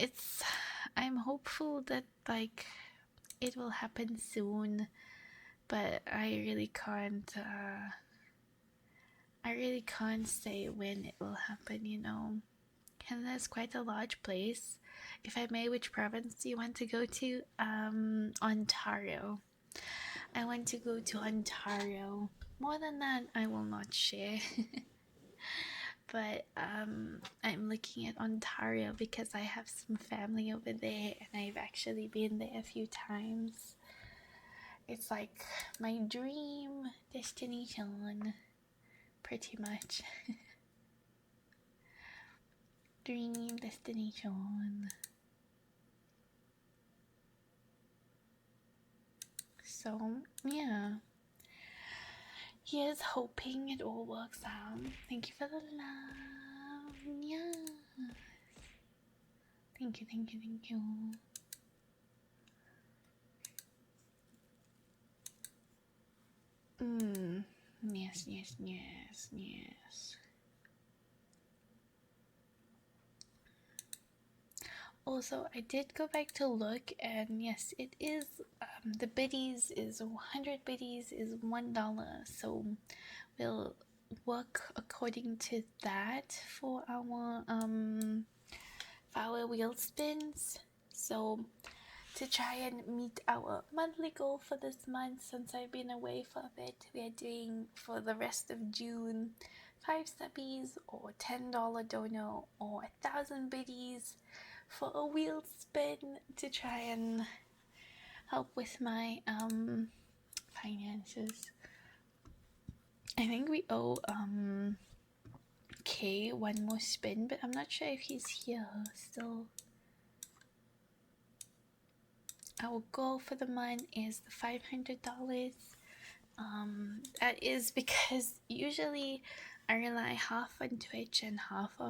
I'm hopeful that like it will happen soon, but I really can't say when it will happen, you know. Canada is quite a large place. If I may, which province do you want to go to? Ontario. I want to go to Ontario. More than that, I will not share. But I'm looking at Ontario because I have some family over there and I've actually been there a few times. It's like my dream destination, pretty much. Dream destination. So, yeah. Here's hoping it all works out. Thank you for the love. Yeah. Thank you, thank you, thank you. Yes, yes, yes, yes. Also, I did go back to look, and yes, it is. The biddies is 100 biddies is $1, so we'll work according to that for our wheel spins. So to try and meet our monthly goal for this month, since I've been away for a bit, we are doing for the rest of June 5 subbies or $10 dono or 1,000 biddies for a wheel spin to try and help with my finances. I think we owe K one more spin, but I'm not sure if he's here still. Our goal for the month is the $500. That is because usually I rely half on Twitch and half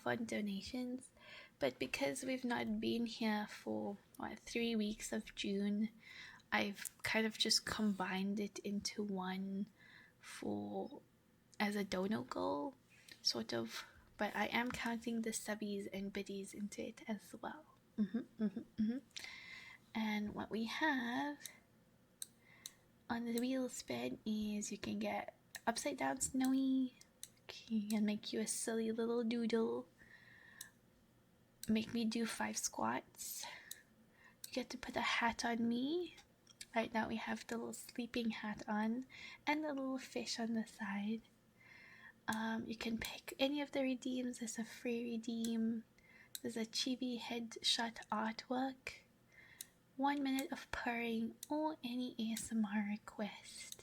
on donations, but because we've not been here for 3 weeks of June, I've kind of just combined it into one as a dono goal, sort of. But I am counting the subbies and biddies into it as well. And what we have on the wheel spin is you can get upside down snowy, and make you a silly little doodle, make me do 5 squats, you get to put a hat on me. Right now we have the little sleeping hat on and the little fish on the side. You can pick any of the redeems. There's a free redeem, there's a chibi headshot artwork, 1 minute of purring, or any ASMR request.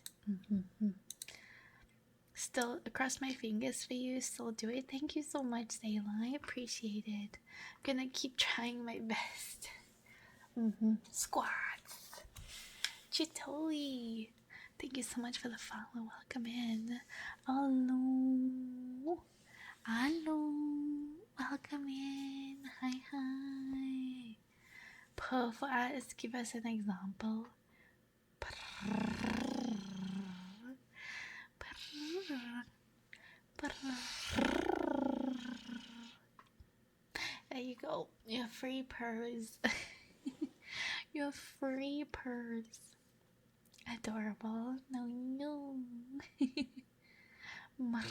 Still across my fingers for you, still do it. Thank you so much, Zayla, I appreciate it. I'm gonna keep trying my best. Squats. Chitoli, thank you so much for the follow. Welcome in. Hello. Welcome in. Hi. Purr for us. Give us an example. There you go. Your free purrs. Your free purrs. Adorable. No. Marrow.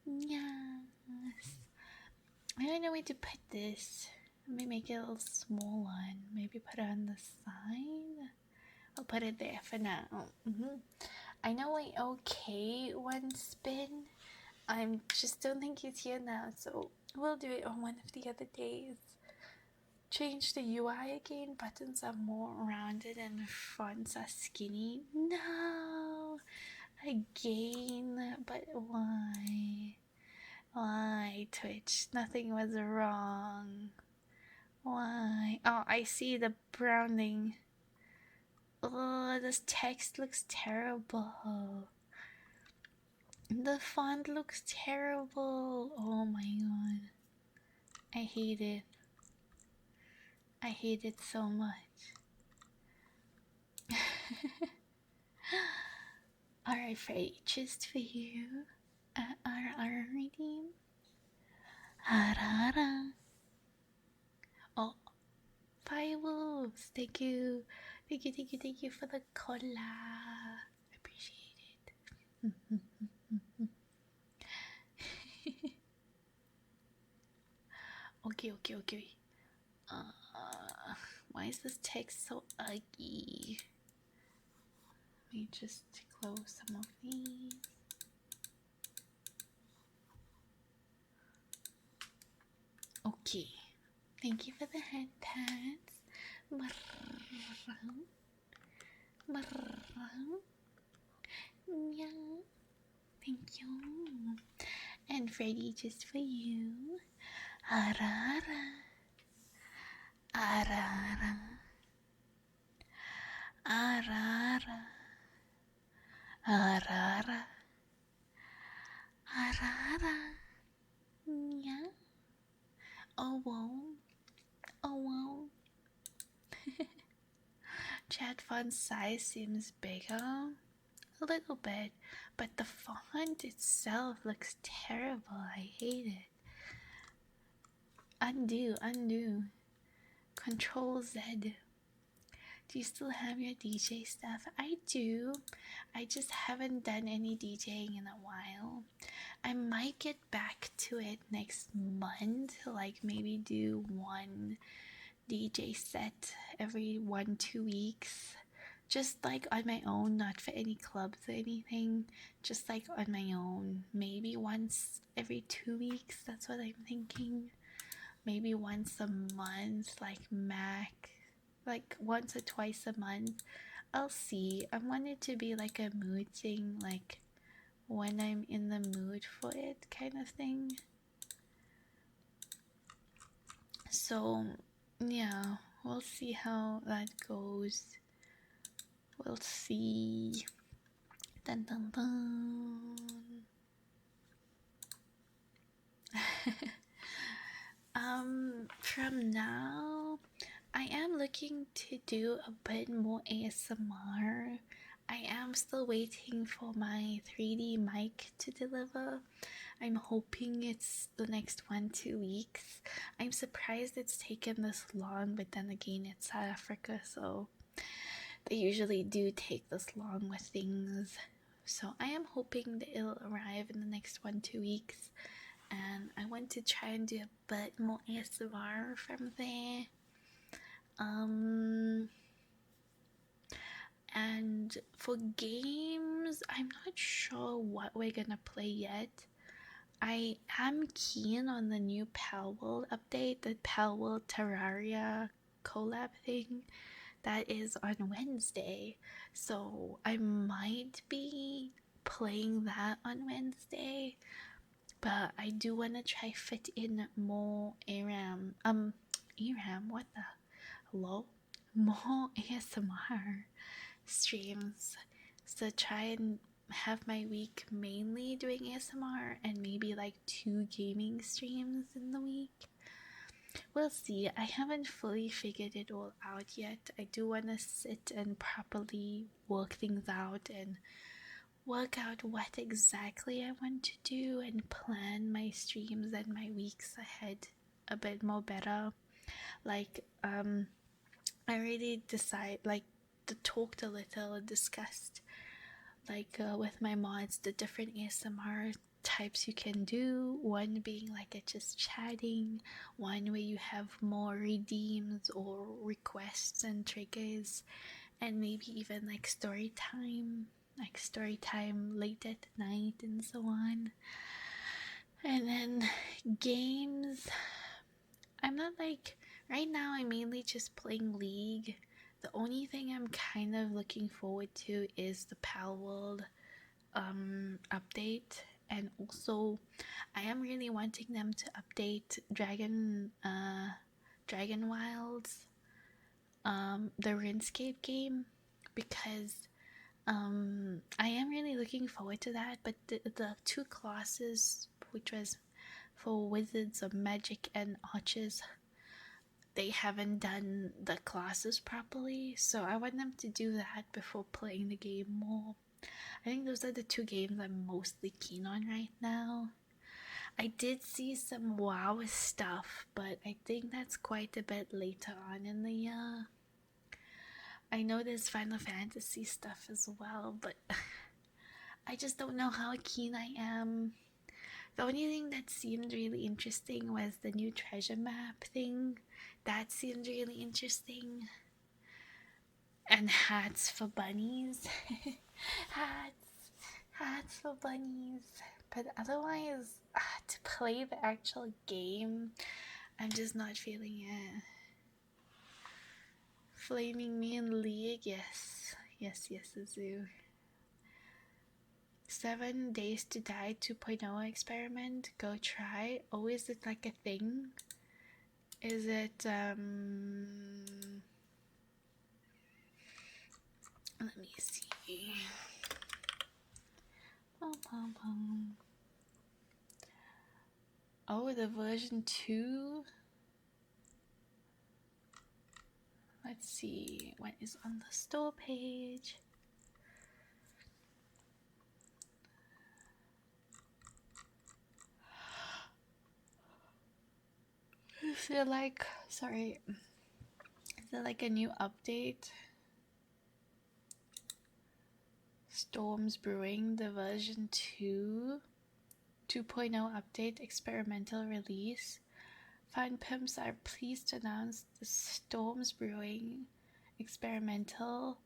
Yes. I don't know where to put this. Let me make it a little small one. Maybe put it on the side. I'll put it there for now. I know I okay one spin. I just don't think he's here now, so we'll do it on one of the other days. Change the UI again. Buttons are more rounded and fonts are skinny. No! Again, but why? Why, Twitch? Nothing was wrong. Why? Oh, I see the browning. Oh, this text looks terrible. The font looks terrible. Oh my god. I hate it. I hate it so much. Alright, Faye, just for you. Our redeem. Arara. Oh, Fireworks! Thank you. Thank you for the cola. I appreciate it. Okay. Why is this text so ugly? Let me just close some of these. Okay. Thank you for the hand pats. Yeah. Thank you. And Freddy, just for you. Arara. Arara. Arara. Arara. Arara. Yeah. Oh, whoa. Oh, whoa. Chat font size seems bigger. A little bit. But the font itself looks terrible. I hate it. Undo. Control Z. Do you still have your DJ stuff? I do. I just haven't done any DJing in a while. I might get back to it next month. Like maybe do one DJ set every 1-2 weeks. Just like on my own, not for any clubs or anything. Just like on my own. Maybe once every 2 weeks. That's what I'm thinking. Maybe once a month, like Mac. Like once or twice a month. I'll see. I want it to be like a mood thing, like when I'm in the mood for it kind of thing. So yeah, we'll see how that goes. We'll see. Dun dun dun. From now, I am looking to do a bit more ASMR. I am still waiting for my 3D mic to deliver. I'm hoping it's the next 1-2 weeks. I'm surprised it's taken this long, but then again, it's South Africa, so they usually do take this long with things. So I am hoping that it'll arrive in the next 1-2 weeks. And I want to try and do a bit more ASMR from there. And for games, I'm not sure what we're gonna play yet. I am keen on the new Palworld update, the Palworld Terraria collab thing that is on Wednesday. So I might be playing that on Wednesday. But I do want to try fit in more ARAM. ARAM, what the? Hello? More ASMR streams. So try and have my week mainly doing ASMR and maybe like 2 gaming streams in the week. We'll see. I haven't fully figured it all out yet. I do want to sit and properly work things out and work out what exactly I want to do and plan my streams and my weeks ahead a bit more better. Like, I already talked a little, discussed, with my mods, the different ASMR types you can do. One being like a just chatting, one where you have more redeems or requests and triggers, and maybe even like story time late at night and so on. And then games, I'm not like, right now I'm mainly just playing League. The only thing I'm kind of looking forward to is the Palworld update, and also I am really wanting them to update Dragon Wilds, the RuneScape game, because I am really looking forward to that. But the 2 classes, which was for wizards or magic and archers, they haven't done the classes properly, so I want them to do that before playing the game more. I think those are the two games I'm mostly keen on right now. I did see some WoW stuff, but I think that's quite a bit later on in the year. I know there's Final Fantasy stuff as well, but I just don't know how keen I am. The only thing that seemed really interesting was the new treasure map thing. That seemed really interesting. And hats for bunnies. hats for bunnies. But otherwise, to play the actual game, I'm just not feeling it. Flaming me in League, yes. Yes, Azu. 7 Days to Die 2.0 experiment, go try. Oh, is it like a thing? Is it, let me see. Oh, the version 2? Let's see what is on the store page. Is there like, sorry, is there like a new update? Storms Brewing, the version 2 2.0 update experimental release. Fun Pimps are pleased to announce the Storms Brewing experimental.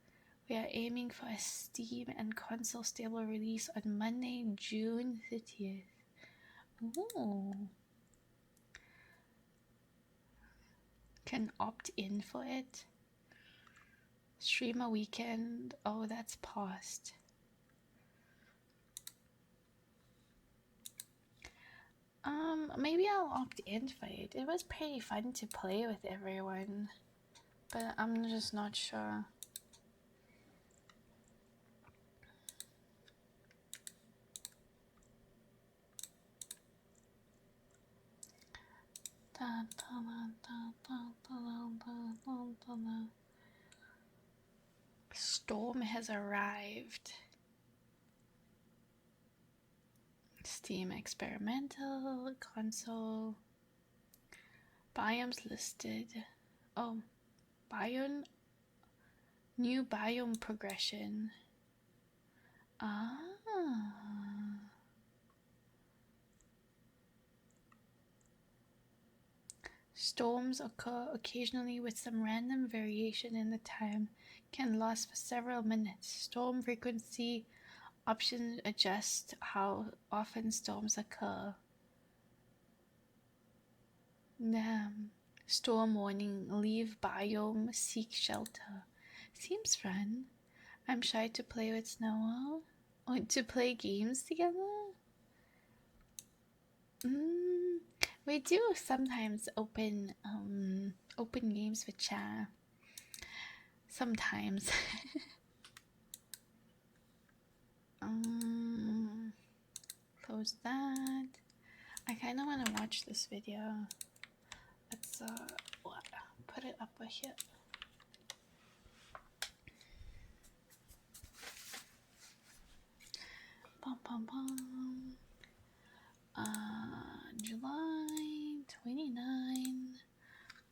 We are aiming for a Steam and console stable release on Monday, June 30th. Ooh. Can opt in for it. Stream a weekend. Oh, that's paused. Maybe I'll opt in for it. It was pretty fun to play with everyone, but I'm just not sure. Storm has arrived. Steam experimental console. Biomes listed. Oh, biome. New biome progression. Ah. Storms occur occasionally with some random variation in the time. Can last for several minutes. Storm frequency options adjust how often storms occur. Storm warning, leave biome, seek shelter. Seems fun. I'm shy to play with gnoωoωe. Want to play games together? We do sometimes open games with chat. Sometimes. Close that. I kind of want to watch this video. Let's put it up here. July 29.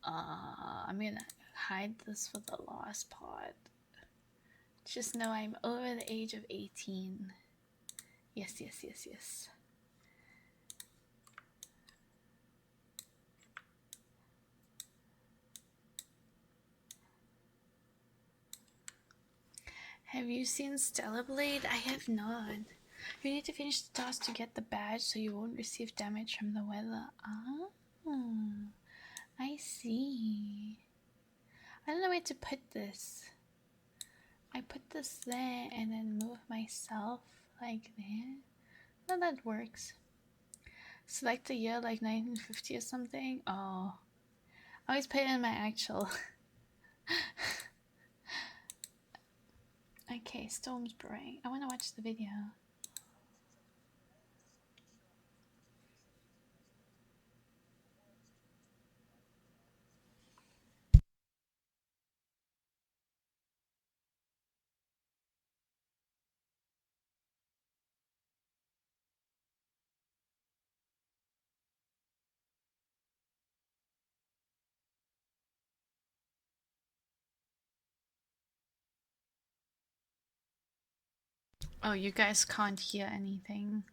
I'm gonna hide this for the last part. Just know I'm over the age of 18. Yes. Have you seen Stellar Blade? I have not. You need to finish the task to get the badge so you won't receive damage from the weather. I see. I don't know where to put this. I put this there and then move myself like there. No, that works. Select the year like 1950 or something. Oh. I always put it in my actual. Okay, Storm's Brewing. I want to watch the video. Oh, you guys can't hear anything.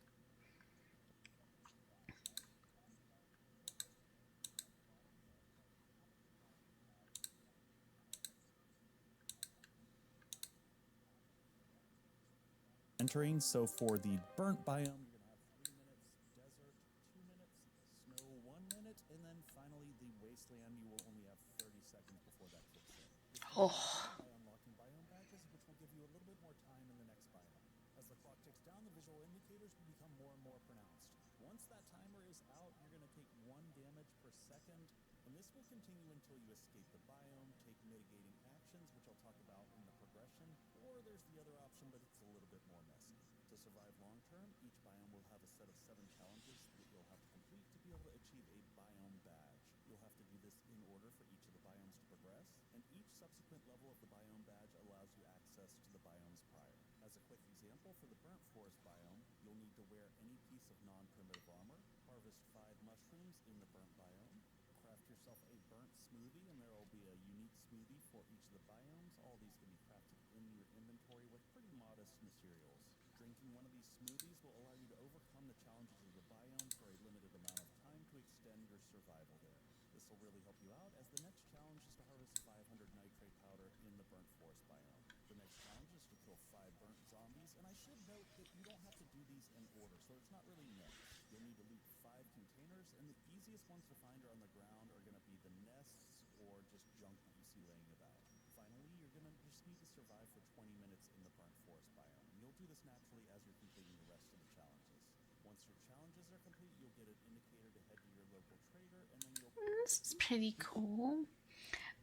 Entering, so for the burnt biome, you're going to have 3 minutes, desert 2 minutes, snow 1 minute, and then finally the wasteland, you will only have 30 seconds before that kicks in. This can be done by unlocking biome badges, which will give you a little bit more time in the next biome. As the clock ticks down, the visual indicators will become more and more pronounced. Once that timer is out, you're going to take 1 damage per second, and this will continue until you escape the biome, take mitigating actions, which I'll talk about in the progression, or there's the other option, but it's a little bit more messy. To survive long term, each biome will have a set of 7 challenges that you'll have to complete to be able to achieve a biome badge. You'll have to do this in order for each of the biomes to progress, and each subsequent level of the biome badge allows you access to the biomes prior. As a quick example, for the burnt forest biome, you'll need to wear any piece of non-primitive armor, harvest 5 mushrooms in the burnt biome, craft yourself a burnt smoothie, and there will be a unique smoothie for each of the biomes. All these can be crafted in your inventory with pretty modest materials. Drinking one of these smoothies will allow you to overcome the challenges of the biome for a limited amount of time to extend your survival there. This will really help you out, as the next challenge is to harvest 500 nitrate powder in the burnt forest biome. The next challenge is to kill 5 burnt zombies, and I should note that you don't have to do these in order, so it's not really next. You'll need to loot 5 containers, and the easiest ones to find are on the ground are going to be the nests or just junk that you see laying about. Finally, you're going to just need to survive for 20 minutes in the burnt forest biome, and you'll do this naturally as you're completing the rest of the challenges. Once your challenges are complete, you'll get an indicator to head to your local trader, and then you'll... This is pretty cool.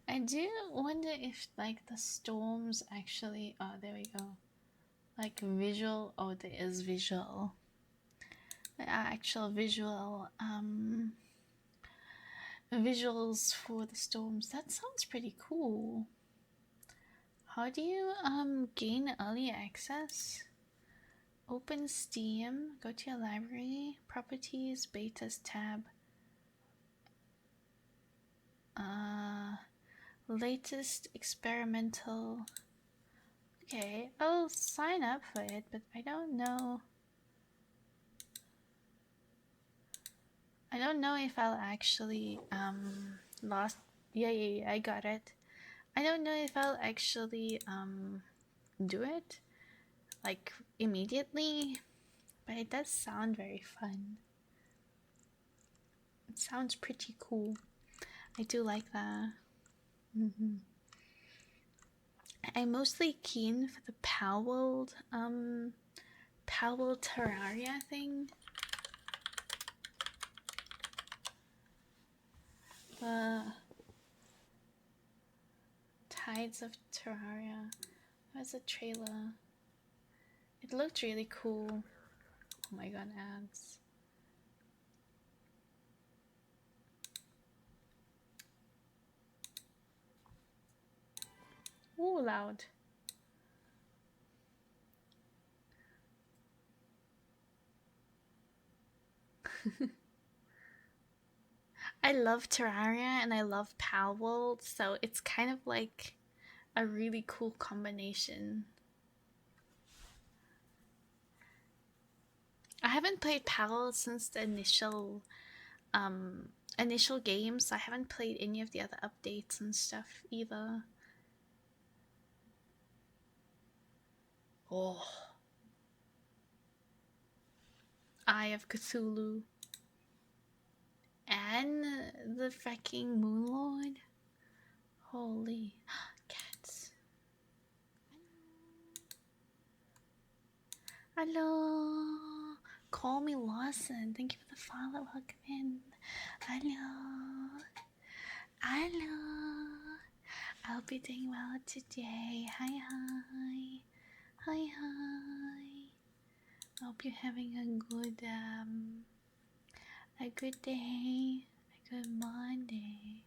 I do wonder if like the storms actually, oh there we go, like visual, oh there is visual, the actual visuals for the storms. That sounds pretty cool. How do you gain early access? Open Steam, go to your library, properties, betas tab, latest experimental. Okay, I'll sign up for it, but I don't know. I don't know if I'll actually lost. Yeah, I got it. I don't know if I'll actually do it like immediately, but it does sound very fun. It sounds pretty cool. I do like that. I'm mostly keen for the Powell Terraria thing. The Tides of Terraria. There's a trailer. It looked really cool. Oh my god, ads. Ooh, loud. I love Terraria and I love Powell, so it's kind of like a really cool combination. I haven't played Powell since the initial games. So I haven't played any of the other updates and stuff either. Oh, Eye of Cthulhu and the fucking Moonlord. Holy cats! Hello, call me Lawson. Thank you for the follow. Welcome in. Hello, hello. I hope you're doing well today. Hi. I hope you're having a good day, a good Monday.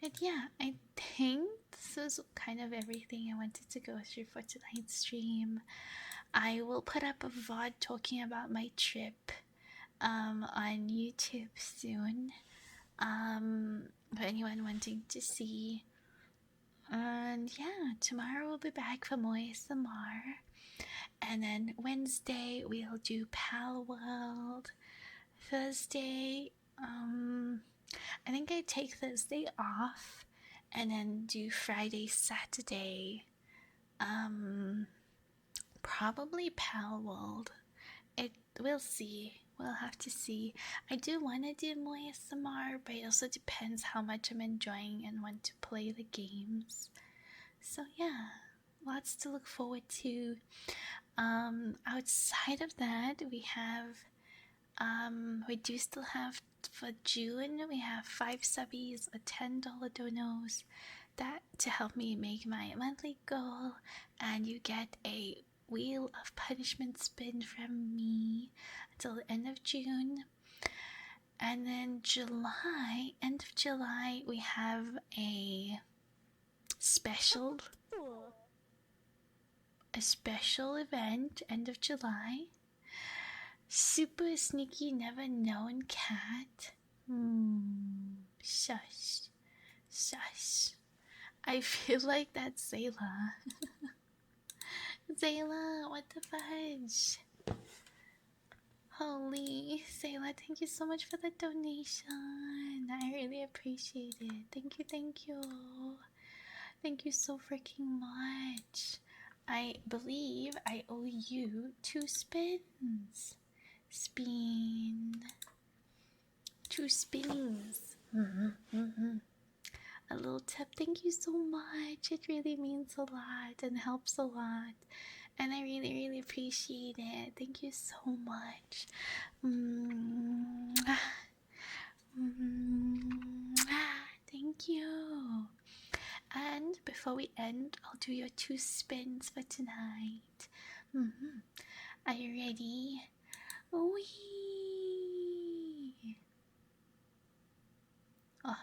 But yeah, I think this is kind of everything I wanted to go through for tonight's stream. I will put up a VOD talking about my trip on YouTube soon. For anyone wanting to see And yeah, tomorrow we'll be back for more ASMR. And then Wednesday we'll do Pal World. Thursday, I think I take Thursday off and then do Friday, Saturday. Probably Pal World. We'll see. We'll have to see. I do want to do more ASMR, but it also depends how much I'm enjoying and want to play the games. So yeah, lots to look forward to. Outside of that, we do still have for June. We have 5 subbies, a $10 donos that to help me make my monthly goal, and you get a Wheel of Punishment spin from me until the end of June. And then July, end of July, we have a special event, end of July. Super sneaky, never known cat. Shush. Shush. I feel like that's Zayla. Zayla, what the fudge? Holy, Zayla, thank you so much for the donation. I really appreciate it. Thank you, thank you. Thank you so freaking much. I believe I owe you 2 spins. Spin. 2 spinnings. A little tip. Thank you so much. It really means a lot and helps a lot. And I really, really appreciate it. Thank you so much. Thank you. And before we end, I'll do your 2 spins for tonight. Are you ready? Wee! Oh.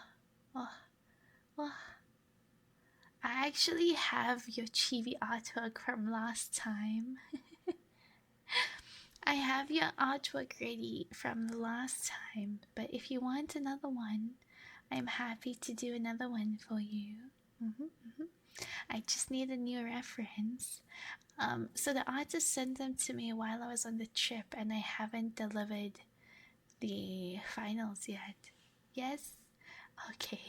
I actually have your chibi artwork from last time. I have your artwork ready from the last time, but if you want another one, I'm happy to do another one for you. I just need a new reference. So the artist sent them to me while I was on the trip, and I haven't delivered the finals yet. Yes? Okay.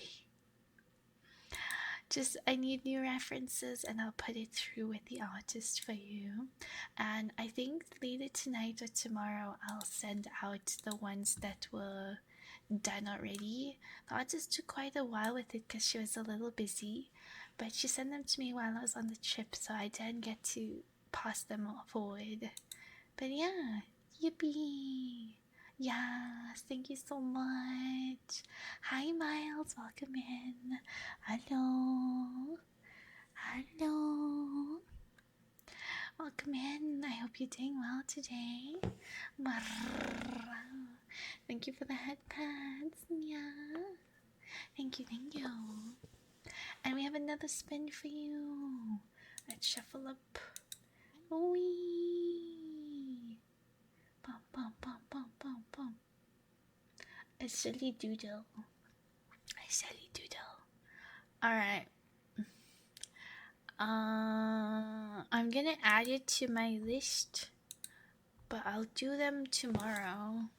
Just I need new references and I'll put it through with the artist for you. And I think later tonight or tomorrow I'll send out the ones that were done already. The artist took quite a while with it because she was a little busy, but she sent them to me while I was on the trip, so I didn't get to pass them forward. But yeah, yippee! Yes, thank you so much. Hi, Miles, welcome in. Hello. Hello. Welcome in. I hope you're doing well today. Thank you for the headpads. Yeah. Thank you, thank you. And we have another spin for you. Let's shuffle up. Wee. Bum, bum, bum, bum, bum, bum. A silly doodle. A silly doodle. Alright. I'm gonna add it to my list, but I'll do them tomorrow.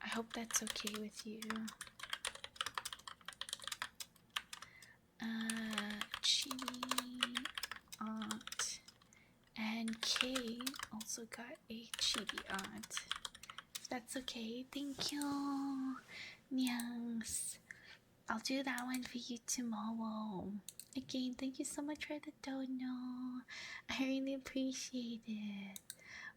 I hope that's okay with you. Chibi art. And Kay also got a chibi art. If that's okay, thank you. Yes. I'll do that one for you tomorrow. Again, thank you so much for the dono. I really appreciate it.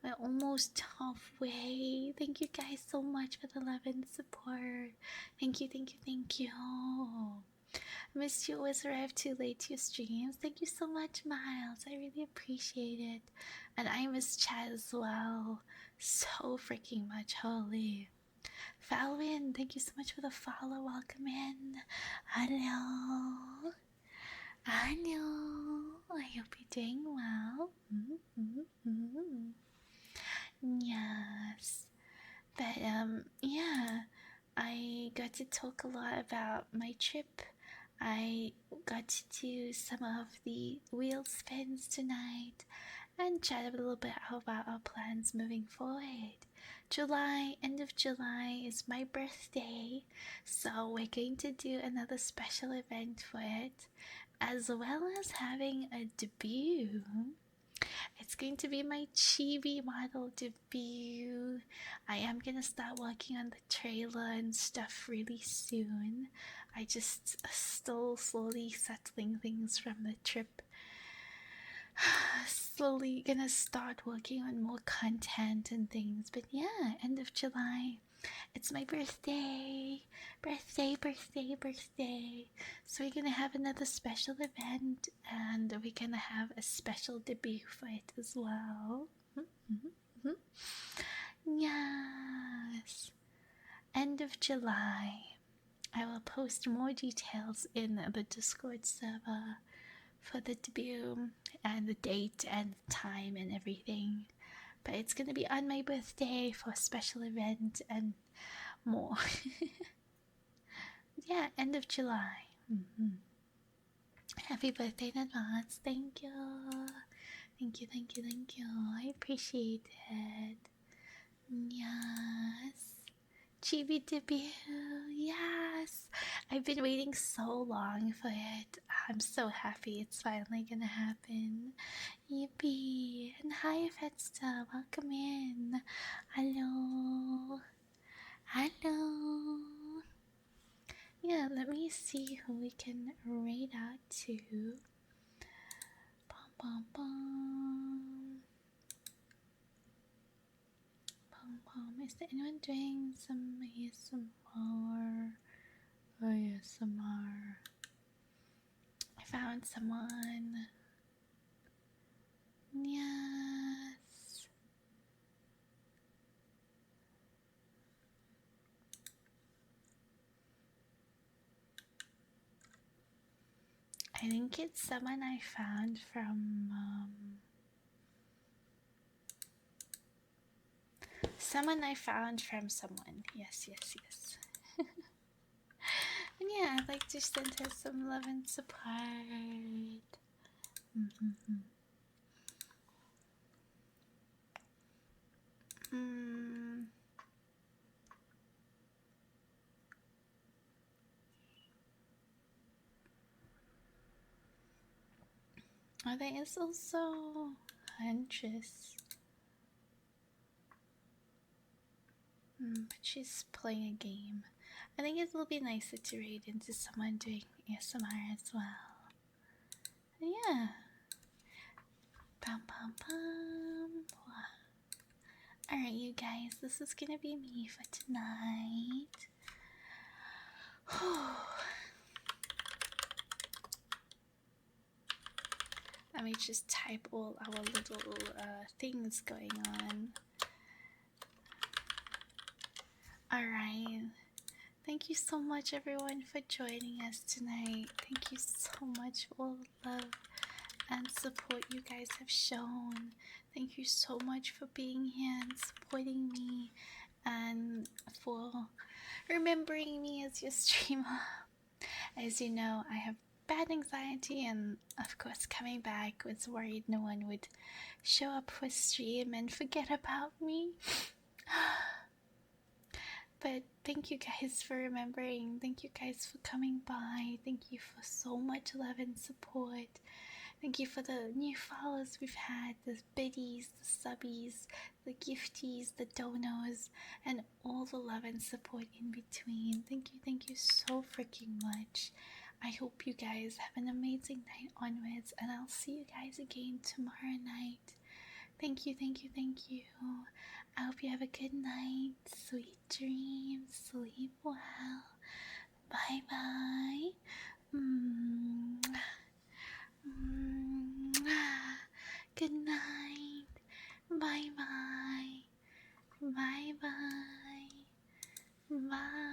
We're almost halfway. Thank you guys so much for the love and support. Thank you, thank you, thank you. I missed you, always arrived too late to your streams. Thank you so much, Miles. I really appreciate it. And I miss Chad as well. So freaking much. Holy. Falwin, thank you so much for the follow. Welcome in. Hello. Hello. I hope you're doing well. Yes. But yeah, I got to talk a lot about my trip. I got to do some of the wheel spins tonight and chat a little bit about our plans moving forward. July, end of July is my birthday, so we're going to do another special event for it, as well as having a debut. It's going to be my chibi model debut. I am going to start working on the trailer and stuff really soon. I just still slowly settling things from the trip. Slowly gonna start working on more content and things. But yeah, end of July. It's my birthday. Birthday. So we're gonna have another special event and we're gonna have a special debut for it as well. Yes. End of July. I will post more details in the Discord server for the debut and the date and the time and everything. But it's gonna be on my birthday for a special event and more. Yeah, end of July. Happy birthday in advance. Thank you. Thank you. I appreciate it. Yes. Chibi debut. Yes. I've been waiting so long for it. I'm so happy it's finally gonna happen. Yippee. And hi, Fetsta. Welcome in. Hello. Yeah, let me see who we can raid out to. Bum, bum, bum. Bum, bum. Is there anyone doing some ASMR? ASMR. I found someone. Yes. I think it's someone I found from someone. Yes. And yeah, I'd like to send her some love and support. Oh, there is also Huntress. But she's playing a game. I think it will be nicer to raid into someone doing ASMR as well. And yeah. Bum, bum, bum. Alright, you guys, this is gonna be me for tonight. Let me just type all our little things going on. Alright. Thank you so much, everyone, for joining us tonight. Thank you so much for all the love and support you guys have shown. Thank you so much for being here and supporting me and for remembering me as your streamer. As you know, I have bad anxiety, and of course coming back was worried no one would show up for stream and forget about me. But thank you guys for remembering. Thank you guys for coming by. Thank you for so much love and support. Thank you for the new follows we've had, the biddies, the subbies, the gifties, the donos, and all the love and support in between. Thank you so freaking much. I hope you guys have an amazing night onwards, and I'll see you guys again tomorrow night. Thank you. I hope you have a good night. Sweet dreams. Sleep well. Bye. Good night. Bye. Bye.